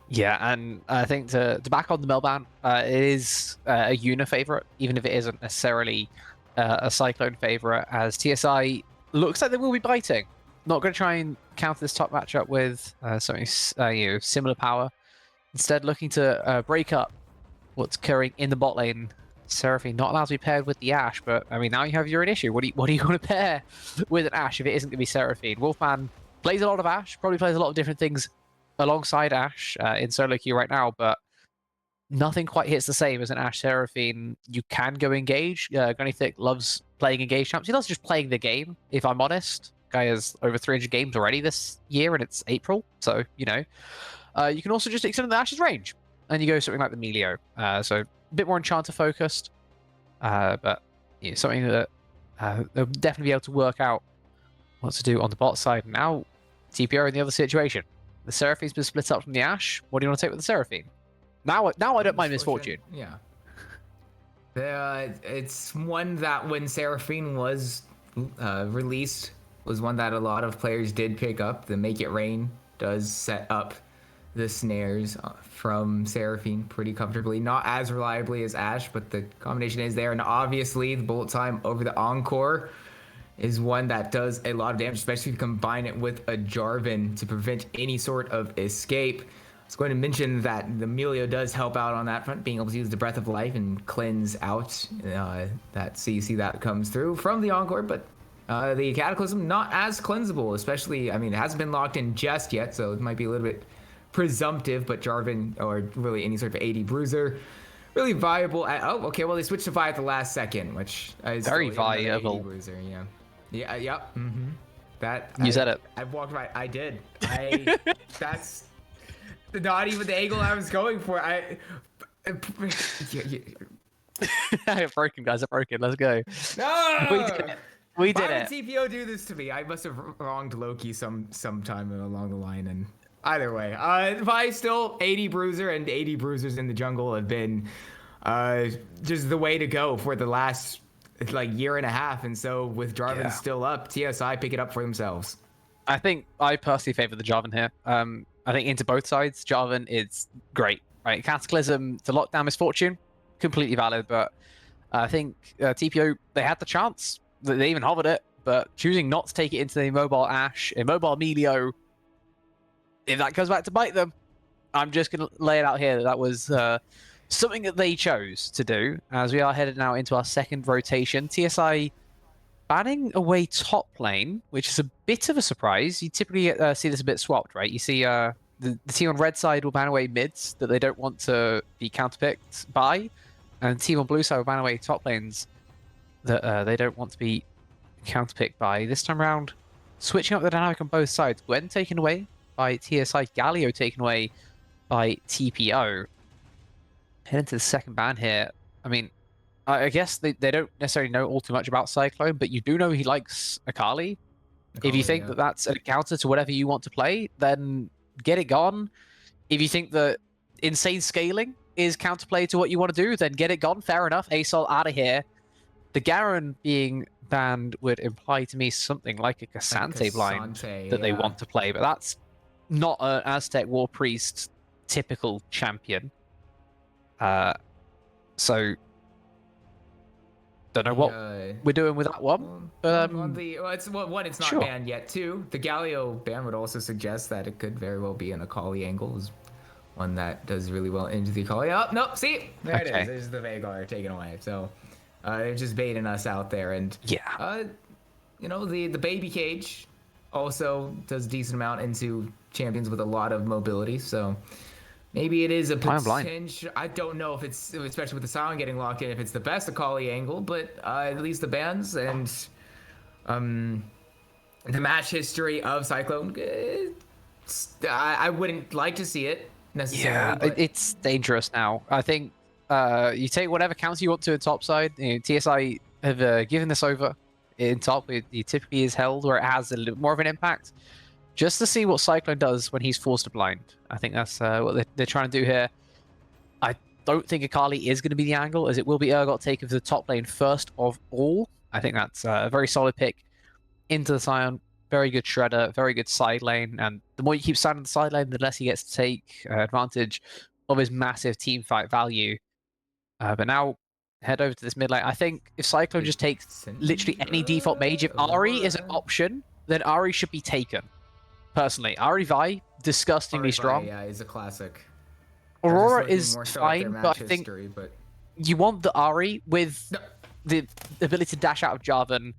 Yeah, and I think to back on the Melban, it is a Yuna favorite, even if it isn't necessarily a Cyclone favorite, as TSI looks like they will be biting. Not going to try and counter this top matchup with something similar power. Instead, looking to break up what's occurring in the bot lane. Seraphine not allowed to be paired with the Ashe, but I mean, now you have your own issue. What do you want to pair with an Ashe if it isn't going to be Seraphine? Wolfman plays a lot of Ashe, probably plays a lot of different things alongside Ashe in solo queue right now, but nothing quite hits the same as an Ashe Seraphine. You can go engage. Granny Thick loves playing engage champs. He loves just playing the game, if I'm honest. Guy has over 300 games already this year, and it's April, so, you know. You can also just extend the Ashe's range, and you go something like the Melio. So a bit more Enchanter focused, but something that they'll definitely be able to work out what to do on the bot side. Now, TPO in the other situation. The Seraphine's been split up from the Ashe. What do you want to take with the Seraphine? Now I don't mind Misfortune. Yeah. It's one that when Seraphine was released, was one that a lot of players did pick up. The Make It Rain does set up the snares from Seraphine pretty comfortably. Not as reliably as Ashe, but the combination is there. And obviously, the bullet time over the Encore is one that does a lot of damage, especially if you combine it with a Jarvan to prevent any sort of escape. I was going to mention that the Melio does help out on that front, being able to use the Breath of Life and cleanse out that CC that comes through from the Encore, but the Cataclysm not as cleansable, especially, I mean, it hasn't been locked in just yet, so it might be a little bit presumptive, but Jarvan, or really any sort of AD bruiser, really viable at, oh, okay, well, they switched to Vi at the last second, which is very viable. AD bruiser, yeah. Yeah, yep. Mm-hmm. You said it. I walked right. I did. That's not even the angle I was going for. Broken, guys. Are broken. Let's go. No! We did it. We did Why it. would TPO do this to me? I must have wronged Loki sometime along the line. And either way, Vi still 80 bruiser, and 80 bruisers in the jungle have been just the way to go for the last like year and a half. And so with Jarvan still up, TSI pick it up for themselves. I think I personally favor the Jarvan here. I think into both sides, Jarvan is great. Right, Cataclysm to lock down Misfortune, completely valid. But I think TPO, they had the chance. They even hovered it, but choosing not to take it into the Immobile Ashe, Immobile Melio, if that goes back to bite them, I'm just going to lay it out here that was something that they chose to do, as we are headed now into our second rotation. TSI banning away top lane, which is a bit of a surprise. You typically see this a bit swapped, right? You see the team on red side will ban away mids that they don't want to be counterpicked by, and the team on blue side will ban away top lanes that they don't want to be counterpicked by. This time around, switching up the dynamic on both sides. Gwen taken away by TSI, Galio taken away by TPO. Head into the second ban here. I mean, I guess they don't necessarily know all too much about Cyclone, but you do know he likes Akali. If you think that that's a counter to whatever you want to play, then get it gone. If you think that insane scaling is counterplay to what you want to do, then get it gone. Fair enough. ASOL out of here. The Garen being banned would imply to me something like a Cassante blind that they want to play, but that's not an Aztec War Priest typical champion. So don't know what we're doing with that one. It's not banned yet. Two, the Galio ban would also suggest that it could very well be an Akali angle. Is one that does really well into the Akali. Oh no, see there it is. There's the Veigar taken away. So they're just baiting us out there, and the baby cage also does a decent amount into champions with a lot of mobility. So maybe it is a potential. I don't know if it's, especially with the Silent getting locked in, if it's the best Akali angle, but at least the bans and the match history of Cyclone, I wouldn't like to see it necessarily. Yeah, it's dangerous now. I think you take whatever counter you want to in top side. TSI have given this over in top. It typically is held where it has a little more of an impact, just to see what Cyclone does when he's forced to blind. I think that's what they're trying to do here. I don't think Akali is going to be the angle, as it will be Urgot taking the top lane first of all. I think that's a very solid pick into the Sion. Very good shredder, very good side lane, and the more you keep Sion on the side lane, the less he gets to take advantage of his massive team fight value. But now, head over to this mid lane. I think if Cyclone just takes literally any default mage, if Ahri is an option, then Ahri should be taken. Personally, Ahri Vi, disgustingly strong. Yeah, he's a classic. Aurora is fine, but I think you want the Ahri with the ability to dash out of Jarvan.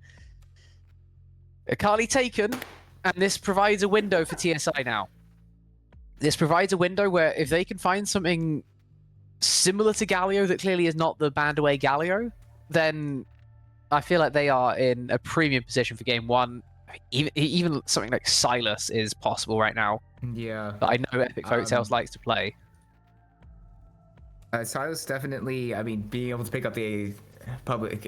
Akali taken, and this provides a window for TSI now. This provides a window where if they can find something similar to Galio that clearly is not the banned away Galio, then I feel like they are in a premium position for game one. Even something like Silas is possible right now. Yeah. But I know Epic Folktales likes to play. Silas definitely, I mean, being able to pick up the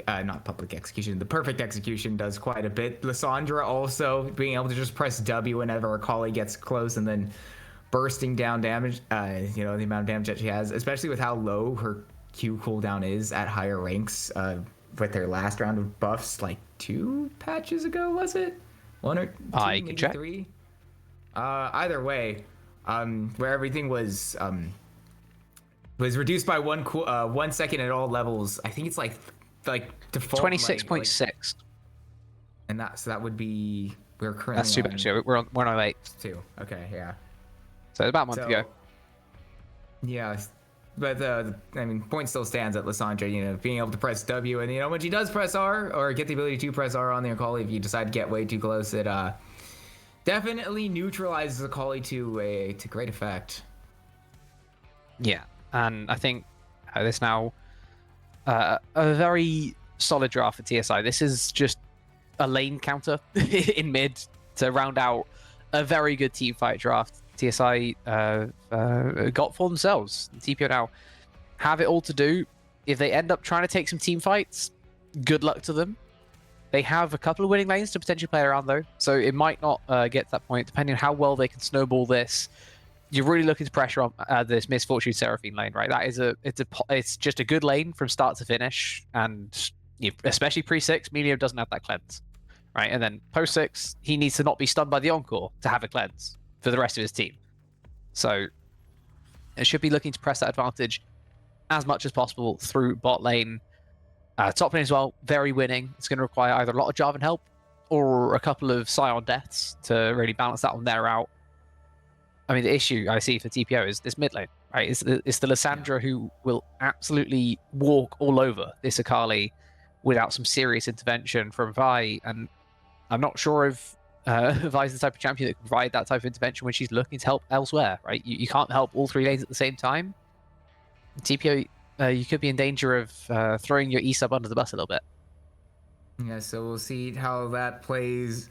not public execution, the perfect execution does quite a bit. Lissandra also being able to just press W whenever Akali gets close and then bursting down damage, the amount of damage that she has, especially with how low her Q cooldown is at higher ranks, with their last round of buffs, like 2 patches ago, was it? 1 or 2, maybe 3? Either way, where everything was reduced by 1 second at all levels. I think it's like default 26.6. And that would be, we're currently that's too bad. We're on 108. 2. Okay, yeah. So about a month ago. Yeah, but point still stands at Lissandra, being able to press W, and when she does press R or get the ability to press R on the Akali, if you decide to get way too close, it definitely neutralizes Akali to great effect. Yeah, and I think this now a very solid draft for TSI. This is just a lane counter in mid. to round out a very good team fight draft. TSI got for themselves. TPO now have it all to do. If they end up trying to take some team fights, good luck to them. They have a couple of winning lanes to potentially play around, though, so it might not get to that point, depending on how well they can snowball this. You're really looking to pressure on this Misfortune Seraphine lane, right? That is it's just a good lane from start to finish, and especially pre-6, Melio doesn't have that cleanse, right? And then post-6, he needs to not be stunned by the Encore to have a cleanse for the rest of his team. So it should be looking to press that advantage as much as possible through bot lane. Top lane as well, very winning. It's going to require either a lot of Jarvan help or a couple of Scion deaths to really balance that one there out. I mean, the issue I see for TPO is this mid lane, right? It's the Lissandra who will absolutely walk all over this Akali without some serious intervention from Vi, and I'm not sure if Vi's the type of champion that can provide that type of intervention when she's looking to help elsewhere, right? You can't help all 3 lanes at the same time. TPO, you could be in danger of throwing your E-sub under the bus a little bit. Yeah, so we'll see how that plays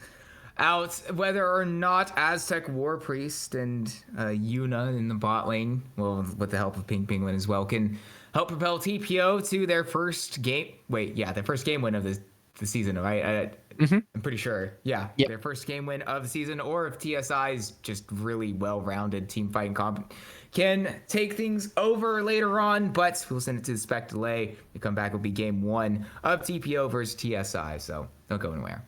out, whether or not Aztec War Priest and Yuna in the bot lane, well, with the help of Pink Penguin as well, can help propel TPO to their first game. Their first game win of the season, right? I'm pretty sure. Yeah, yep. Their first game win of the season, or if TSI's just really well-rounded team fighting comp can take things over later on, but we'll send it to the spec delay. The comeback will be game 1 of TPO versus TSI, so don't go anywhere.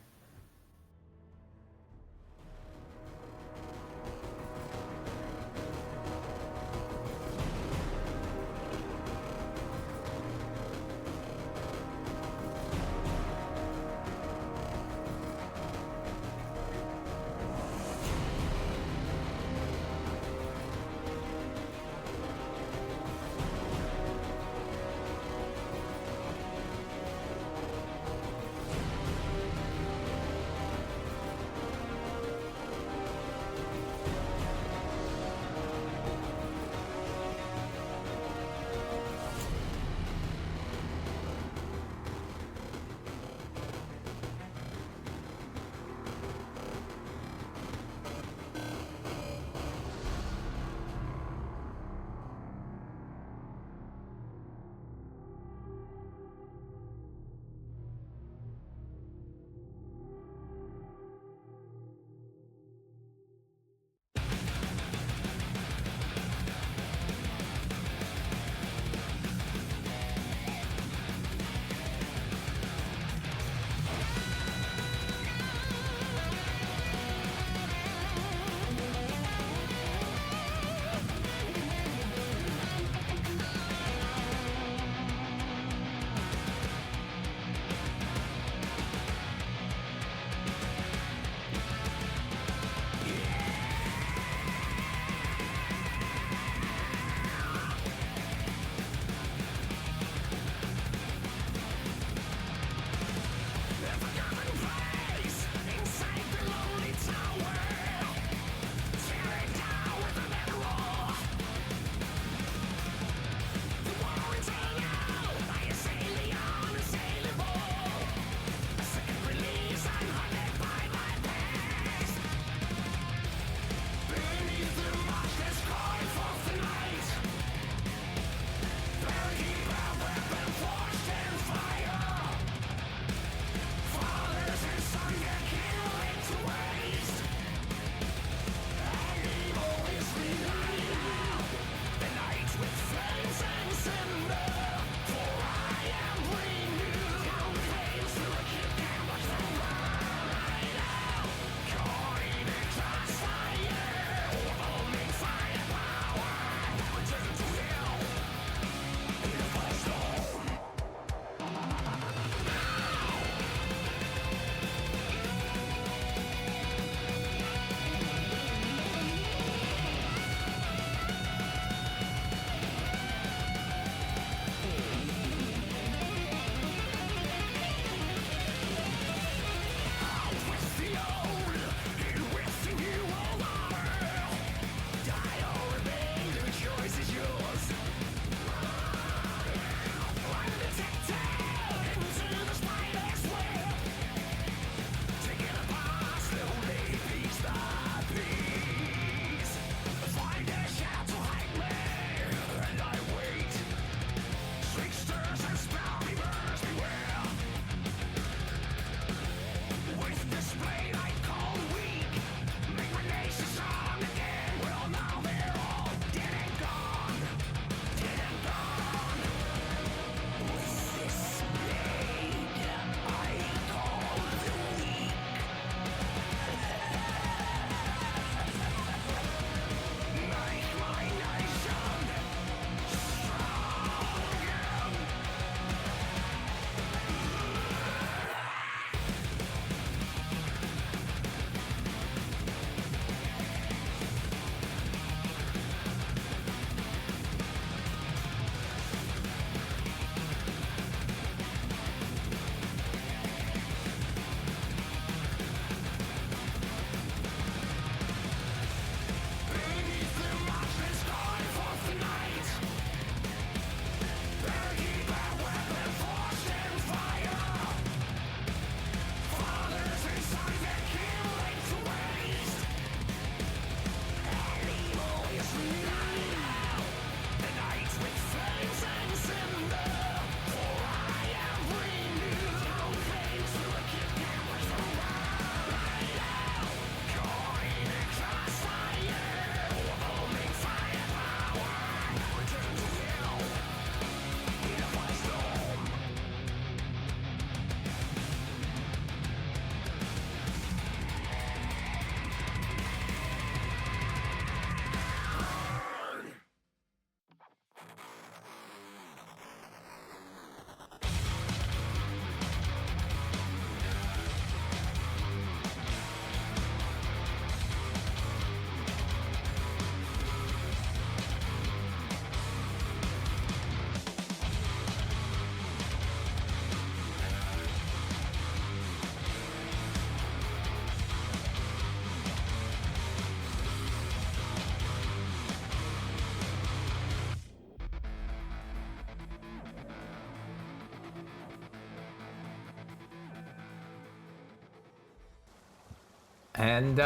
And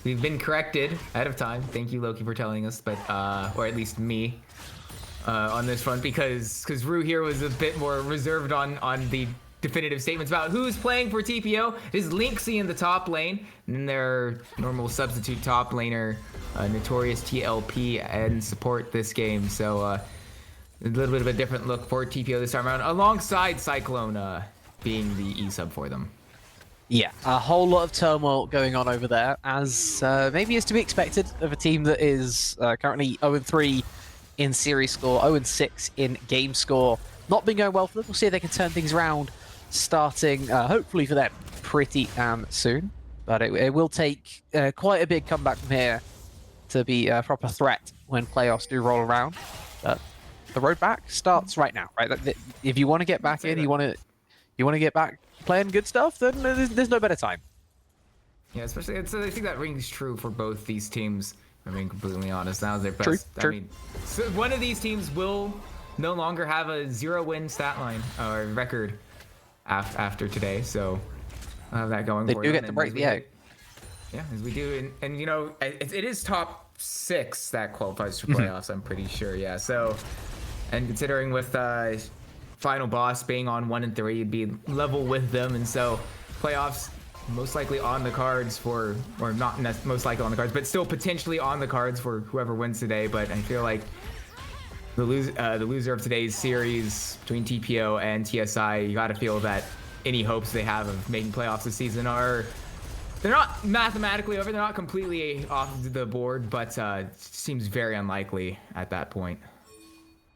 we've been corrected ahead of time. Thank you, Loki, for telling us, but or at least me on this front, because Rue here was a bit more reserved on the definitive statements about who's playing for TPO. It is Lynxie in the top lane, and then their normal substitute top laner, Notorious TLP, and support this game. So a little bit of a different look for TPO this time around, alongside Cyclone being the E-sub for them. Yeah, a whole lot of turmoil going on over there, as maybe is to be expected of a team that is currently 0-3 in series score, 0-6 in game score. Not been going well for them. We'll see if they can turn things around, starting hopefully for them pretty soon. But it will take quite a big comeback from here to be a proper threat when playoffs do roll around. But the road back starts right now, right? If you want to get back in, you want to get back playing good stuff, then there's no better time. Yeah, especially I think that rings true for both these teams. I mean, completely honest, that was their best. True. I mean, so one of these teams will no longer have a 0-win stat line or record after today, so I'll have that going They for do them. get the break, yeah. Yeah, as we do, and you know, it is top 6 that qualifies for playoffs. I'm pretty sure. Yeah, so, and considering with final boss being on 1 and 3, it'd be level with them, and so playoffs most likely on the cards for, or not most likely on the cards, but still potentially on the cards for whoever wins today. But I feel like the loser of today's series between TPO and TSI, you got to feel that any hopes they have of making playoffs this season they're not mathematically over. They're not completely off the board, but seems very unlikely at that point.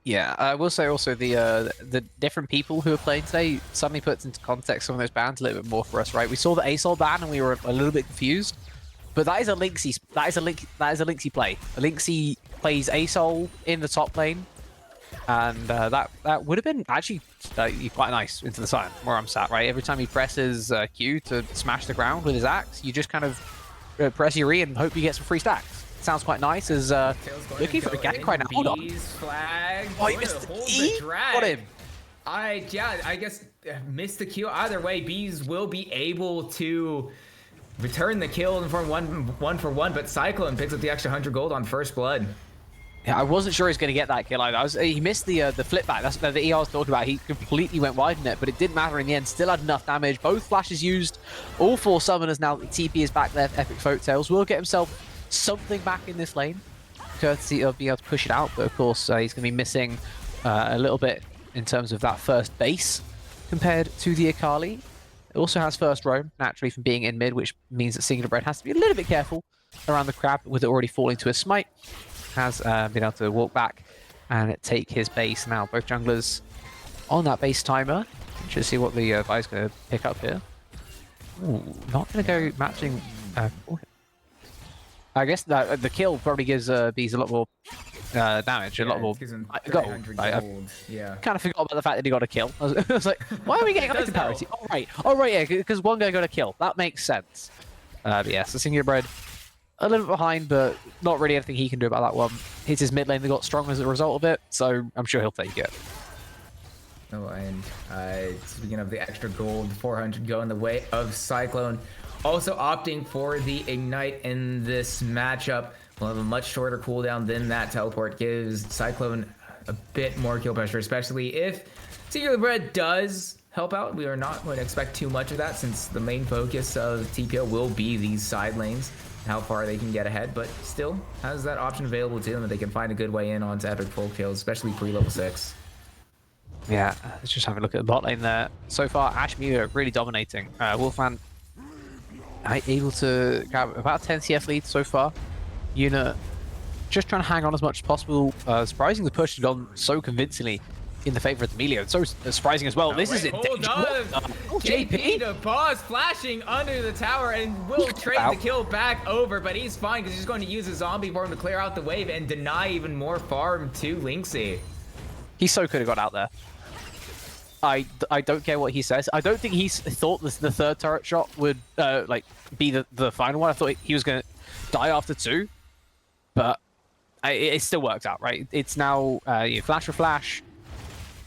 Yeah, I will say also the different people who are playing today suddenly puts into context some of those bans a little bit more for us, right? We saw the ASOL ban and we were a little bit confused, but that is a Lynxie play. A Lynxie plays ASOL in the top lane, and that would have been actually quite nice into the side where I'm sat, right? Every time he presses Q to smash the ground with his axe, you just kind of press your E and hope you get some free stacks. Sounds quite nice as looking for a gank right now. Hold on. Flag. Oh, he missed the E? Got him. I guess missed the kill. Either way, Bees will be able to return the kill in form one for one, but Cyclone picks up the extra 100 gold on first blood. Yeah, I wasn't sure he was going to get that kill either. He missed the flip back. That's the ER I was talking about. He completely went wide in it, but it didn't matter in the end. Still had enough damage. Both flashes used. All 4 summoners now. TP is back there. Epic Folktales will get himself something back in this lane, courtesy of being able to push it out. But of course, he's going to be missing a little bit in terms of that first base compared to the Akali. It also has first roam, naturally, from being in mid, which means that Singular Bread has to be a little bit careful around the crab with it already falling to a smite. Has been able to walk back and take his base. Now both junglers on that base timer. Let's see what the guy's going to pick up here. Ooh, not going to go matching. I guess the kill probably gives Bees a lot more damage, a lot more gold. I kind of forgot about the fact that he got a kill. I was like, why are we getting item parity? Oh right, yeah, because one guy got a kill. That makes sense. But yeah, so Singular Bread a little bit behind, but not really anything he can do about that one. Hits his mid lane that got strong as a result of it, so I'm sure he'll take it. Oh, and speaking of the extra gold, 400 going the way of Cyclone. Also opting for the Ignite in this matchup. We'll have a much shorter cooldown than that. Teleport gives Cyclone a bit more kill pressure, especially if Singular Bread does help out. We are not going to expect too much of that, since the main focus of TPO will be these side lanes, how far they can get ahead, but still has that option available to them that they can find a good way in onto Epic Folktales, especially pre-level 6. Yeah, let's just have a look at the bot lane there. So far, Ashmere really dominating. Wolfman able to grab about 10 CF lead so far. Unit just trying to hang on as much as possible. Surprising the push has gone so convincingly in the favor of the Melio. It's so surprising as well. This is it. Hold on. JP to pause, flashing under the tower, and will trade the kill back over, but he's fine because he's going to use a zombie form to clear out the wave and deny even more farm to Lynxie. He so could have got out there. I don't care what he says. I don't think he thought the third turret shot would like be the final one. I thought he was going to die after 2, but it still worked out, right? It's now flash for flash,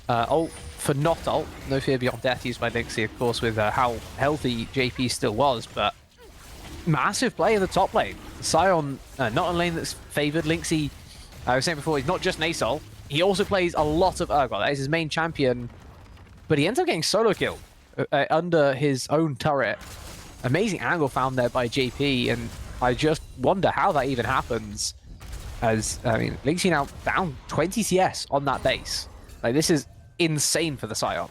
ult for not ult. No fear beyond death used by Lynxie, of course, with how healthy JP still was, but massive play in the top lane. Sion, not a lane that's favored. Lynxie, I was saying before, he's not just Nasol. He also plays a lot of Urgot. That is his main champion. But he ends up getting solo kill under his own turret. Amazing angle found there by JP, and I just wonder how that even happens. As, I mean, Lynxie now down 20 CS on that base. Like, this is insane for the Sion.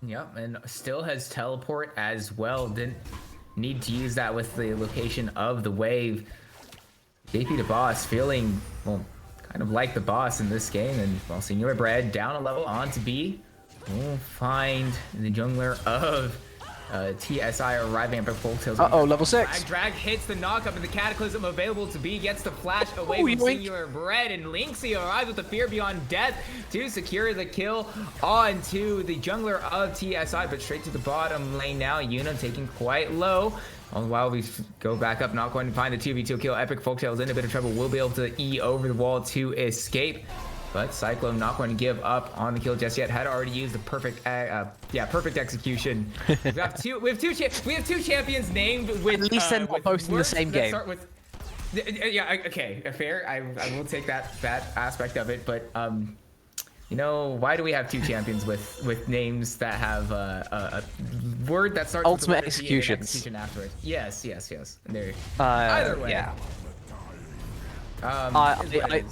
Yep, and still has teleport as well. Didn't need to use that with the location of the wave. JP the boss feeling, well, kind of like the boss in this game. And, well, Senor Bread down a level onto B. We'll find the jungler of TSI arriving at full tilt. Uh-oh, level 6. Drag hits the knockup, and the Cataclysm available to B gets the flash away from Senor Bread, and Lynxie arrives with the Fear Beyond Death to secure the kill onto the jungler of TSI, but straight to the bottom lane now. Yuna taking quite low. While we go back up, not going to find the 2v2 kill. Epic Folktale's in a bit of trouble. Will be able to E over the wall to escape. But Cyclone not going to give up on the kill just yet. Had already used the perfect, perfect execution. We have two champions named with. At least they're not both in the same game. Yeah, okay, fair. I will take that aspect of it, but you know, why do we have two champions with names that have a word that starts ultimate with executions? Execution afterwards. Yes. And there. Either way. Yeah.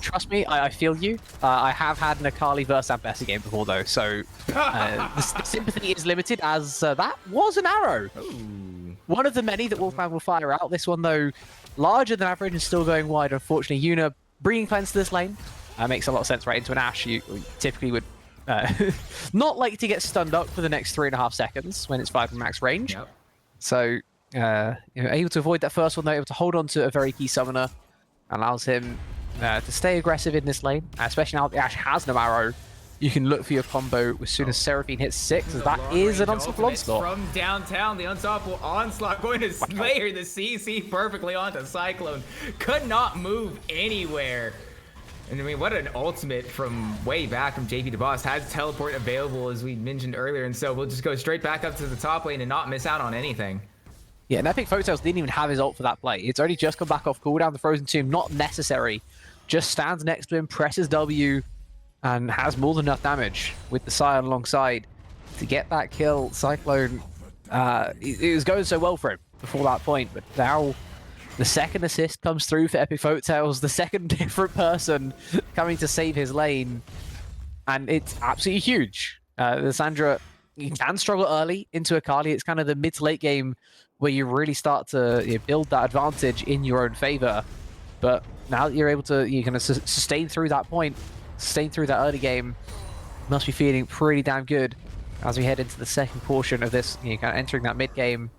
Trust me, I feel you. I have had an Akali versus Ambessa game before, though, so the sympathy is limited, as that was an arrow. Ooh. One of the many that Wolfman will fire out. This one, though, larger than average and still going wide. Unfortunately, Yuna bringing cleanse to this lane makes a lot of sense right into an Ashe. You typically would not like to get stunned up for the next 3.5 seconds when it's 5 max range. Yep. So, able to avoid that first one, though, able to hold on to a very key summoner. Allows him to stay aggressive in this lane, especially now that the Ashe has no arrow. You can look for your combo as soon as Seraphine hits 6, as that is an unstoppable onslaught. From downtown, the unstoppable onslaught going to Slayer the CC perfectly onto Cyclone. Could not move anywhere. And I mean, what an ultimate from way back from JP DeBoss. Has teleport available, as we mentioned earlier, and so we'll just go straight back up to the top lane and not miss out on anything. Yeah, and Epic Folktales didn't even have his ult for that play. It's already just come back off cooldown. The Frozen Tomb, not necessary. Just stands next to him, presses W, and has more than enough damage with the Scion alongside to get that kill. Cyclone, it was going so well for him before that point, but now the second assist comes through for Epic Folktales, the second different person coming to save his lane, and it's absolutely huge. Lissandra, you can struggle early into Akali. It's kind of the mid to late game where you really start to build that advantage in your own favor. But now that you're able to, you're going to sustain through that point, sustain through that early game, must be feeling pretty damn good as we head into the second portion of this, kind of entering that mid game.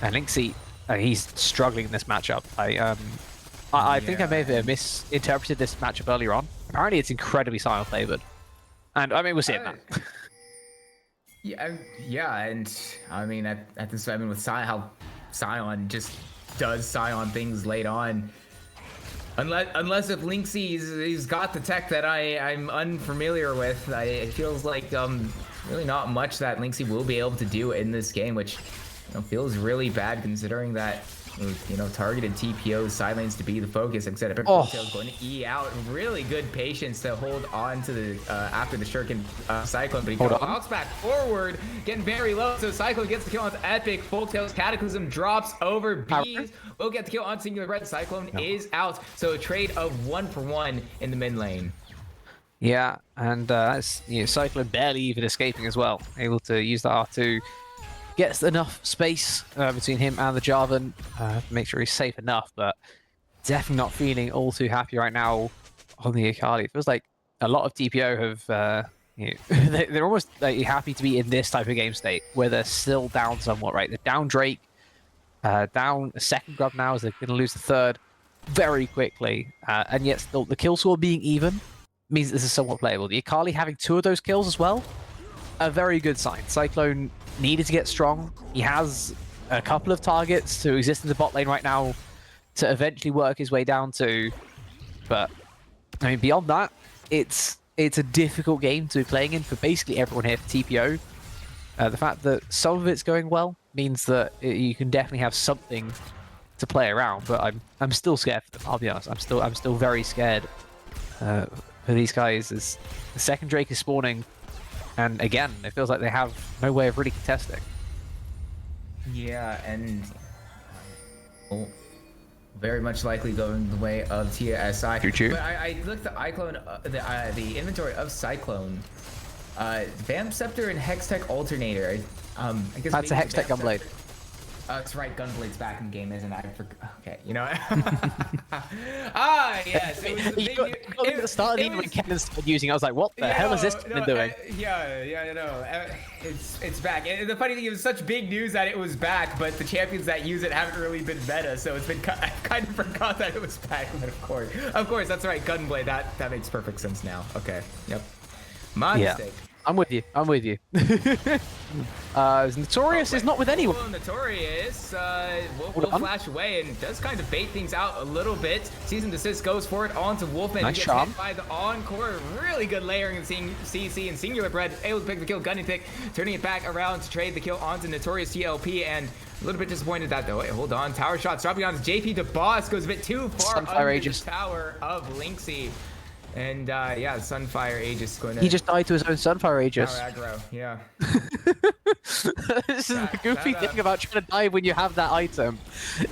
And Lynxie, he's struggling in this matchup. I think I may have misinterpreted this matchup earlier on. Apparently it's incredibly Sion favored. And I mean, we're seeing that. Yeah, and I mean, at this, I mean, with how Sion just does Sion things late on. Unless if Lynxie he's got the tech that I'm unfamiliar with, it feels like really not much that Lynxie will be able to do in this game, which feels really bad considering that targeted TPO side lanes to be the focus instead of going to E out. Really good patience to hold on to the after the Shuriken Cyclone, but he walks back forward, getting very low. So Cyclone gets the kill on Epic. Folktale's Cataclysm drops over Bees. We'll get the kill on Singular Red. Cyclone is out. So a trade of 1-for-1 in the mid lane. Yeah, and that's Cyclone barely even escaping as well, able to use the R2. Gets enough space between him and the Jarvan, make sure he's safe enough, but definitely not feeling all too happy right now on the Akali. It feels like a lot of TPO have, they're almost happy to be in this type of game state, where they're still down somewhat, right? They're down Drake, down a second grub now, as they're going to lose the third very quickly, and yet still the kill score being even means this is somewhat playable. The Akali having 2 of those kills as well, a very good sign. Cyclone needed to get strong. He has a couple of targets to exist in the bot lane right now to eventually work his way down to. But I mean, beyond that, it's a difficult game to be playing in for basically everyone here for TPO. The fact that some of it's going well means that you can definitely have something to play around, but I'm still scared for them. I'll be honest. I'm still very scared for these guys as the second Drake is spawning, and again, it feels like they have no way of really contesting. Yeah, and very much likely going the way of TSI. Choo-choo. But I looked at the inventory of Cyclone. Vamp Scepter and Hextech Alternator. I guess That's a maybe Hextech Vamp Gunblade. Scepter- That's right, Gunblade's back in the game, isn't it? Okay, you know. Yes. It was a big At the start, even when Kennen started using it, I was like, what the hell is this been doing? Yeah, it's back. And the funny thing, it was such big news that it was back, but the champions that use it haven't really been meta, so it's been I kind of forgot that it was back. But of course, that's right, Gunblade. That makes perfect sense now. Okay, yep. My mistake. I'm with you. Notorious is not with anyone. Well, Notorious will flash away and does kind of bait things out a little bit. Cease and desist goes for it onto Wolfman. Nice Gets shot. hit by the encore. Really good layering in CC and Singular Bread. Able to pick the kill. Gunning Thick turning it back around to trade the kill onto Notorious TLP, and a little bit disappointed that though. Wait, hold on. Tower shots dropping onto JP. The boss goes a bit too far Sunfire under Aegis. the tower of Lynxy. And yeah, Sunfire Aegis going to... He just died to his own Sunfire Aegis. Tower aggro, yeah. This is the goofy thing about trying to dive when you have that item.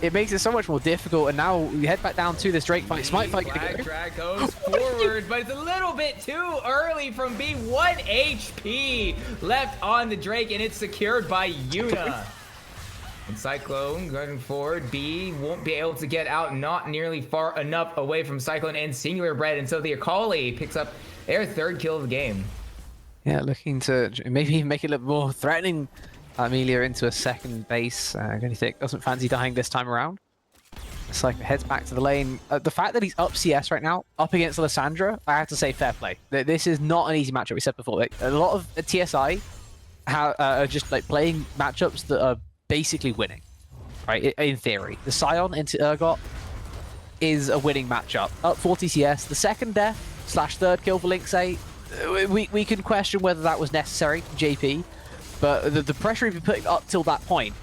It makes it so much more difficult, and now we head back down to this Drake fight. Smite fight gonna go. Drag goes forward, but it's a little bit too early from B. 1 HP left on the Drake, and it's secured by Yuna. And Cyclone going forward. B won't be able to get out, not nearly far enough away from Cyclone and Singular Bread, and so the Akali picks up their third kill of the game. Yeah, looking to maybe make it look more threatening. Amelia into a second base. Thick doesn't fancy dying this time around. Cyclone heads back to the lane. The fact that he's up CS right now, up against Lissandra, I have to say fair play. This is not an easy matchup. We said before. A lot of TSI are just like playing matchups that are basically winning, right? In theory, the Scion into Urgot is a winning matchup. Up 40 CS, the second death / third kill for Lynxy. We can question whether that was necessary, JP, but the pressure he put up till that point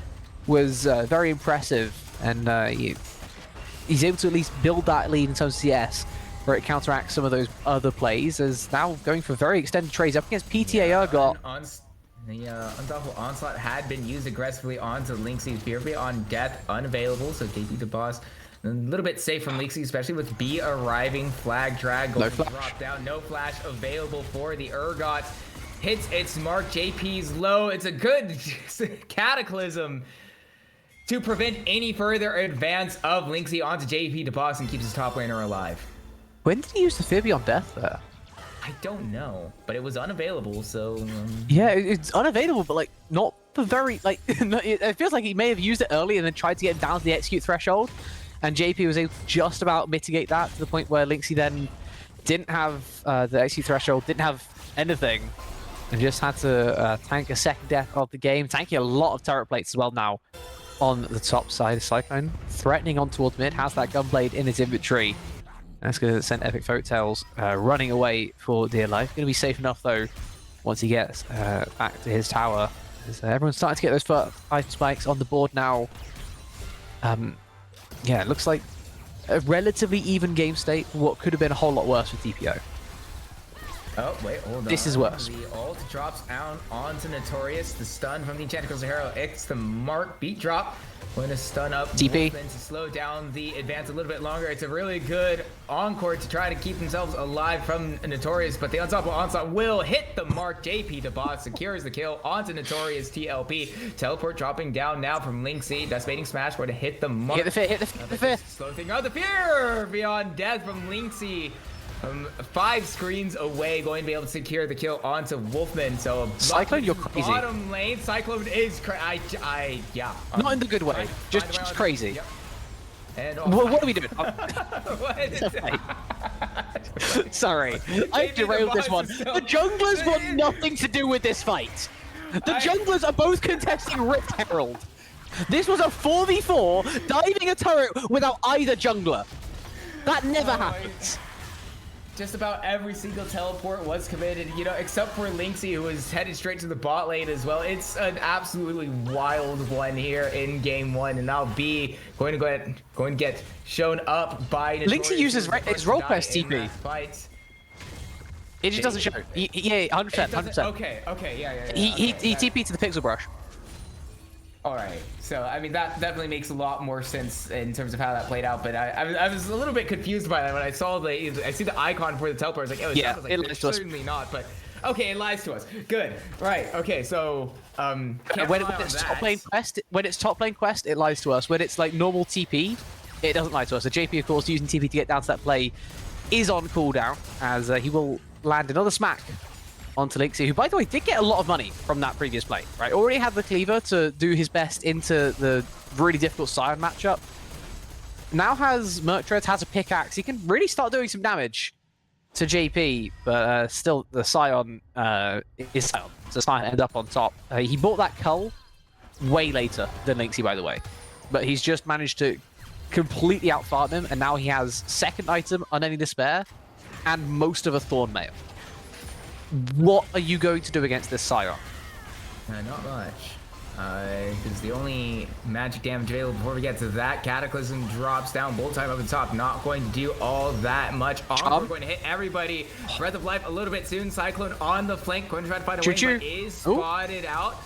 was very impressive, and he's able to at least build that lead in terms of CS, where it counteracts some of those other plays. As now going for very extended trades up against PTA Urgot. The Unstoppable Onslaught had been used aggressively onto Lynxy. Fear on death unavailable, so JP the boss a little bit safe from Lynxy, especially with B arriving. Flag drag going to drop down. No flash available for the Urgot. Hits its mark. JP's low. It's a good cataclysm to prevent any further advance of Lynxy onto JP the boss and keeps his top laner alive. When did he use the Fear on death there? I don't know, but it was unavailable, so... Yeah, it's unavailable, but, like, not for very, like... It feels like he may have used it early and then tried to get him down to the execute threshold, and JP was able to just about mitigate that to the point where Lynxy then didn't have the execute threshold, didn't have anything, and just had to tank a second death of the game, tanking a lot of turret plates as well now on the top side of Cyclone, threatening on towards mid, has that Gunblade in his inventory. That's going to send Epic Folktales running away for dear life. Going to be safe enough, though, once he gets back to his tower. As, everyone's starting to get those item spikes on the board now. Yeah, it looks like a relatively even game state for what could have been a whole lot worse for TPO. Oh, wait, hold on. This is worse. The ult drops out onto Notorious. The stun from the Enchanted Crystal Hero. It's the mark. Beat drop. Going to stun up TP Wolfman to slow down the advance a little bit longer. It's a really good encore to try to keep themselves alive from Notorious, but the Unstoppable Onslaught will hit the mark. JP the boss secures the kill onto Notorious TLP. Teleport dropping down now from Lynxy. Decimating Smash going to hit the mark. Hit the fifth. Slow thing out. The Fear beyond death from Lynxy. 5 screens away, going to be able to secure the kill onto Wolfman. So Cyclone, you're crazy. Bottom lane, Cyclone is yeah. Not in the good way, just crazy. Yep. And what are we doing? Sorry, I derailed this one. The junglers want nothing to do with this fight. The junglers are both contesting Rift Herald. This was a 4v4 diving a turret without either jungler. That never happens. just about every single teleport was committed, you know, except for Lynxie, who was headed straight to the bot lane as well. It's an absolutely wild one here in game 1, and now B going to get shown up by Notorious. Lynxie uses his role quest in TP. that fight. It just doesn't show. Yeah, 100%, 100%. Okay, yeah. He okay, TP'd to the pixel brush. All right, so I mean that definitely makes a lot more sense in terms of how that played out. But I was a little bit confused by that when I saw I see the icon for the teleport. I was like, oh, Yeah, sounds like it lies to us. certainly not. But okay, it lies to us. Good, right? Okay, so When it's top lane quest, it lies to us. When it's like normal TP, it doesn't lie to us. So JP, of course, using TP to get down to that play is on cooldown, as he will land another smack onto Lynxie, who, by the way, did get a lot of money from that previous play, right? Already had the cleaver to do his best into the really difficult Scion matchup. Now has Mertred, has a pickaxe. He can really start doing some damage to JP, but still the Scion is Scion. So Scion end up on top. He bought that cull way later than Lynxie, by the way. But he's just managed to completely outfarm him, and now he has second item, Unending Despair, and most of a Thorn Mail. What are you going to do against this Scion? Not much. Because the only magic damage available before we get to that, Cataclysm drops down, Bolt Time up the top, not going to do all that much. We're going to hit everybody. Breath of Life a little bit soon. Cyclone on the flank, going to try to find a way, but is spotted out.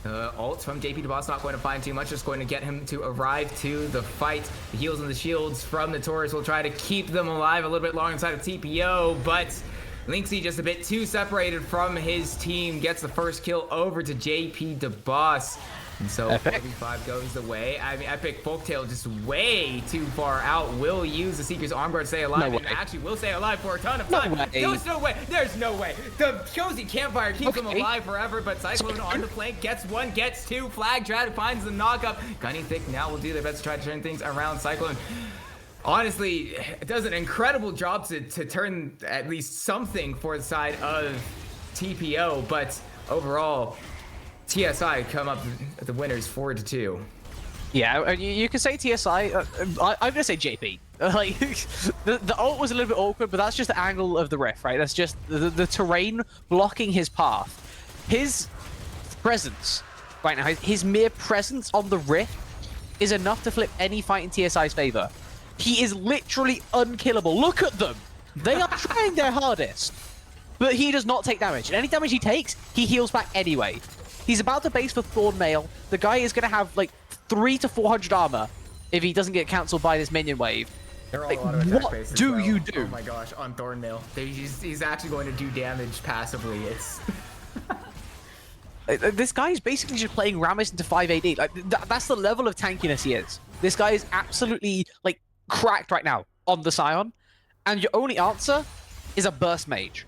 Ult from JP DeBoss not going to find too much, just going to get him to arrive to the fight. The heals and the shields from the Taurus will try to keep them alive a little bit longer inside of TPO, but Lynxie just a bit too separated from his team, gets the first kill over to JP DeBoss. And so 45 goes the way. I mean, Epic Folktale just way too far out. Will use the Seeker's Arm Guard to stay alive, and actually will stay alive for a ton of time. There's no way. There's no way. The Cozy Campfire keeps him alive forever, but Cyclone on the flank gets one, gets two. Flag Drad finds the knockup. Gunny Thick now will do their best to try to turn things around. Cyclone honestly it does an incredible job to turn at least something for the side of TPO, but overall TSI come up the winners 4-2. Yeah, you can say TSI. I'm gonna say JP. Like the ult was a little bit awkward, but that's just the angle of the rift, right? That's just the terrain blocking his path. His presence right now, his mere presence on the rift is enough to flip any fight in TSI's favor. He is literally unkillable. Look at them. They are trying their hardest, but he does not take damage. And any damage he takes, he heals back anyway. He's about to base for Thorn Mail. The guy is going to have like 300 to 400 armor if he doesn't get cancelled by this minion wave. Like, what do you do? Oh my gosh, on Thorn Mail. He's actually going to do damage passively. It's... This guy is basically just playing Rammus into 5 AD. Like, that's the level of tankiness he is. This guy is absolutely like cracked right now on the Scion, and your only answer is a Burst Mage.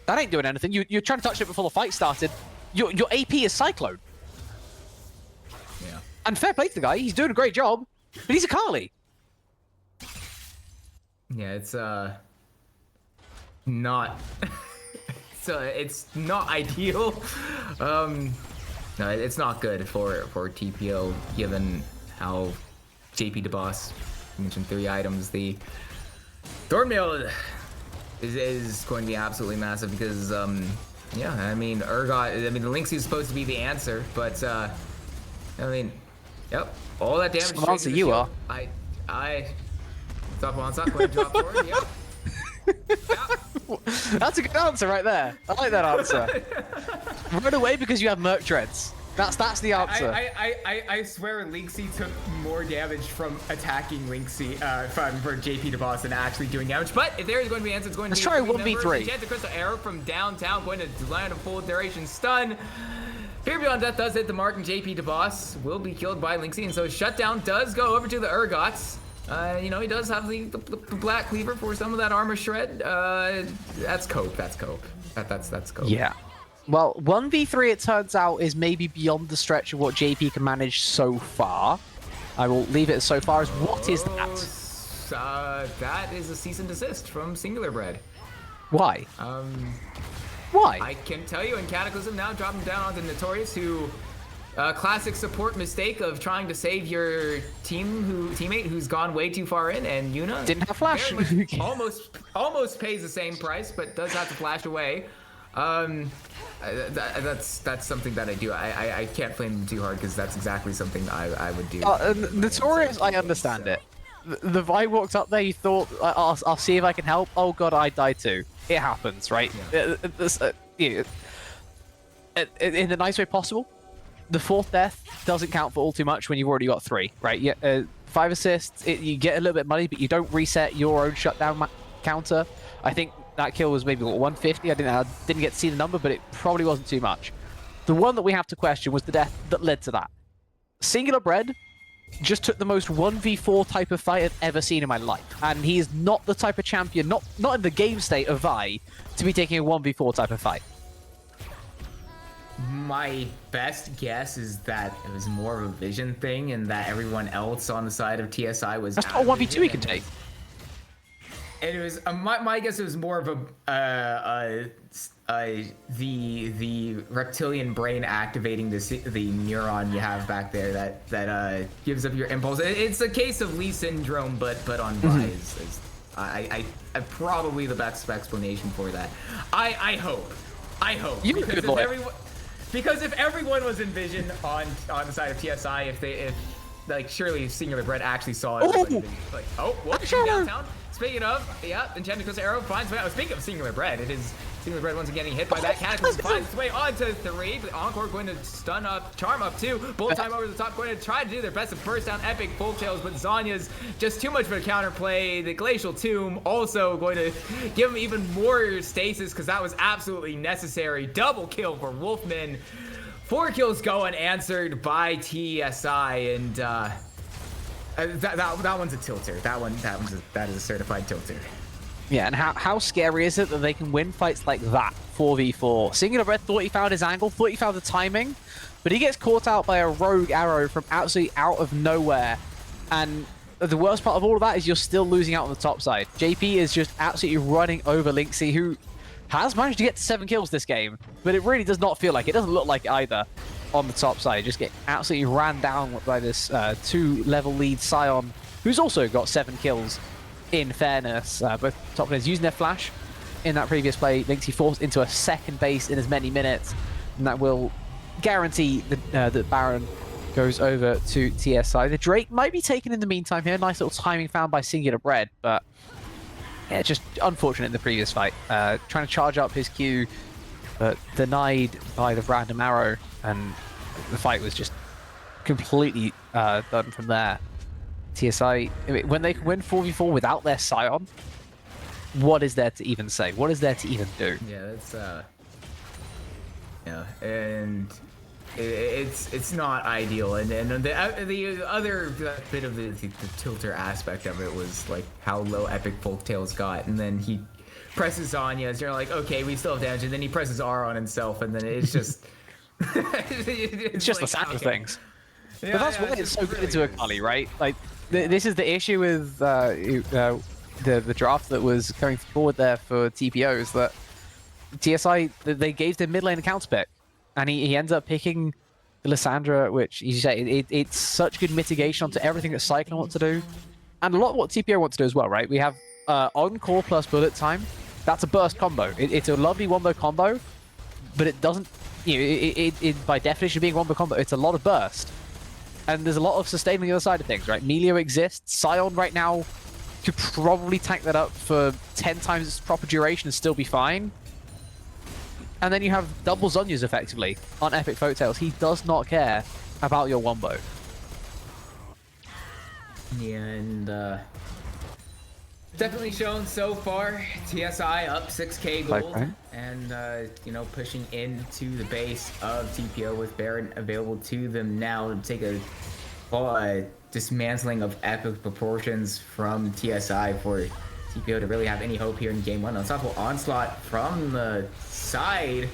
That ain't doing anything. You're trying to touch it before the fight started. Your AP is Cyclone. Yeah. And fair play to the guy. He's doing a great job, but he's a Carly. Yeah, it's not so it's not ideal. No, it's not good for TPO given how JP DeBoss mentioned 3 items. The Thorn Mail is going to be absolutely massive because yeah, I mean Urgot, I mean the Lynxie is supposed to be the answer, but I mean, yep, all that damage. The answer you are. I top on top, going to drop forward. Yep. Yep. That's a good answer right there. I like that answer. Run away because you have Merc Dreads. That's the answer. I swear Lynxie took more damage from attacking Lynxie for JP DeBoss than actually doing damage. But if there is going to be an answer, it's going to Let's be try 1v3. Chance of Crystal Arrow from downtown, going to land a full duration stun. Fear Beyond Death does hit the mark, and JP DeBoss will be killed by Lynxie, and so Shutdown does go over to the Urgots. You know, he does have the Black Cleaver for some of that armor shred. That's cope. That's cope. That's cope. Yeah. Well, 1v3, it turns out, is maybe beyond the stretch of what JP can manage so far. I will leave it as so far as what is that? That is a cease and desist from Singular Bread. Why? Why? I can tell you, in Cataclysm now dropping down onto Notorious, who classic support mistake of trying to save your teammate who's gone way too far in, and Yuna Didn't have flash. very much almost pays the same price, but does have to flash away. That's something that I do. I can't blame him too hard because that's exactly something I would do. Notorious, I understand it. The Vi walked up there, you thought, I'll see if I can help. Oh god, I died too. It happens, right? In the nice way possible. The 4th death doesn't count for all too much when you've already got 3, right? 5 assists, you get a little bit of money, but you don't reset your own shutdown counter. I think that kill was maybe 150. I didn't get to see the number, but it probably wasn't too much. The one that we have to question was the death that led to that. Singular Bread just took the most 1v4 type of fight I've ever seen in my life, and he is not the type of champion, not in the game state of Vi, to be taking a 1v4 type of fight. My best guess is that it was more of a vision thing, and that everyone else on the side of TSI was. That's not a 1v2 he can take. And it was my guess. It was more of the reptilian brain activating the neuron you have back there that gives up your impulse. It's a case of Lee syndrome, but on Vi is I probably the best explanation for that. I hope. You're a good lawyer. Because if everyone was in vision on the side of TSI, if like surely Singular Bread actually saw everybody. Like, oh, whoops, downtown. Speaking of, yeah, Enchanted Crystal Arrow finds way out. Speaking of Singular Bread, it is Singular Bread once again getting hit by that Cataclysm, finds its way onto 3, but Encore going to stun up, charm up 2, Bullet Time over the top, going to try to do their best to burst down Epic Folktales, but Zanya's just too much of a counterplay. The Glacial Tomb also going to give him even more stasis, because that was absolutely necessary. Double kill for Wolfman. 4 kills go unanswered by TSI, and that one's a tilter. That is a certified tilter. Yeah, and how scary is it that they can win fights like that 4v4? Singular Bread thought he found his angle, thought he found the timing, but he gets caught out by a rogue arrow from absolutely out of nowhere. And the worst part of all of that is you're still losing out on the top side. JP is just absolutely running over Linksy, who has managed to get to 7 kills this game, but it really does not feel like it. It doesn't look like it either on the top side. Just get absolutely ran down by this 2-level lead Sion, who's also got 7 kills. In fairness, both top players using their flash in that previous play. Linksy forced into a second base in as many minutes, and that will guarantee that Baron goes over to TSI. The Drake might be taken in the meantime here. Nice little timing found by Singular Bread, but yeah, just unfortunate in the previous fight. Trying to charge up his Q, but denied by the random arrow, and the fight was just completely done from there. TSI, when they can win 4v4 without their Sion, what is there to even say? What is there to even do? Yeah, that's yeah, and it's not ideal. And the other bit of the tilter aspect of it was like how low Epic Folktales got, and then he presses Anya, and you're like, okay, we still have damage, and then he presses R on himself, and then it's just it's just like, the sound of okay. things. Yeah, But that's why it's so good into Akali, right? Like, this is the issue with the draft that was going forward there for TPO, is that TSI, they gave the mid lane a counter pick, and he ends up picking the Lissandra, which, as you say, it's such good mitigation onto everything that Cyclone wants to do, and a lot of what TPO wants to do as well, right? We have Encore plus Bullet Time. That's a burst combo. It's a lovely wombo combo, but it doesn't, you know, it by definition being wombo combo, it's a lot of burst. And there's a lot of sustain on the other side of things, right? Melio exists. Sion right now could probably tank that up for 10 times its proper duration and still be fine. And then you have double Zonyas effectively on Epic Folktales. He does not care about your wombo. Yeah, and definitely shown so far. TSI up 6k gold, Okay. and you know, pushing into the base of TPO with Baron available to them now to take a dismantling of epic proportions from TSI for TPO to really have any hope here in game 1. Unstoppable onslaught from the side.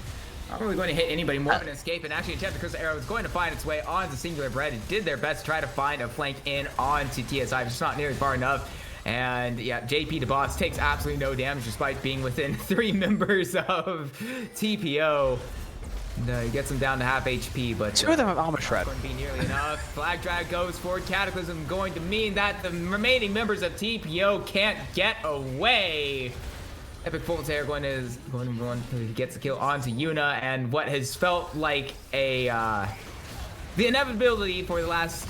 Not really going to hit anybody more than escape, and actually Enchanted Crystal Arrow is going to find its way onto Singular Bread. It did their best to try to find a flank in onto TSI, but just not nearly far enough. And yeah, JP the boss takes absolutely no damage despite being within 3 members of TPO. No, he gets him down to half HP, but 2 of them have armor not shred. going to be nearly enough. Flag drag goes forward. Cataclysm going to mean that the remaining members of TPO can't get away. Epic Voltaire going to gets the kill onto Yuna, and what has felt like a the inevitability for the last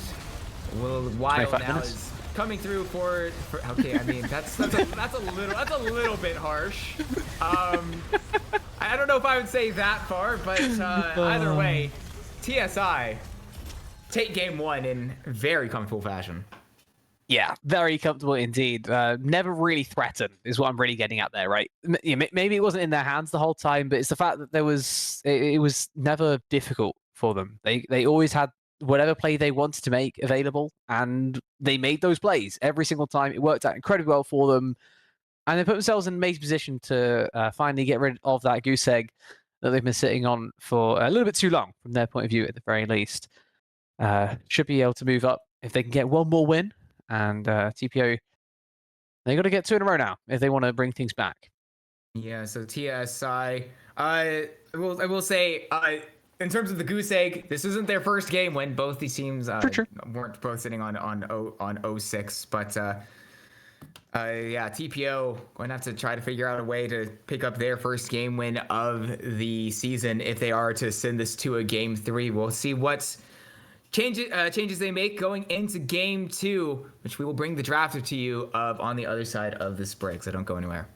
while now minutes. is coming through for okay. I mean that's a little bit harsh. I don't know if I would say that far, but either way, TSI take game 1 in very comfortable fashion. Yeah, very comfortable indeed. Never really threatened is what I'm really getting at there, right? Maybe it wasn't in their hands the whole time, but it's the fact that it was never difficult for them. They always had whatever play they wanted to make available, and they made those plays every single time. It worked out incredibly well for them, and they put themselves in an amazing position to finally get rid of that goose egg that they've been sitting on for a little bit too long, from their point of view, at the very least. Should be able to move up if they can get one more win. And TPO, they got to get 2 in a row now if they want to bring things back. Yeah, so TSI, I will say, in terms of the goose egg, this isn't their first game win. Both these teams weren't both sitting on 06, but yeah, TPO going to have to try to figure out a way to pick up their first game win of the season if they are to send this to a game 3. We'll see what's changes they make going into game 2, which we will bring the drafter to you of on the other side of this break, so don't go anywhere.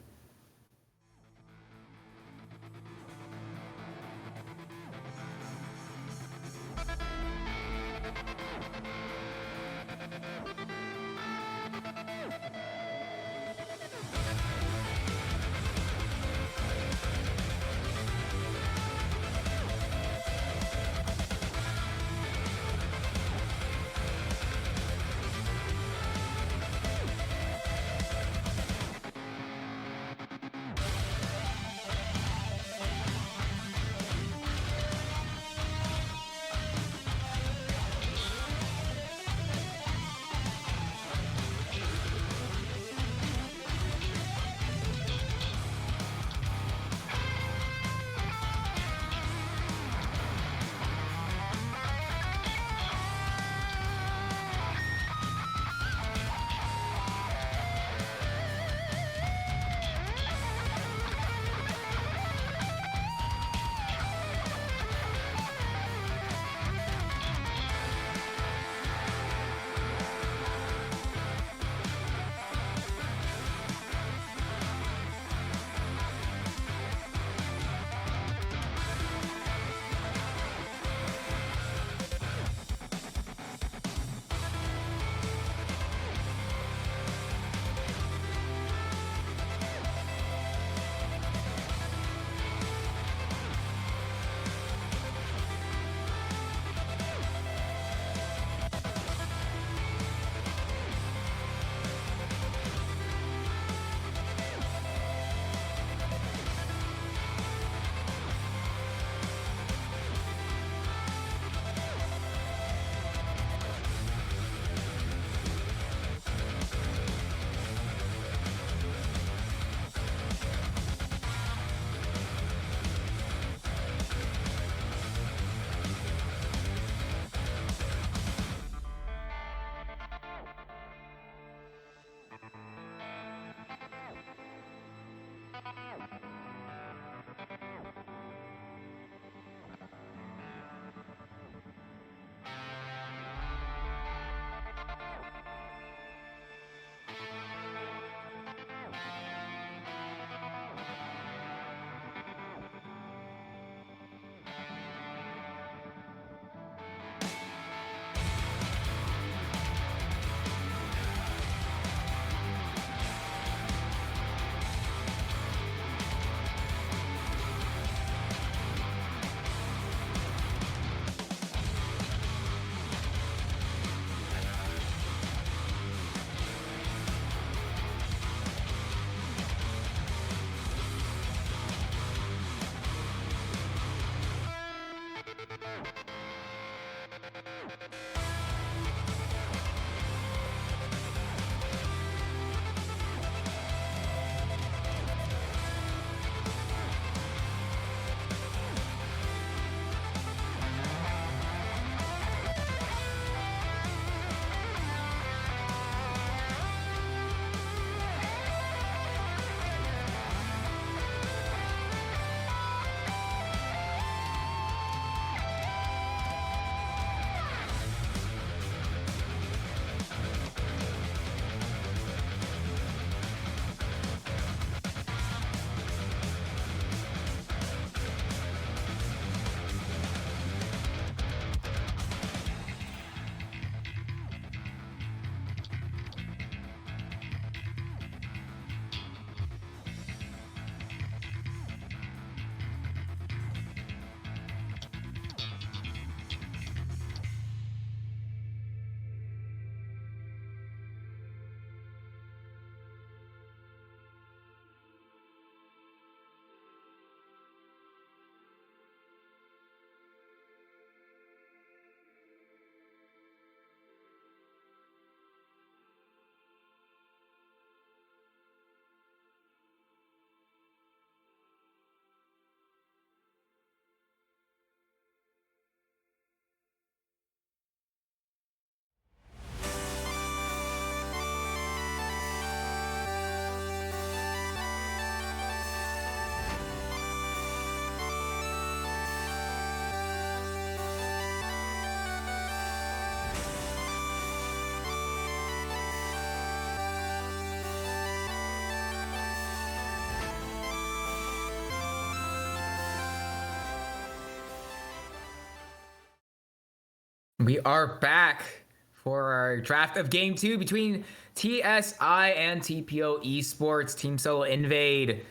We are back for our draft of Game 2 between TSI and TPO Esports. Team Solo Invade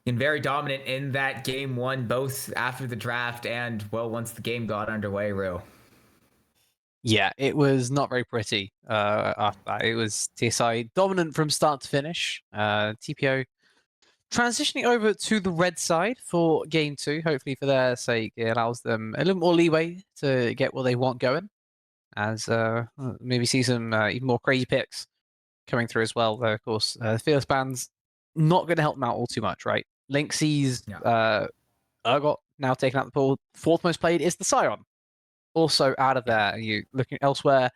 been very dominant in that Game 1, both after the draft and, well, once the game got underway, Rue. Yeah, it was not very pretty. After that, it was TSI dominant from start to finish. TPO transitioning over to the red side for game 2. Hopefully, for their sake, it allows them a little more leeway to get what they want going. As maybe see some even more crazy picks coming through as well. Of course, Fearless Band's not going to help them out all too much, right? Link sees Urgot now taken out the pool. Fourth most played is the Scion. Also out of there. You looking elsewhere,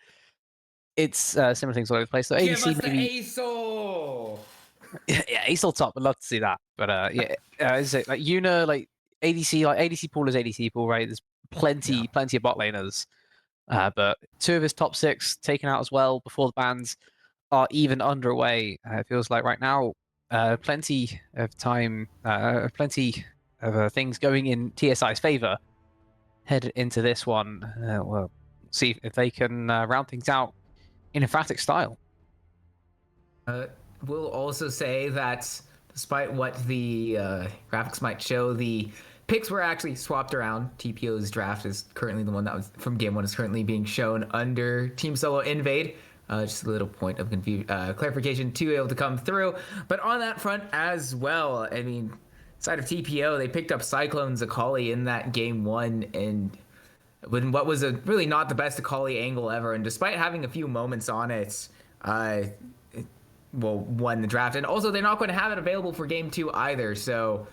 it's similar things all over the place. So Give ADC us the maybe. ASOL! Yeah, ASOL top. I'd love to see that. But yeah, is it like Yuna, like ADC pool is ADC pool, right? There's plenty of bot laners. But 2 of his top 6 taken out as well before the bans are even underway. It feels like right now, plenty of time, plenty of things going in TSI's favor. Headed into this one, well, see if they can round things out in emphatic style. We'll also say that despite what the graphics might show, the picks were actually swapped around. TPO's draft is currently the one that was from Game 1 is currently being shown under Team Solo Invade. Just a little point of clarification to be able to come through. But on that front as well, I mean, side of TPO, they picked up Cyclone Zakali in that Game 1 and when what was really not the best Akali angle ever. And despite having a few moments on it, won the draft. And also, they're not going to have it available for Game 2 either. So,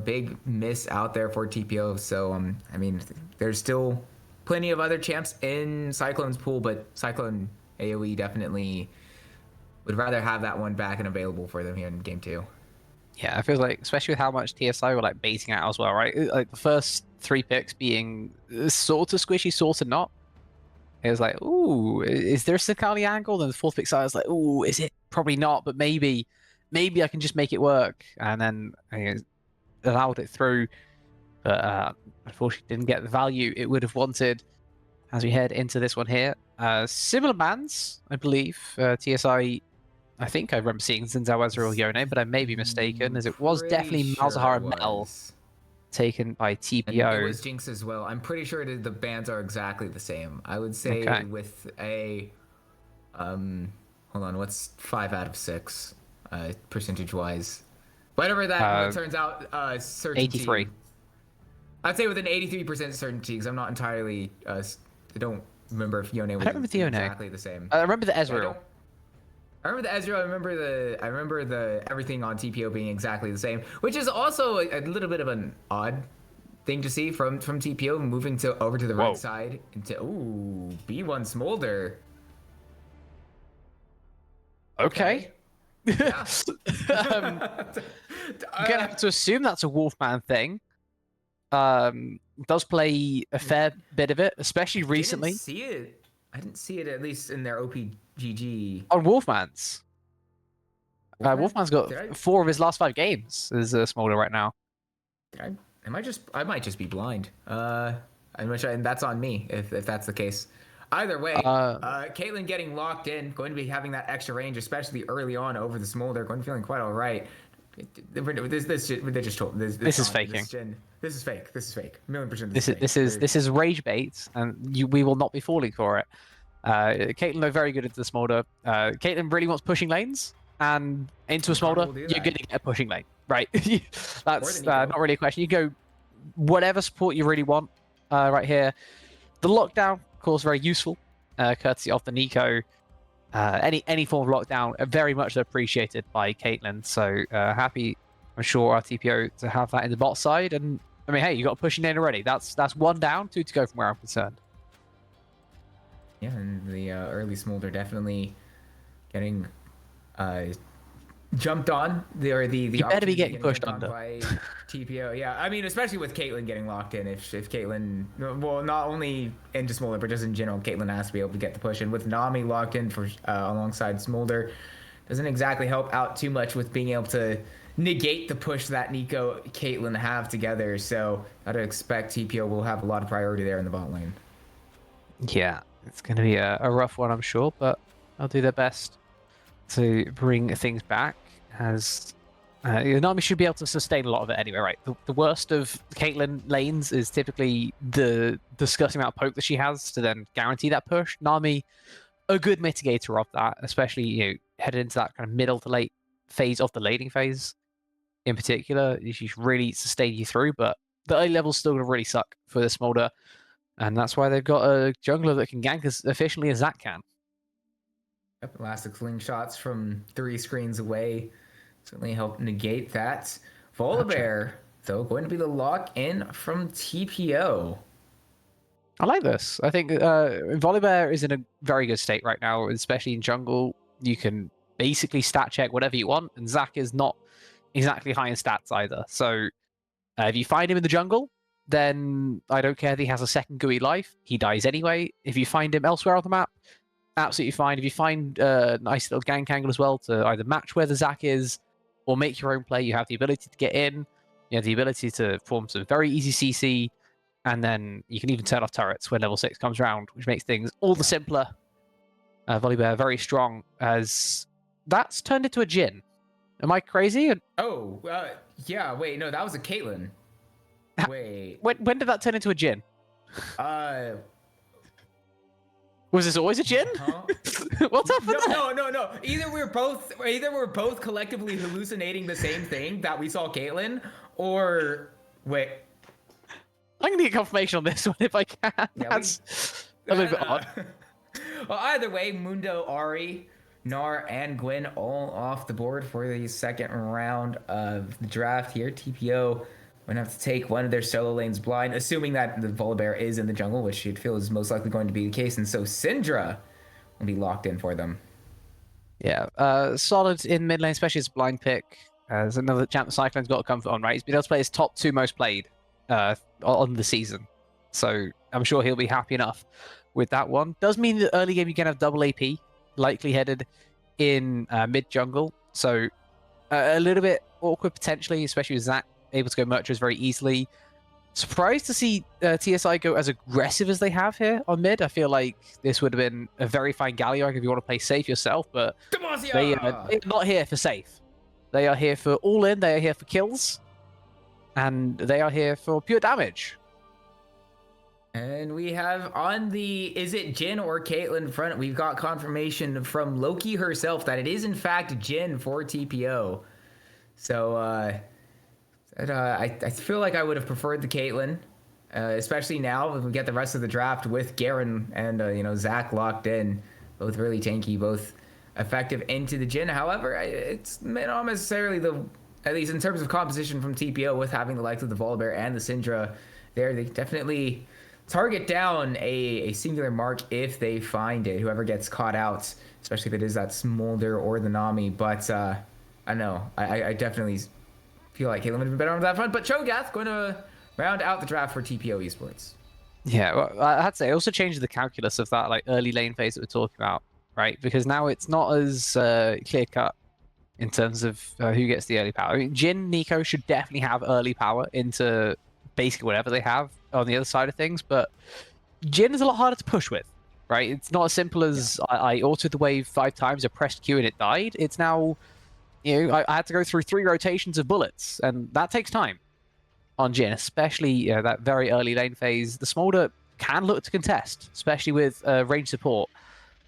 big miss out there for TPO. So, I mean, there's still plenty of other champs in Cyclone's pool, but Cyclone AoE definitely would rather have that one back and available for them here in Game 2. Yeah, I feel like, especially with how much TSI were like baiting out as well, right? Like the first 3 picks being sort of squishy, sort of not. It was like, ooh, is there a Sakali angle? Then the 4th pick side was like, ooh, is it? Probably not, but maybe I can just make it work. And then allowed it through, but unfortunately didn't get the value it would have wanted as we head into this one here. Similar bans, I believe. TSI, I think I remember seeing Zinzao Ezreal Yone, but I may be mistaken, as it was definitely Malzahar and Mel taken by TPO. And it was Jinx as well. I'm pretty sure the bans are exactly the same. I would say with a hold on, what's 5 out of 6 percentage wise? Whatever that turns out, certainty. 83. I'd say with an 83% certainty, because I'm not entirely. I don't remember if Yone was exactly the same. I remember the Ezreal. I remember the Ezreal. I remember the everything on TPO being exactly the same, which is also a little bit of an odd thing to see from TPO moving over to the right side into B1 Smolder. Okay. Yeah. I'm gonna have to assume that's a Wolfman thing. Does play a fair bit of it, especially recently. I didn't see it at least in their OPGG. On Wolfman's. Wolfman's got 4 of his last 5 games as a Smolder right now. I might just be blind. And that's on me if that's the case. Either way, Caitlyn getting locked in, going to be having that extra range, especially early on over the Smolder, going to be feeling quite all right. This is faking. This is fake. This is fake. 1,000,000% This is rage bait, and we will not be falling for it. Caitlyn are very good into the Smolder. Caitlyn really wants pushing lanes, and into a Smolder, you're going to get a pushing lane, right? That's not really a question. You go whatever support you really want right here. The lockdown, of course, very useful, courtesy of the Nico. Any form of lockdown, very much appreciated by Caitlyn. So happy, I'm sure, our TPO to have that in the bot side. And I mean, hey, you got a pushing lane already. That's 1 down, 2 to go from where I'm concerned. Yeah, and the early Smolder definitely getting jumped on. You better be getting pushed under. By TPO. Yeah, I mean, especially with Caitlyn getting locked in. If Caitlyn, well, not only into Smolder, but just in general, Caitlyn has to be able to get the push in. With Nami locked in for alongside Smolder, doesn't exactly help out too much with being able to negate the push that Nico Caitlyn have together. So I'd expect TPO will have a lot of priority there in the bot lane. Yeah, it's going to be a rough one, I'm sure, but I'll do their best to bring things back. As Nami should be able to sustain a lot of it anyway, right? The worst of Caitlyn lanes is typically the disgusting amount of poke that she has to then guarantee that push. Nami, a good mitigator of that, especially headed into that kind of middle to late phase of the laning phase in particular. She's really sustained you through, but the early level's still going to really suck for the Smolder. And that's why they've got a jungler that can gank as efficiently as Zach can. Yep, elastic sling shots from 3 screens away certainly help negate that. Volibear, though, going to be the lock in from TPO. I like this. I think Volibear is in a very good state right now, especially in jungle. You can basically stat check whatever you want, and Zach is not exactly high in stats either. So if you find him in the jungle, then I don't care if he has a second GUI life. He dies anyway. If you find him elsewhere on the map, absolutely fine. If you find a nice little gank angle as well to either match where the Zach is or make your own play, you have the ability to get in. You have the ability to form some very easy CC, and then you can even turn off turrets when level 6 comes around, which makes things all the simpler. Volibear very strong, as that's turned into a Jhin. Am I crazy? Oh, yeah, wait, no, that was a Caitlyn. Wait. When did that turn into a Jhin? Uh, Was this always a Jhin? huh? What's up with that? No. Either we're both collectively hallucinating the same thing that we saw Caitlyn, or wait. I'm gonna get confirmation on this one if I can. Yeah, That's a little bit odd. Well, either way, Mundo, Ari, Gnar, and Gwen all off the board for the second round of the draft here. TPO going to have to take one of their solo lanes blind, assuming that the Volibear is in the jungle, which you'd feel is most likely going to be the case. And so Syndra will be locked in for them. Yeah, solid in mid lane, especially as a blind pick. As another champ the Cyclone's got to comfort on, right? He's been able to play his top 2 most played on the season. So I'm sure he'll be happy enough with that one. Does mean that early game you can have double AP, likely headed in mid jungle. So a little bit awkward potentially, especially with Zach able to go Merchers very easily. Surprised to see TSI go as aggressive as they have here on mid. I feel like this would have been a very fine Galliark if you want to play safe yourself, but they are not here for safe. They are here for all in, they are here for kills, and they are here for pure damage. And we have on the, is it Jhin or Caitlyn front, we've got confirmation from Loki herself that it is in fact Jhin for TPO. So, I feel like I would have preferred the Caitlyn, especially now when we get the rest of the draft with Garen and, Zach locked in. Both really tanky, both effective into the Jhin. However, it's not necessarily at least in terms of composition from TPO with having the likes of the Volibear and the Syndra there, they definitely target down a singular mark if they find it, whoever gets caught out, especially if it is that Smolder or the Nami. But I don't know. I definitely feel like Caitlyn would have been better on that front. But Cho'Gath going to round out the draft for TPO Esports. Yeah, well, I had to say, it also changes the calculus of that early lane phase that we're talking about, right? Because now it's not as clear-cut in terms of who gets the early power. I mean, Jhin, Nico should definitely have early power into basically whatever they have on the other side of things, but Jhin is a lot harder to push with, right? It's not as simple as I altered the wave 5 times, I pressed Q and it died. It's now, I had to go through 3 rotations of bullets, and that takes time on Jhin, especially that very early lane phase. The Smolder can look to contest, especially with range support.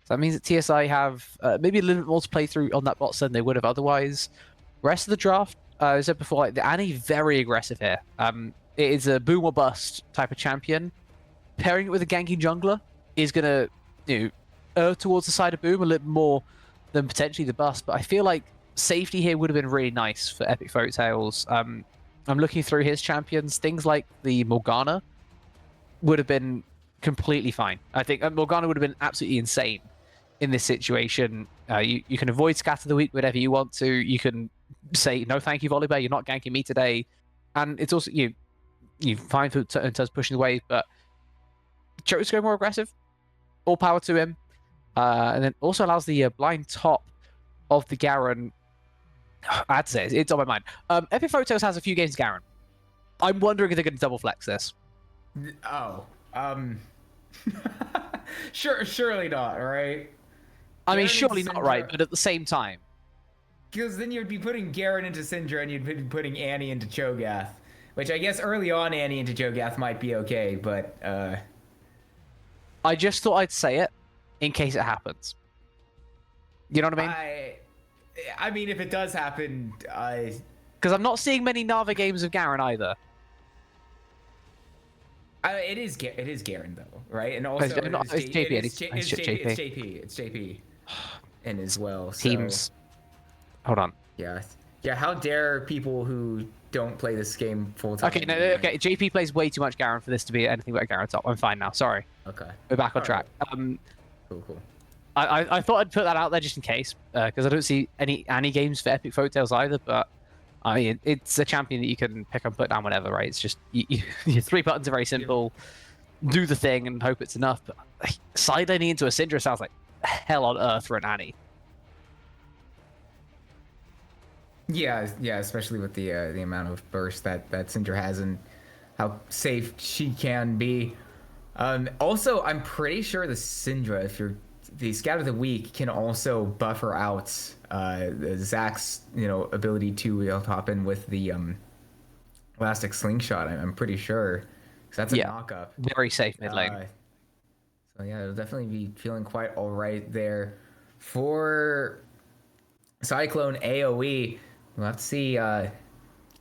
So that means that TSI have maybe a little bit more to play through on that bot than they would have otherwise. Rest of the draft, as I said before, the Annie very aggressive here. It is a boom or bust type of champion. Pairing it with a ganking jungler is going to err towards the side of boom a little more than potentially the bust. But I feel like safety here would have been really nice for Epic Folktales. I'm looking through his champions. Things like the Morgana would have been completely fine. I think Morgana would have been absolutely insane in this situation. You can avoid Scatter the Weak whenever you want to. You can say, no thank you, Volibear, you're not ganking me today. And it's also, you fine in terms of pushing the wave, but Cho's go more aggressive. All power to him. And then also allows the blind top of the Garen. I had to say, it's on my mind. Epic Photos has a few games Garen. I'm wondering if they're going to double flex this. Surely not, right? I mean, Garen surely into not right, Syndra- but at the same time, Because then you'd be putting Garen into Syndra and you'd be putting Annie into Cho'Gath. Which I guess early on Annie into Cho'Gath might be okay, but I just thought I'd say it in case it happens. You know what I mean? I mean if it does happen, Because I'm not seeing many Nava games of Garen either. it is Garen though, right? And also It's JP. It's JP. It's JP. And as well, so Teams. Hold on. yeah. How dare people who don't play this game full time? Okay, okay. JP plays way too much Garen for this to be anything but a Garen top. I'm fine now. Sorry. Okay. We're back on All track. right. Cool. I thought I'd put that out there just in case, because I don't see any Annie games for Epic Folktales either. But I mean, it's a champion that you can pick and put down whenever, right? It's just your 3 buttons are very simple. Do the thing and hope it's enough. But side laning into a Syndra sounds like hell on earth for an Annie. Yeah, especially with the amount of burst that Syndra has and how safe she can be. Also, I'm pretty sure the Syndra, if you're the Scout of the Week, can also buffer out Zack's ability to hop in with the Elastic Slingshot. I'm pretty sure, because that's a knock-up. Very safe mid lane. So yeah, it'll definitely be feeling quite all right there for Cyclone AoE. We'll have to see how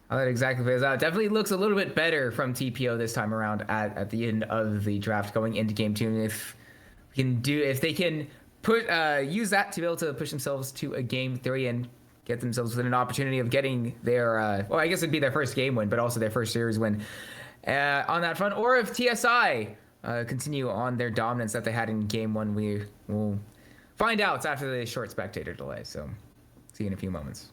that exactly plays out. Definitely looks a little bit better from TPO this time around at the end of the draft going into game 2. And if they can use that to be able to push themselves to a game 3 and get themselves within an opportunity of getting their I guess it'd be their first game win, but also their first series win on that front. Or if TSI continue on their dominance that they had in game 1, we will find out after the short spectator delay. So see you in a few moments.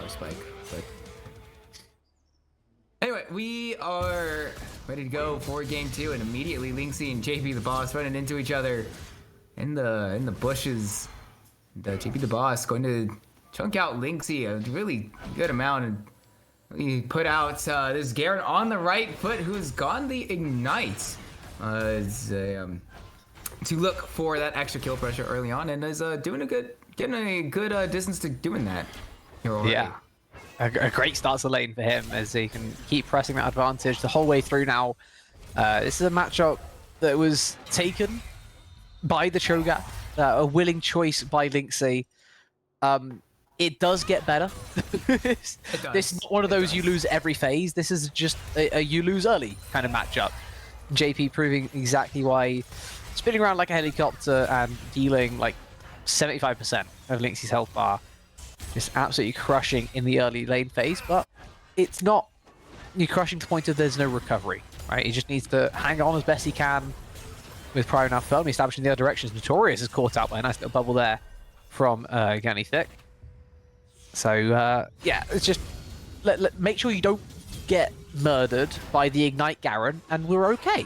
power spike. But anyway, we are ready to go for game 2, and immediately Linksy and JP the Boss running into each other in the bushes. JP the Boss going to chunk out Linksy a really good amount, and he put out this Garen on the right foot, who's gone the Ignite to look for that extra kill pressure early on, and is getting a good distance to doing that here already. Yeah, a great start to lane for him as he can keep pressing that advantage the whole way through now. This is a matchup that was taken by the Cho'Gath, a willing choice by Linksy. It does get better. This is not one of those you lose every phase. This is just a you lose early kind of matchup. JP proving exactly why, spinning around like a helicopter and dealing like 75% of Linksy's health bar. Just absolutely crushing in the early lane phase, but it's not you crushing to the point of there's no recovery, right? He just needs to hang on as best he can with Prior now firmly establishing the other directions. Notorious is caught out by a nice little bubble there from Ganny Thick. So, yeah, it's just make sure you don't get murdered by the Ignite Garen, and we're okay.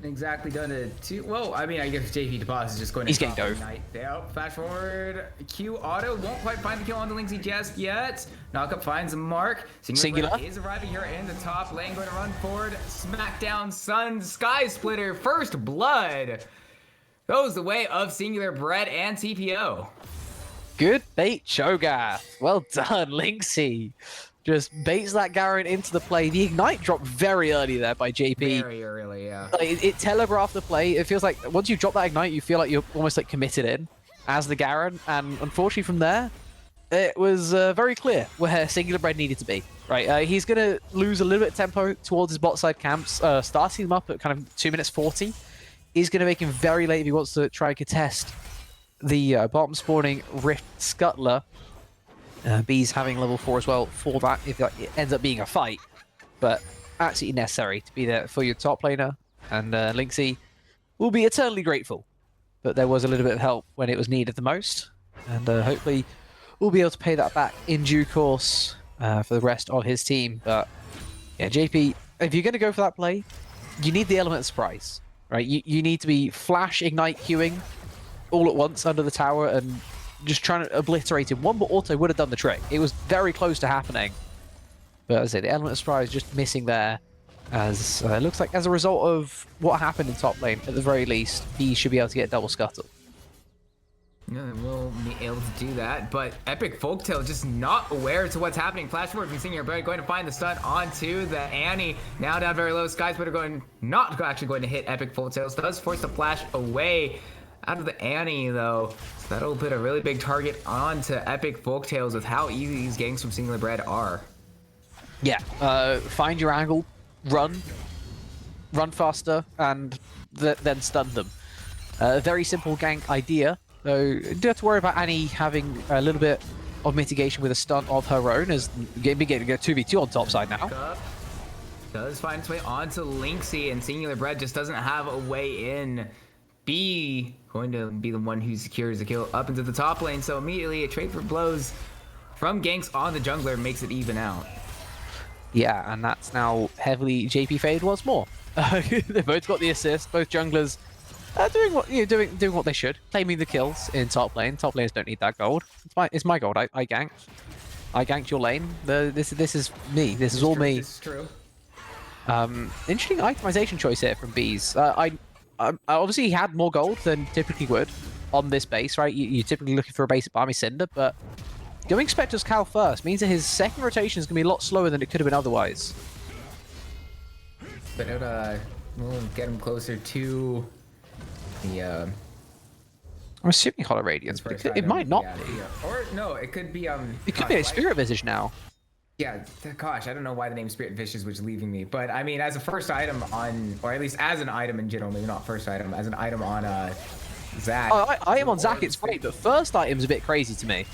Exactly done it too. Well, I mean, I guess JP DeBoss is just going to He's getting dove. Flash forward. Q auto won't quite find the kill on the Linksy just yet. Knockup finds a mark. Singular is arriving here in the top lane. Going to run forward. Smackdown Sun Sky Splitter. First blood goes the way of Singular Bread and TPO. Good bait, Cho'Gath. Well done, Linksy. Just baits that Garen into the play. The Ignite dropped very early there by JP. Very early, yeah. It telegraphed the play. It feels like once you drop that Ignite, you feel like you're almost like committed in as the Garen. And unfortunately from there, it was very clear where Singular Bread needed to be. Right, he's going to lose a little bit of tempo towards his bot side camps. Starting them up at kind of 2 minutes 40 is going to make him very late if he wants to try and contest the bottom spawning Rift Scuttler. B's having level 4 as well for that if it ends up being a fight, but absolutely necessary to be there for your top laner, and Linksy will be eternally grateful. But there was a little bit of help when it was needed the most, and hopefully we'll be able to pay that back in due course for the rest of his team. But yeah, JP, if you're going to go for that play, you need the element of surprise, right? You need to be flash ignite queuing all at once under the tower and just trying to obliterate him. One but auto would have done the trick. It was very close to happening. But as I say, the element of surprise just missing there. As it looks like as a result of what happened in top lane, at the very least, he should be able to get double scuttle. Yeah, we'll be able to do that, but Epic Folktale just not aware to what's happening. Flash forward from Singular Bread, going to find the stun onto the Annie. Now down very low. Skies, but are not actually going to hit Epic Folktale. So does force the flash away out of the Annie, though. So that'll put a really big target onto Epic Folktales with how easy these ganks from Singular Bread are. Yeah, find your angle, run faster, and then stun them. Very simple gank idea, though you don't have to worry about Annie having a little bit of mitigation with a stun of her own, as getting a 2v2 on top side now. Does find its way onto Linksy, and Singular Bread just doesn't have a way in. B going to be the one who secures the kill up into the top lane, so immediately a trade for blows from ganks on the jungler makes it even out. Yeah, and that's now heavily JP faded once more. They both got the assist, both junglers doing what they should, claiming the kills in top lane. Top laners don't need that gold. It's my gold. I ganked your lane. This is me. This is all me. This is true. Interesting itemization choice here from Bees. Obviously, he had more gold than typically would on this base, right? You're typically looking for a basic Barmy Cinder, but going Spectre's Cal first means that his second rotation is going to be a lot slower than it could have been otherwise. But we'll get him closer to the... I'm assuming Hollow Radiance, but it might not be. Or, no, it could be... it could be a Spirit Visage now. Yeah, gosh, I don't know why the name Spirit Visage was leaving me, but I mean, as a first item on, or at least as an item in general, maybe not first item, as an item on Zac. Oh, I am on Zac, it's great, but first item's a bit crazy to me.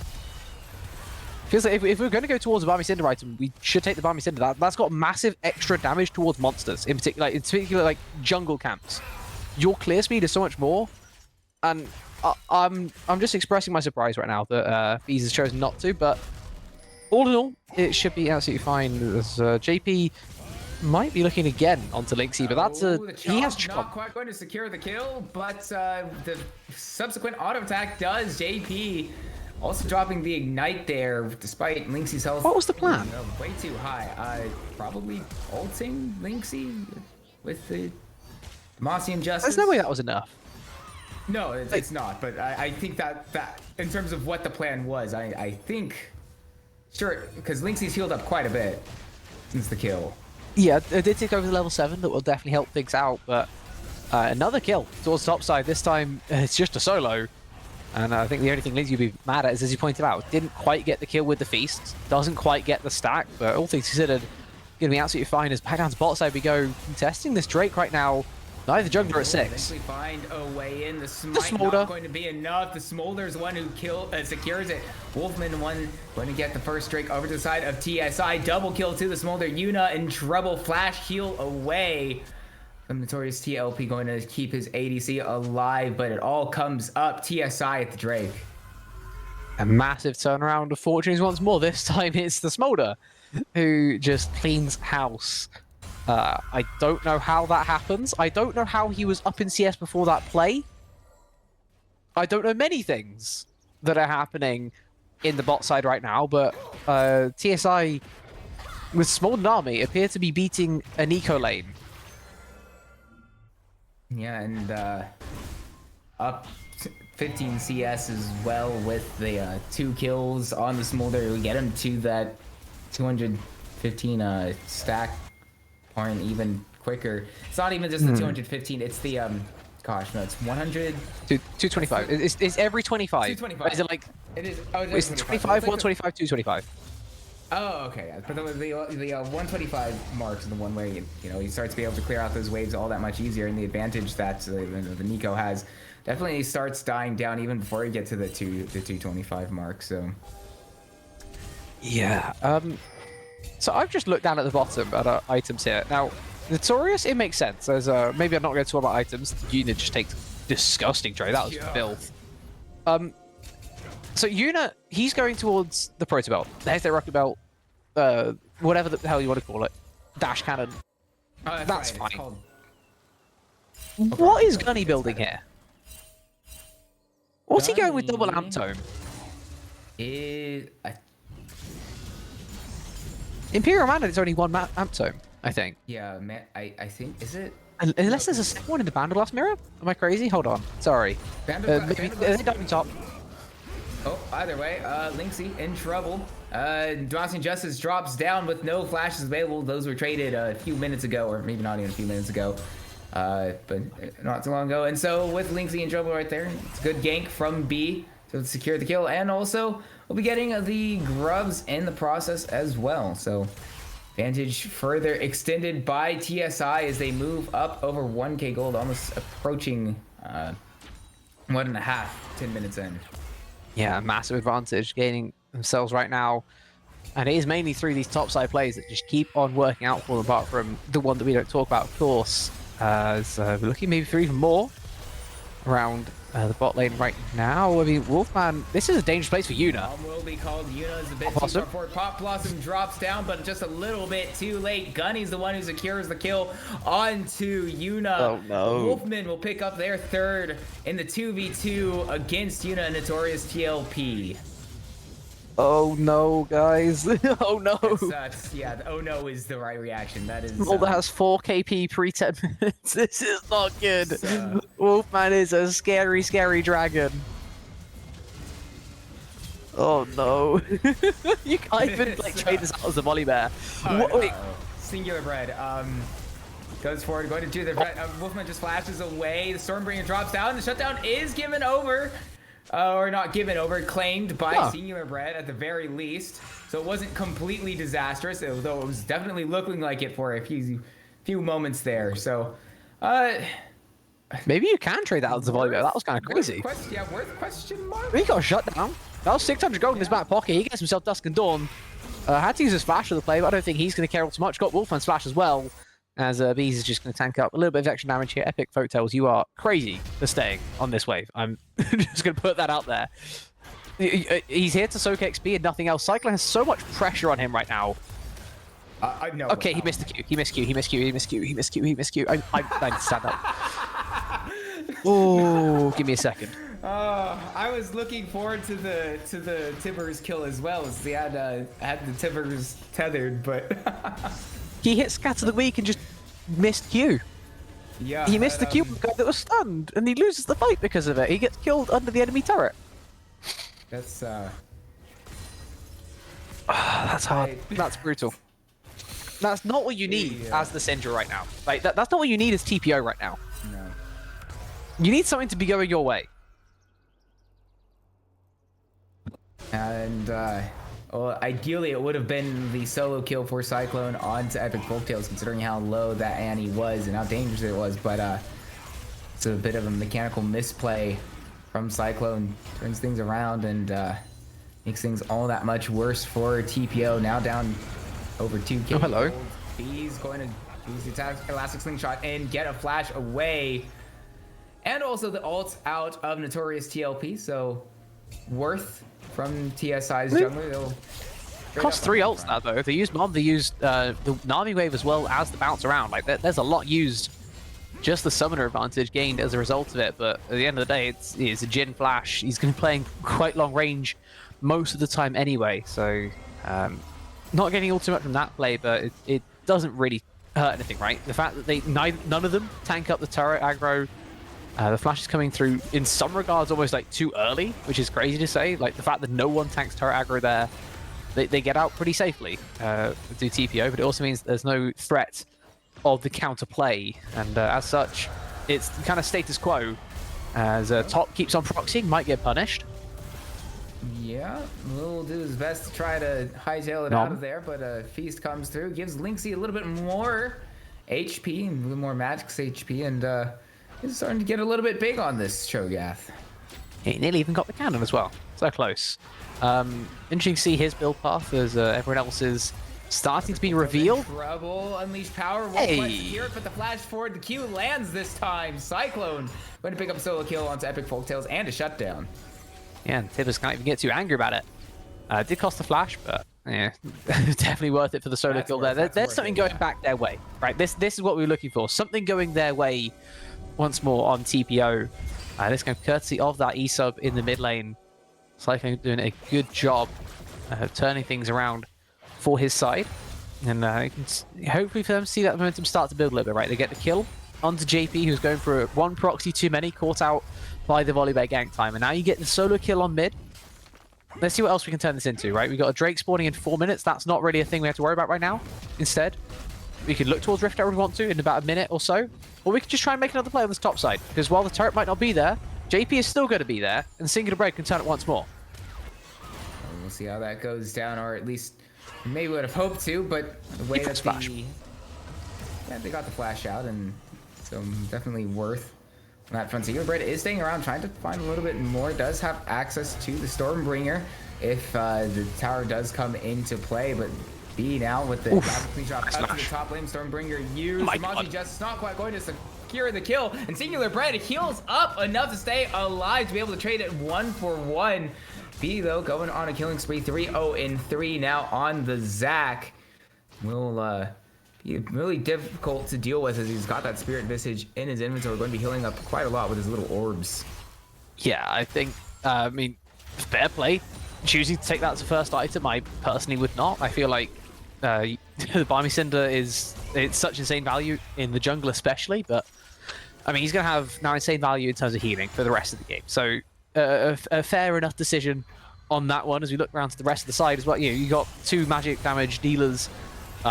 Feels like if we're going to go towards a Barmy Cinder item, we should take the Barmy Cinder. That's got massive extra damage towards monsters, in particular like jungle camps. Your clear speed is so much more. And I'm just expressing my surprise right now that Bees has chosen not to, but all in all, it should be absolutely fine. As JP might be looking again onto Linksy, but that's he has not quite going to secure the kill, but the subsequent auto attack does. JP also dropping the ignite there, despite Linksy's health. What was the plan? Way too high. Probably ulting Linksy with the Demacian Justice. There's no way that was enough. No, it's not. But I think that in terms of what the plan was, I think sure, because Linksy's healed up quite a bit since the kill. Yeah, it did take over the level 7 that will definitely help things out, but another kill towards top side. This time it's just a solo. And I think the only thing Lindsay would be mad at is, as you pointed out, didn't quite get the kill with the feast, doesn't quite get the stack, but all things considered, going to be absolutely fine as back down to bot side we go. Contesting this Drake right now, neither jungler at 6. Eventually find a way in. The smite Smolder. not going to be enough. The Smolder is one who secures it. Wolfman one going to get the first Drake over to the side of TSI. Double kill to the Smolder. Yuna in trouble. Flash heal away. The Notorious TLP going to keep his ADC alive, but it all comes up. TSI at the Drake. A massive turnaround of fortunes once more. This time it's the Smolder who just cleans house. I don't know how that happens. I don't know how he was up in CS before that play. I don't know many things that are happening in the bot side right now, but TSI with Smolder Army appear to be beating an eco lane. Yeah, and up 15 CS as well with the 2 kills on the Smolder. We get him to that 215 stack point even quicker. It's not even just the 215, it's the gosh, no, it's 100 225. It's every 25. 225. Is it like it is? Oh, it's 25, 125, 225. Oh, okay. But the 125 marks is the one where you know he starts to be able to clear out those waves all that much easier, and the advantage that the Nico has definitely starts dying down even before you get to the 225 mark. So yeah. So I've just looked down at the bottom at our items here. Now, Notorious, it makes sense. There's maybe I'm not going to talk about items. Yuna just takes disgusting trade. That was filth. So Yuna, he's going towards the Proto Belt. There's their Rocket Belt, whatever the hell you want to call it. Dash cannon. oh, That's right. fine. What is Gunny building here? What's he going with double amp tome? Imperial Mana is only one amp tome, I think. Yeah, man, I think, is it? Unless there's a second one in the Bandaglass mirror? Am I crazy? Hold on. Sorry. Maybe they're diving top. Oh, either way, Linksy in trouble. Demacian Justice drops down with no flashes available. Those were traded a few minutes ago, or maybe not even a few minutes ago, but not too long ago. And so with Linksy in trouble right there, it's a good gank from B to secure the kill. And also, we'll be getting the grubs in the process as well. So advantage further extended by TSI as they move up over 1k gold, almost approaching 1.5, 10 minutes in. Yeah, massive advantage gaining themselves right now. And it is mainly through these topside plays that just keep on working out for them, apart from the one that we don't talk about, of course. So we're looking maybe for even more around the bot lane right now. I mean, Wolfman, this is a dangerous place for Yuna. Bomb will be called. Yuna is a bit too far forward. Pop Blossom drops down, but just a little bit too late. Gunny's the one who secures the kill onto Yuna. Oh, no. Wolfman will pick up their third in the 2v2 against Yuna and Notorious TLP. Oh no, guys. Oh no. Yeah, oh no is the right reaction. That is. Mulder has 4 KP pre 10 minutes. This is not good. Wolfman is a scary, scary dragon. Oh no. You can't even like trade this out as a volley bear. Wait. Singular Bread. Goes forward, going to do the Wolfman just flashes away. The Stormbringer drops down. The shutdown is given over. Or not given over, claimed by Singular Bread at the very least. So it wasn't completely disastrous, although it was definitely looking like it for a few moments there. So, maybe you can trade that as a volley bear. That was kind of crazy. Worth question mark? He got shut down. That was 600 gold in his back pocket. He gets himself Dusk and Dawn. Had to use his flash for the play, but I don't think he's going to care all too much. Got Wolfman's flash as well. as Bees is just going to tank up a little bit of extra damage here. Epic Folktales, you are crazy for staying on this wave. I'm just going to put that out there. He's here to soak XP and nothing else. Cyclone has so much pressure on him right now. No. Okay, he missed the Q. He missed Q. He missed Q. He missed Q. He missed Q. He missed Q. I need to stand up. Oh, give me a second. I was looking forward to the Tibbers kill as well, as he had the Tibbers tethered, but He hit Scatter the Weak and just missed Q. yeah, He missed the Q guy that was stunned, and he loses the fight because of it. He gets killed under the enemy turret. That's That's hard. That's brutal. That's not what you need as the Syndra right now. Like that's not what you need as TPO right now. no. You need something to be going your way. And well, ideally it would have been the solo kill for Cyclone onto Epic Folktales, considering how low that Annie was and how dangerous it was. But it's a bit of a mechanical misplay from Cyclone. Turns things around and makes things all that much worse for TPO. Now down over 2k. Oh, hello. He's going to use the attack, Elastic Slingshot and get a flash away. And also the ult out of Notorious TLP, so worth from TSI's jungler. They'll Cost 3 ults now though. They used Mob, they used the Na'Vi wave as well as the bounce around. Like there's a lot used. Just the summoner advantage gained as a result of it, but at the end of the day, it's a Jhin flash. He's going to be playing quite long range most of the time anyway, so not getting all too much from that play, but it doesn't really hurt anything, right? The fact that none of them tank up the turret aggro. The flash is coming through, in some regards, almost like too early, which is crazy to say. Like the fact that no one tanks turret aggro there, they get out pretty safely to do TPO, but it also means there's no threat of the counter play, and as such, it's kind of status quo. As Top keeps on proxying, might get punished. Yeah, will do his best to try to hightail it out of there, but Feast comes through, gives Lynxie a little bit more HP, a little more Magic's HP, and he's starting to get a little bit big on this Cho'Gath. He nearly even got the cannon as well. So close. Interesting to see his build path as everyone else is starting to be revealed. Trouble, Unleash Power, won't Hey. quite secure it, but the flash forward, the Q lands this time. Cyclone going to pick up a solo kill onto Epic Folktales and a shutdown. Yeah, and Tibbers can't even get too angry about it. It did cost a flash, but yeah, definitely worth it for the solo That's kill worth- there. that's There's worth something it, going yeah. back their way, right? This is what we were looking for. Something going their way once more on TPO. This game courtesy of that E-sub in the mid lane. Cyclone doing a good job of turning things around for his side. And hopefully for them to see that momentum start to build a little bit, right? They get the kill onto JP, who's going for one proxy too many, caught out by the volley by gank time. And now you get the solo kill on mid. Let's see what else we can turn this into, right? We've got a Drake spawning in 4 minutes. That's not really a thing we have to worry about right now. Instead, we could look towards Rift if we want to in about a minute or so. Or we could just try and make another play on this top side. Because while the turret might not be there, JP is still going to be there. And Singular Break can turn it once more. And we'll see how that goes down, or at least maybe would have hoped to, but the way that Flash. yeah, they got the flash out, and so definitely worth on that front. Singular Bread is staying around, trying to find a little bit more. Does have access to the Stormbringer if the tower does come into play, but B now with the clean shot up to the top lane. Stormbringer used. My Monty God. just not quite going to secure the kill, and Singular Bread heals up enough to stay alive to be able to trade it 1-for-1. B though going on a killing spree, 3-0-3 now on the Zac. Will be really difficult to deal with as he's got that Spirit Visage in his inventory, going to be healing up quite a lot with his little orbs. Yeah, I think, I mean, fair play. Choosing to take that as a first item, I personally would not. I feel like the Barmy Cinder it's such insane value in the jungle especially, but I mean, he's going to have now insane value in terms of healing for the rest of the game. So a fair enough decision on that one as we look around to the rest of the side as well. You got 2 magic damage dealers.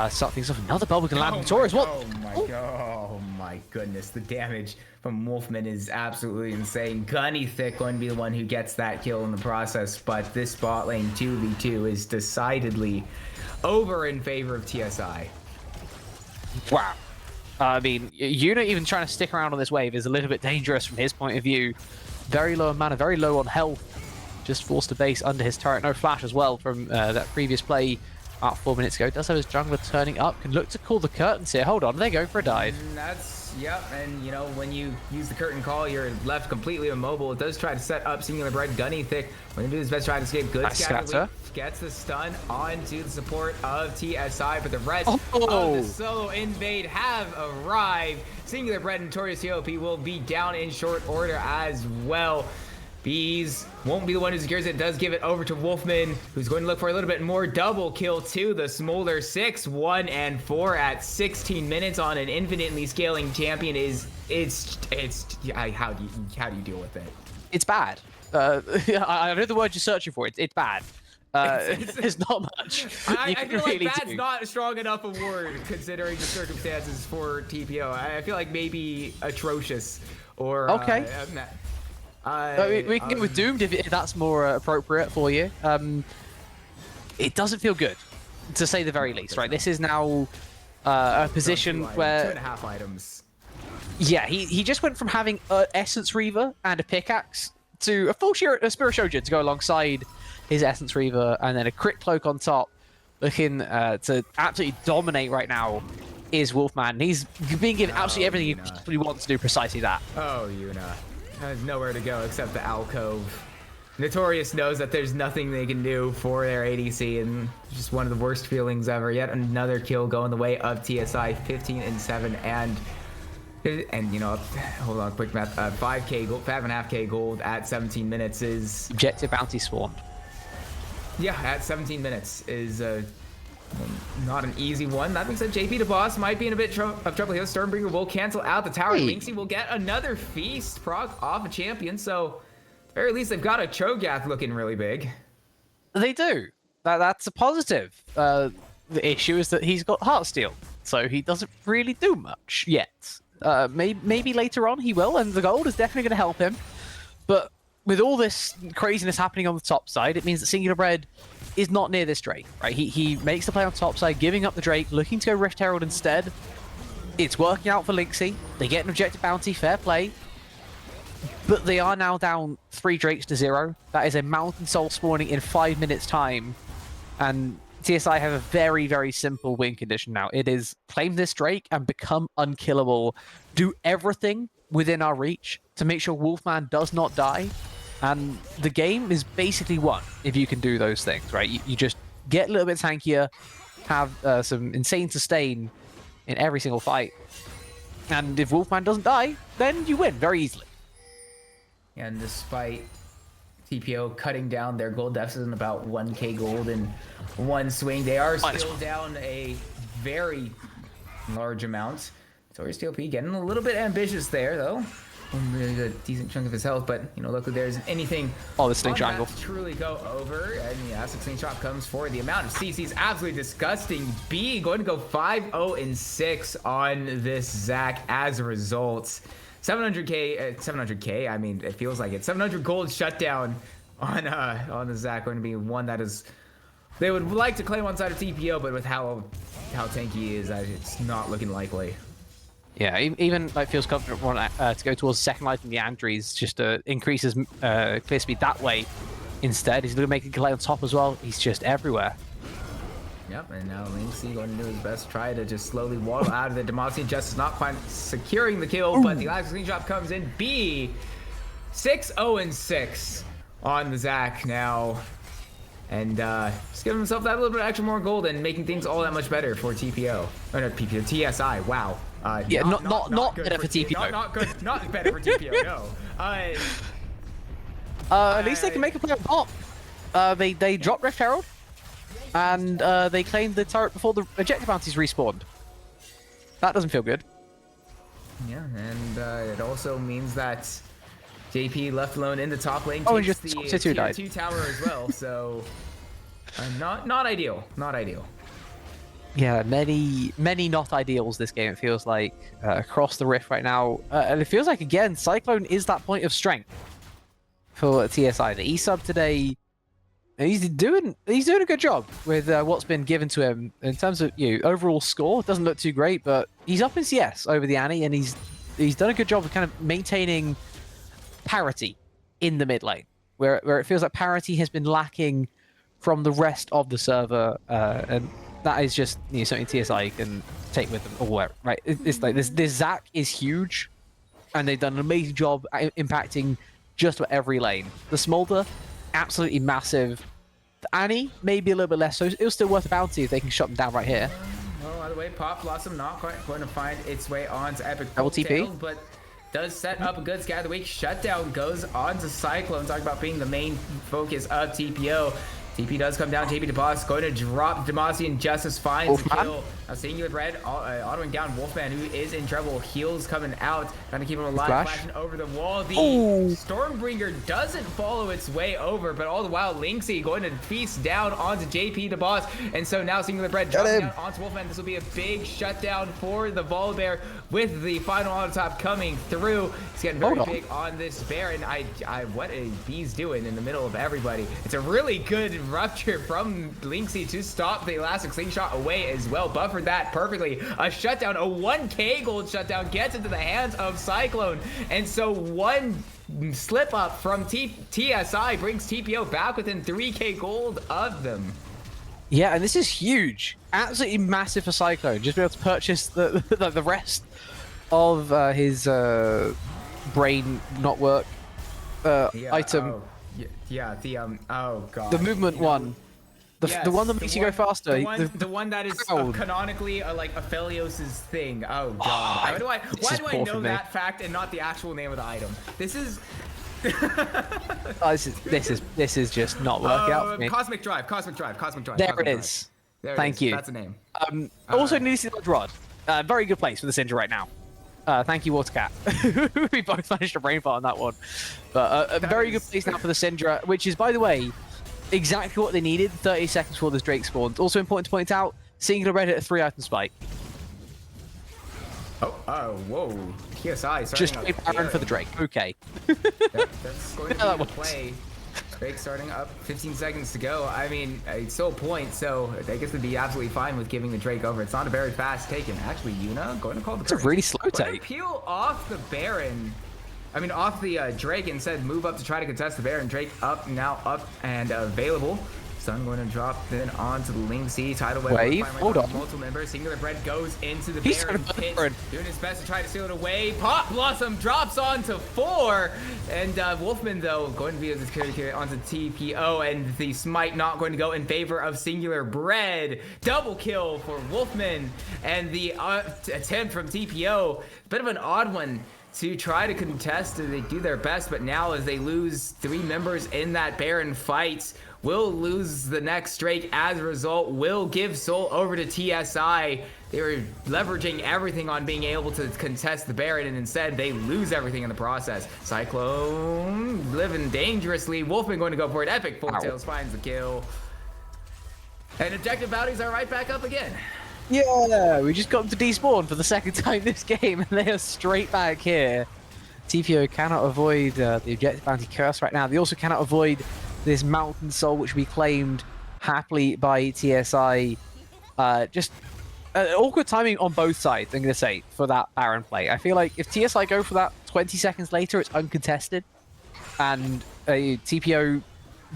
Start things off. Another bubble can land. Notorious. What? Oh my goodness. The damage from Wolfman is absolutely insane. Gunny Thick going to be the one who gets that kill in the process, but this bot lane 2v2 is decidedly over in favor of TSI. Wow. I mean, Yuna even trying to stick around on this wave is a little bit dangerous from his point of view. Very low on mana, very low on health. Just forced to base under his turret. No flash as well from that previous play about 4 minutes ago. Does have his jungler turning up. Can look to call the curtains here. Hold on, they're going for a dive. That's, yep, and you know, when you use the curtain call, you're left completely immobile. It does try to set up Singular Bread, Gunny Thick. When he do his best, trying to escape. Good Nice scatter. scatter. Gets the stun onto the support of TSI, but the rest Oh. of the solo invade have arrived. Singular Bread and Notorious TOP will be down in short order as well. Bees won't be the one who secures it. Does give it over to Wolfman, who's going to look for a little bit more. Double kill to the Smolder. 6, 1, and 4 at 16 minutes on an infinitely scaling champion is how do you deal with it? It's bad. I know the word you're searching for. It's bad. There's not much. I feel like really that's do. not a strong enough a word considering the circumstances for TPO. I feel like maybe atrocious or Okay. We can go with doomed if that's more appropriate for you. It doesn't feel good, to say the very least, right? This is now a position where 2.5 items. yeah, he just went from having an Essence Reaver and a pickaxe to a full Spirit Shogun to go alongside his Essence Reaver, and then a crit cloak on top, looking to absolutely dominate right now is Wolfman. He's being given absolutely everything he possibly wants to do precisely that. Oh, Yuna. There's nowhere to go except the alcove. Notorious knows that there's nothing they can do for their ADC, and it's just one of the worst feelings ever. Yet another kill going the way of TSI, 15 and 7, and you know, hold on, quick math. 5k gold, 5.5k gold at 17 minutes is Objective bounty spawned. yeah, at 17 minutes is not an easy one. That being said, JP the boss might be in a bit of trouble here. Stormbringer will cancel out the tower. Hey. Lynxie will get another feast proc off a champion. So, at the very least, they've got a Cho'Gath looking really big. They do. That's a positive. The issue is that he's got Heartsteel, so he doesn't really do much yet. Maybe later on he will, and the gold is definitely going to help him. But with all this craziness happening on the top side, it means that Singular Bread is not near this Drake, right? He makes the play on top side, giving up the Drake, looking to go Rift Herald instead. It's working out for Lynxie. They get an objective bounty, fair play. But they are now down 3 Drakes to 0. That is a Mountain Soul spawning in 5 minutes time. And TSI have a very, very simple win condition now. It is claim this Drake and become unkillable. Do everything within our reach to make sure Wolfman does not die. And the game is basically won if you can do those things, right? You just get a little bit tankier, have some insane sustain in every single fight. And if Wolfman doesn't die, then you win very easily. And despite TPO cutting down their gold deficit in about 1k gold in one swing, they are still down a very large amount. Notorious TOP getting a little bit ambitious there, though. A decent chunk of his health, but you know, luckily there isn't anything the sling triangle to truly go over. And yeah, the sling shot comes for the amount of CC is absolutely disgusting. B going to go 5-0 and 6 on this Zac as a result. 700k. I mean, it feels like it. 700 gold shutdown on the Zac, going to be one that is they would like to claim on side of TPO, but with how tanky he is, it's not looking likely. Yeah, even like feels confident to go towards second life in the Andries, just to increase his clear speed that way. Instead, he's going to make a delay on top as well. He's just everywhere. Yep, and now Lynxie going to do his best, try to just slowly waddle out of the Democracy. Justice not quite securing the kill, but the last screen shot comes in. B 6-0 and 6 on the Zac now. And just giving himself that little bit extra more gold and making things all that much better for TPO. Or not TPO, TSI. Wow. Yeah, not good better for TPO. Not good. Not better for TPO. No. At least they can make a play on top. They dropped Rift Herald, and they claimed the turret before the objective bounties respawned. That doesn't feel good. Yeah, and it also means that JP left alone in the top lane. Oh, and takes just the Tier 2 died. Tier 2 tower as well. So not ideal. Not ideal. Yeah, many not ideals this game, it feels like, across the Rift right now. And it feels like, again, Cyclone is that point of strength for TSI. The E-sub today, he's doing a good job with what's been given to him in terms of overall score. Doesn't look too great, but he's up in CS over the Annie, and he's done a good job of kind of maintaining parity in the mid lane, where it feels like parity has been lacking from the rest of the server, and that is just something TSI can take with them or whatever, right? It's like this Zac is huge, and they've done an amazing job impacting just about every lane. The Smolder, absolutely massive. The Annie, maybe a little bit less, so it was still worth a bounty if they can shut them down right here. Oh, by the way, Pop Blossom not quite going to find its way onto Epic Double TP. Folktales, but does set up a good Scatter the Week. Shutdown goes onto Cyclone, talking about being the main focus of TPO. TP does come down. JP DeBoss going to drop Demacia, and Justice finds the kill. Now Singular Bread autoing down Wolfman, who is in trouble. Heals coming out, trying to keep him alive. Flashing over the wall. The Stormbringer doesn't follow its way over, but all the while Lynxie going to feast down onto JP DeBoss, and so now Singular Bread dropping down onto Wolfman. This will be a big shutdown for the Volibear with the final auto top coming through. He's getting very big on this Baron. What is Bees doing in the middle of everybody? It's a really good rupture from Lynxie to stop the elastic slingshot away as well. Buffered that perfectly. A shutdown, a 1k gold shutdown gets into the hands of Cyclone, and so one slip up from TSI brings TPO back within 3k gold of them. Yeah, and this is huge, absolutely massive for Cyclone. Just be able to purchase the rest of his brain not work item. Oh god. The movement one. The one that makes you go faster. The one that is canonically like Aphelios's thing. Oh god. Why do I know that fact and not the actual name of the item? This is this is just not working out for me. Cosmic Drive. There it is. Thank you. That's a name. Also need to see the Rod. Very good place for the Syndra right now. Thank you, Watercat. We both managed to brain fart on that one. But a very good place now for the Syndra, which is, by the way, exactly what they needed 30 seconds before this Drake spawned. Also important to point out, Singular Red hit a 3-item spike. Oh, whoa. PSI. Just a Baron for the Drake. Okay. That's going to be the play. Drake starting up, 15 seconds to go. I mean, it's still a point, so I guess they'd be absolutely fine with giving the Drake over. It's not a very fast take, and actually, Yuna going to call the. It's a really slow take. Peel off the Baron. I mean, off the Drake, and said move up to try to contest the Baron. Drake now up and available. Sun going to drop then onto the Lynxie. Tidal wave. Hold on. Multiple members. Singular Bread goes into the Baron pit, doing his best to try to steal it away. Pop Blossom drops onto 4, and Wolfman though going to be able to carry onto TPO, and the smite not going to go in favor of Singular Bread. Double kill for Wolfman, and the attempt from TPO, bit of an odd one to try to contest. They do their best, but now as they lose 3 members in that Baron fight, will lose the next Drake as a result, will give Soul over to TSI. They were leveraging everything on being able to contest the Baron, and instead they lose everything in the process. Cyclone living dangerously. Wolfman going to go for it. Epic Folktales finds the kill. And objective bounties are right back up again. Yeah, we just got them to despawn for the second time this game, and they are straight back here. TPO cannot avoid the objective bounty curse right now. They also cannot avoid this Mountain Soul, which we claimed happily by TSI. Just awkward timing on both sides, I'm going to say, for that Baron play. I feel like if TSI go for that 20 seconds later, it's uncontested, and TPO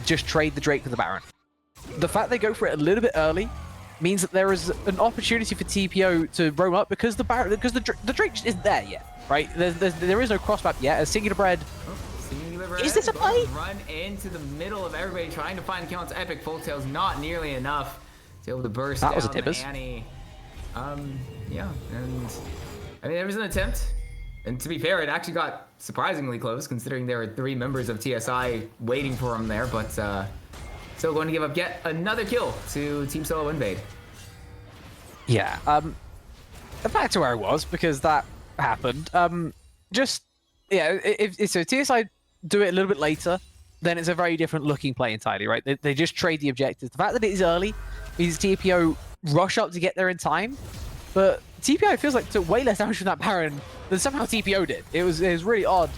just trade the Drake for the Baron. The fact they go for it a little bit early means that there is an opportunity for TPO to roam up because the Drake just isn't there yet, right? There is no cross map yet. As Singular Bread. Is this a play? Run into the middle of everybody trying to find kills. Epic Folktales not nearly enough to be able to burst down Annie. Yeah, and I mean there was an attempt, and to be fair, it actually got surprisingly close considering there were 3 members of TSI waiting for him there, but still going to give up yet another kill to Team Solo Invade. Yeah, back to where I was because that happened. If TSI do it a little bit later, then it's a very different looking play entirely, right? They just trade the objectives. The fact that it is early means TPO rush up to get there in time, but TPO feels like took way less damage from that Baron than somehow TPO did. It was really odd.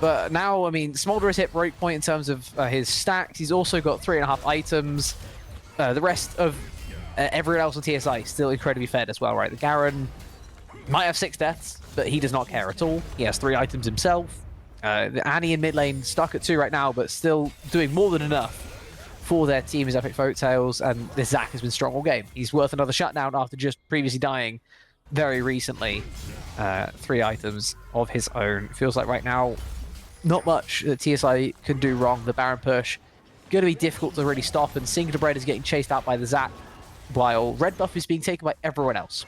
But now, I mean, Smolder has hit break point in terms of his stacks. He's also got 3.5 items. The rest of everyone else on TSI still incredibly fed as well, right? The Garen might have 6 deaths, but he does not care at all. He has 3 items himself. The Annie in mid lane stuck at 2 right now, but still doing more than enough for their team is Epic Folktales, and this Zac has been strong all game. He's worth another shutdown after just previously dying very recently. 3 items of his own. Feels like right now, not much that TSI can do wrong. The Baron push, going to be difficult to really stop, and Singular Bread is getting chased out by the Zac, while red buff is being taken by everyone else.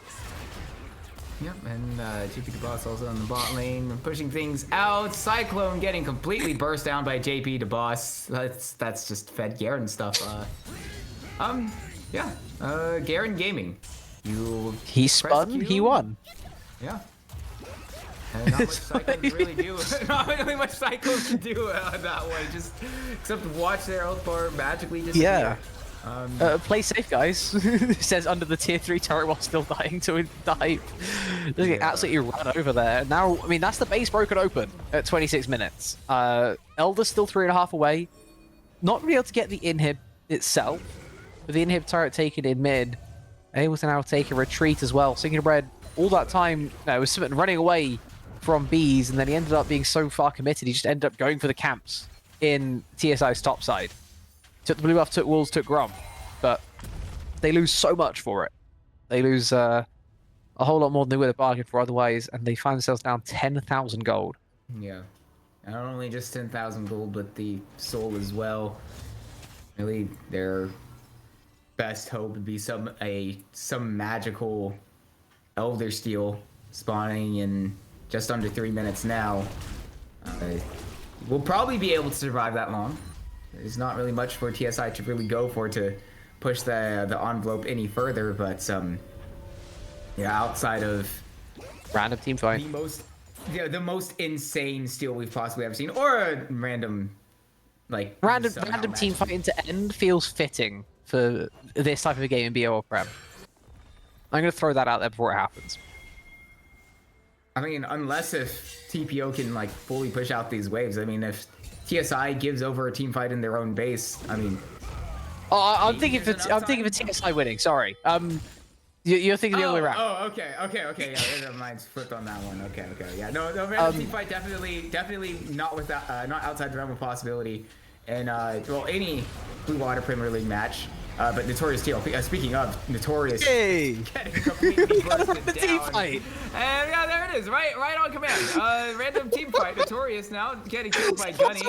Yep, and GP the Boss also in the bot lane, pushing things out. Cyclone getting completely burst down by JP the Boss. That's just Fed Garen stuff. Yeah, Garen Gaming. He spun, he won. Yeah. And not much Cyclone can really do. Not really much Cyclone can do that one, just except watch their health bar magically disappear. Yeah. Play safe, guys. It says under the tier 3 turret while still dying to die. Just get absolutely run over there. Now, I mean, that's the base broken open at 26 minutes. Elder's still 3.5 away. Not really able to get the inhib itself. With the inhib turret taken in mid, able to now take a retreat as well. Singular Bread, all that time, was running away from bees, and then he ended up being so far committed, he just ended up going for the camps in TSI's top side. Took the blue buff, took walls, took Grom, but they lose so much for it. They lose a whole lot more than they would have bargained for otherwise, and they find themselves down 10,000 gold. Yeah. And not only just 10,000 gold, but the soul as well. Really, their best hope would be some magical Elder Steel spawning in just under 3 minutes now. We'll probably be able to survive that long. There's not really much for TSI to really go for to push the envelope any further, but yeah, outside of Random team fight. the most insane steal we've possibly ever seen, or a random random team fighting to end feels fitting for this type of a game in BOL Prem. I'm gonna throw that out there before it happens. I mean, unless if TPO can like fully push out these waves. I mean, if TSI gives over a team fight in their own base, I mean. Oh, I'm thinking of TSI winning. Sorry. You're thinking the other way around. Oh, okay. Yeah, mine's flipped on that one. Okay. Yeah, no, random team fight definitely not not outside the realm of possibility. And well, any Blue Water Premier League match. But Notorious TL. Speaking of Notorious, getting completely busted down. Team fight. And yeah, there it is, right on command. Random team fight. Notorious now getting killed by Gunny.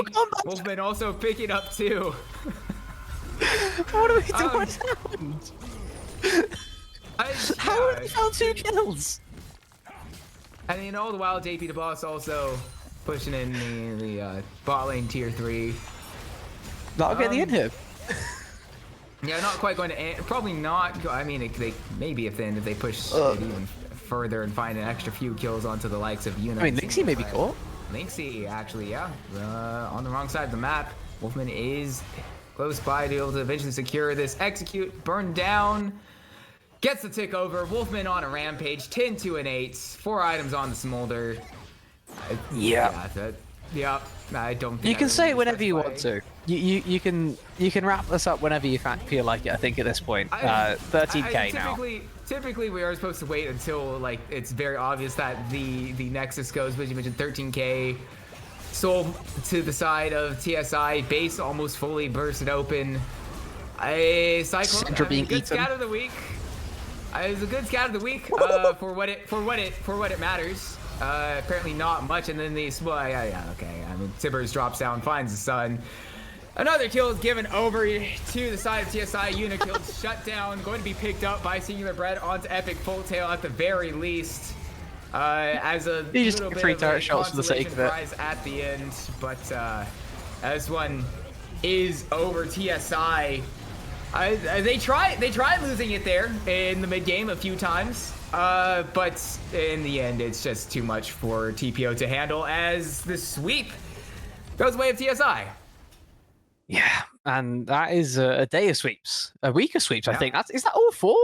Wolfman also picking up 2. What are we doing? What's happened? How have we found 2 kills? And you know, all the while, JP the Boss also pushing in the bot lane tier 3. That'll get the inhib. Yeah, not quite going to end. Probably not. I mean, they maybe if they push it even further and find an extra few kills onto the likes of Yuna. I mean, Lynxie may be caught. Lynxie, actually, yeah. On the wrong side of the map. Wolfman is close by to be able to eventually secure this. Execute, burn down. Gets the tick over. Wolfman on a rampage. 10, 2, and 8. 4 items on the smolder. Yeah. Yeah. I don't think you can say it whenever you play. want to. You can wrap this up whenever you feel like it. I think at this point, 13k now. Typically, we are supposed to wait until like it's very obvious that the Nexus goes. But you mentioned 13k, soul to the side of TSI. Base almost fully bursted open. A Cyclone, good scout of the week. It's a good scout of the week for what it matters. Apparently not much, and then yeah, okay. I mean, Tibbers drops down, finds the sun. Another kill is given over to the side of TSI. Yuna killed, shut down, going to be picked up by Singular Bread onto Epic Folktale at the very least. As a little bit of a shots for the sake of it. prize at the end, but this one is over TSI. They tried losing it there in the mid game a few times. But in the end, it's just too much for TPO to handle as the sweep goes the way of TSI. Yeah, and that is a day of sweeps, a week of sweeps. I think is that all 4?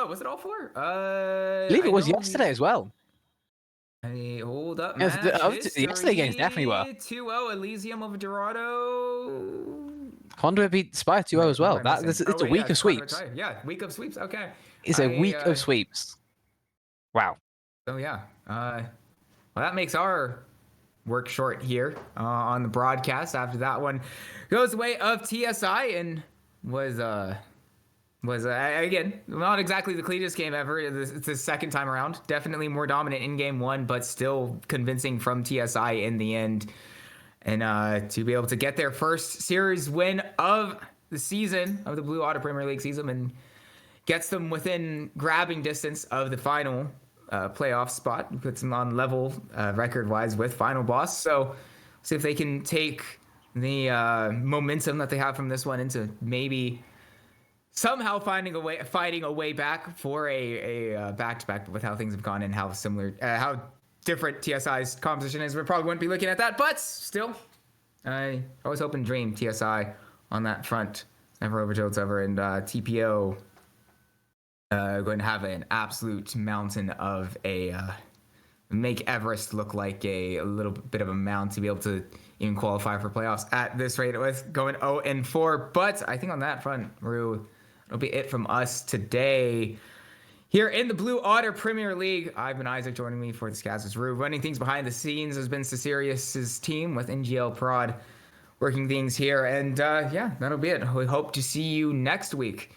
Was it all 4? I believe it was yesterday as well. Hey, hold up, Yeah, man. yesterday games definitely were. 2-0 Elysium of Dorado. Conduit beat Spire 2-0 as well. It's a week of sweeps. Yeah, week of sweeps. Okay. It's a week of sweeps. Wow. Oh yeah. Well, that makes our work short here on the broadcast after that one goes the way of TSI and was again not exactly the cleanest game ever. It's the second time around, definitely more dominant in game one, but still convincing from TSI in the end, and to be able to get their first series win of the season of the Blue Otter Premier League season and gets them within grabbing distance of the final playoff spot, puts them on level record-wise with Final Boss. So see if they can take the momentum that they have from this one into maybe somehow fighting a way back for a back-to-back with how things have gone and how similar, how different TSI's composition is. We probably wouldn't be looking at that, but still, I always hope and dream TSI on that front. Never over till it's over, and TPO going to have an absolute mountain of a make Everest look like a little bit of a mound to be able to even qualify for playoffs at this rate. It was going 0-4, but I think on that front, Rue, it'll be it from us today. Here in the Blue Otter Premier League, I've been Isaac. Joining me for the Scouts is Rue. Running things behind the scenes has been Cecilius' team with NGL Prod working things here. And yeah, that'll be it. We hope to see you next week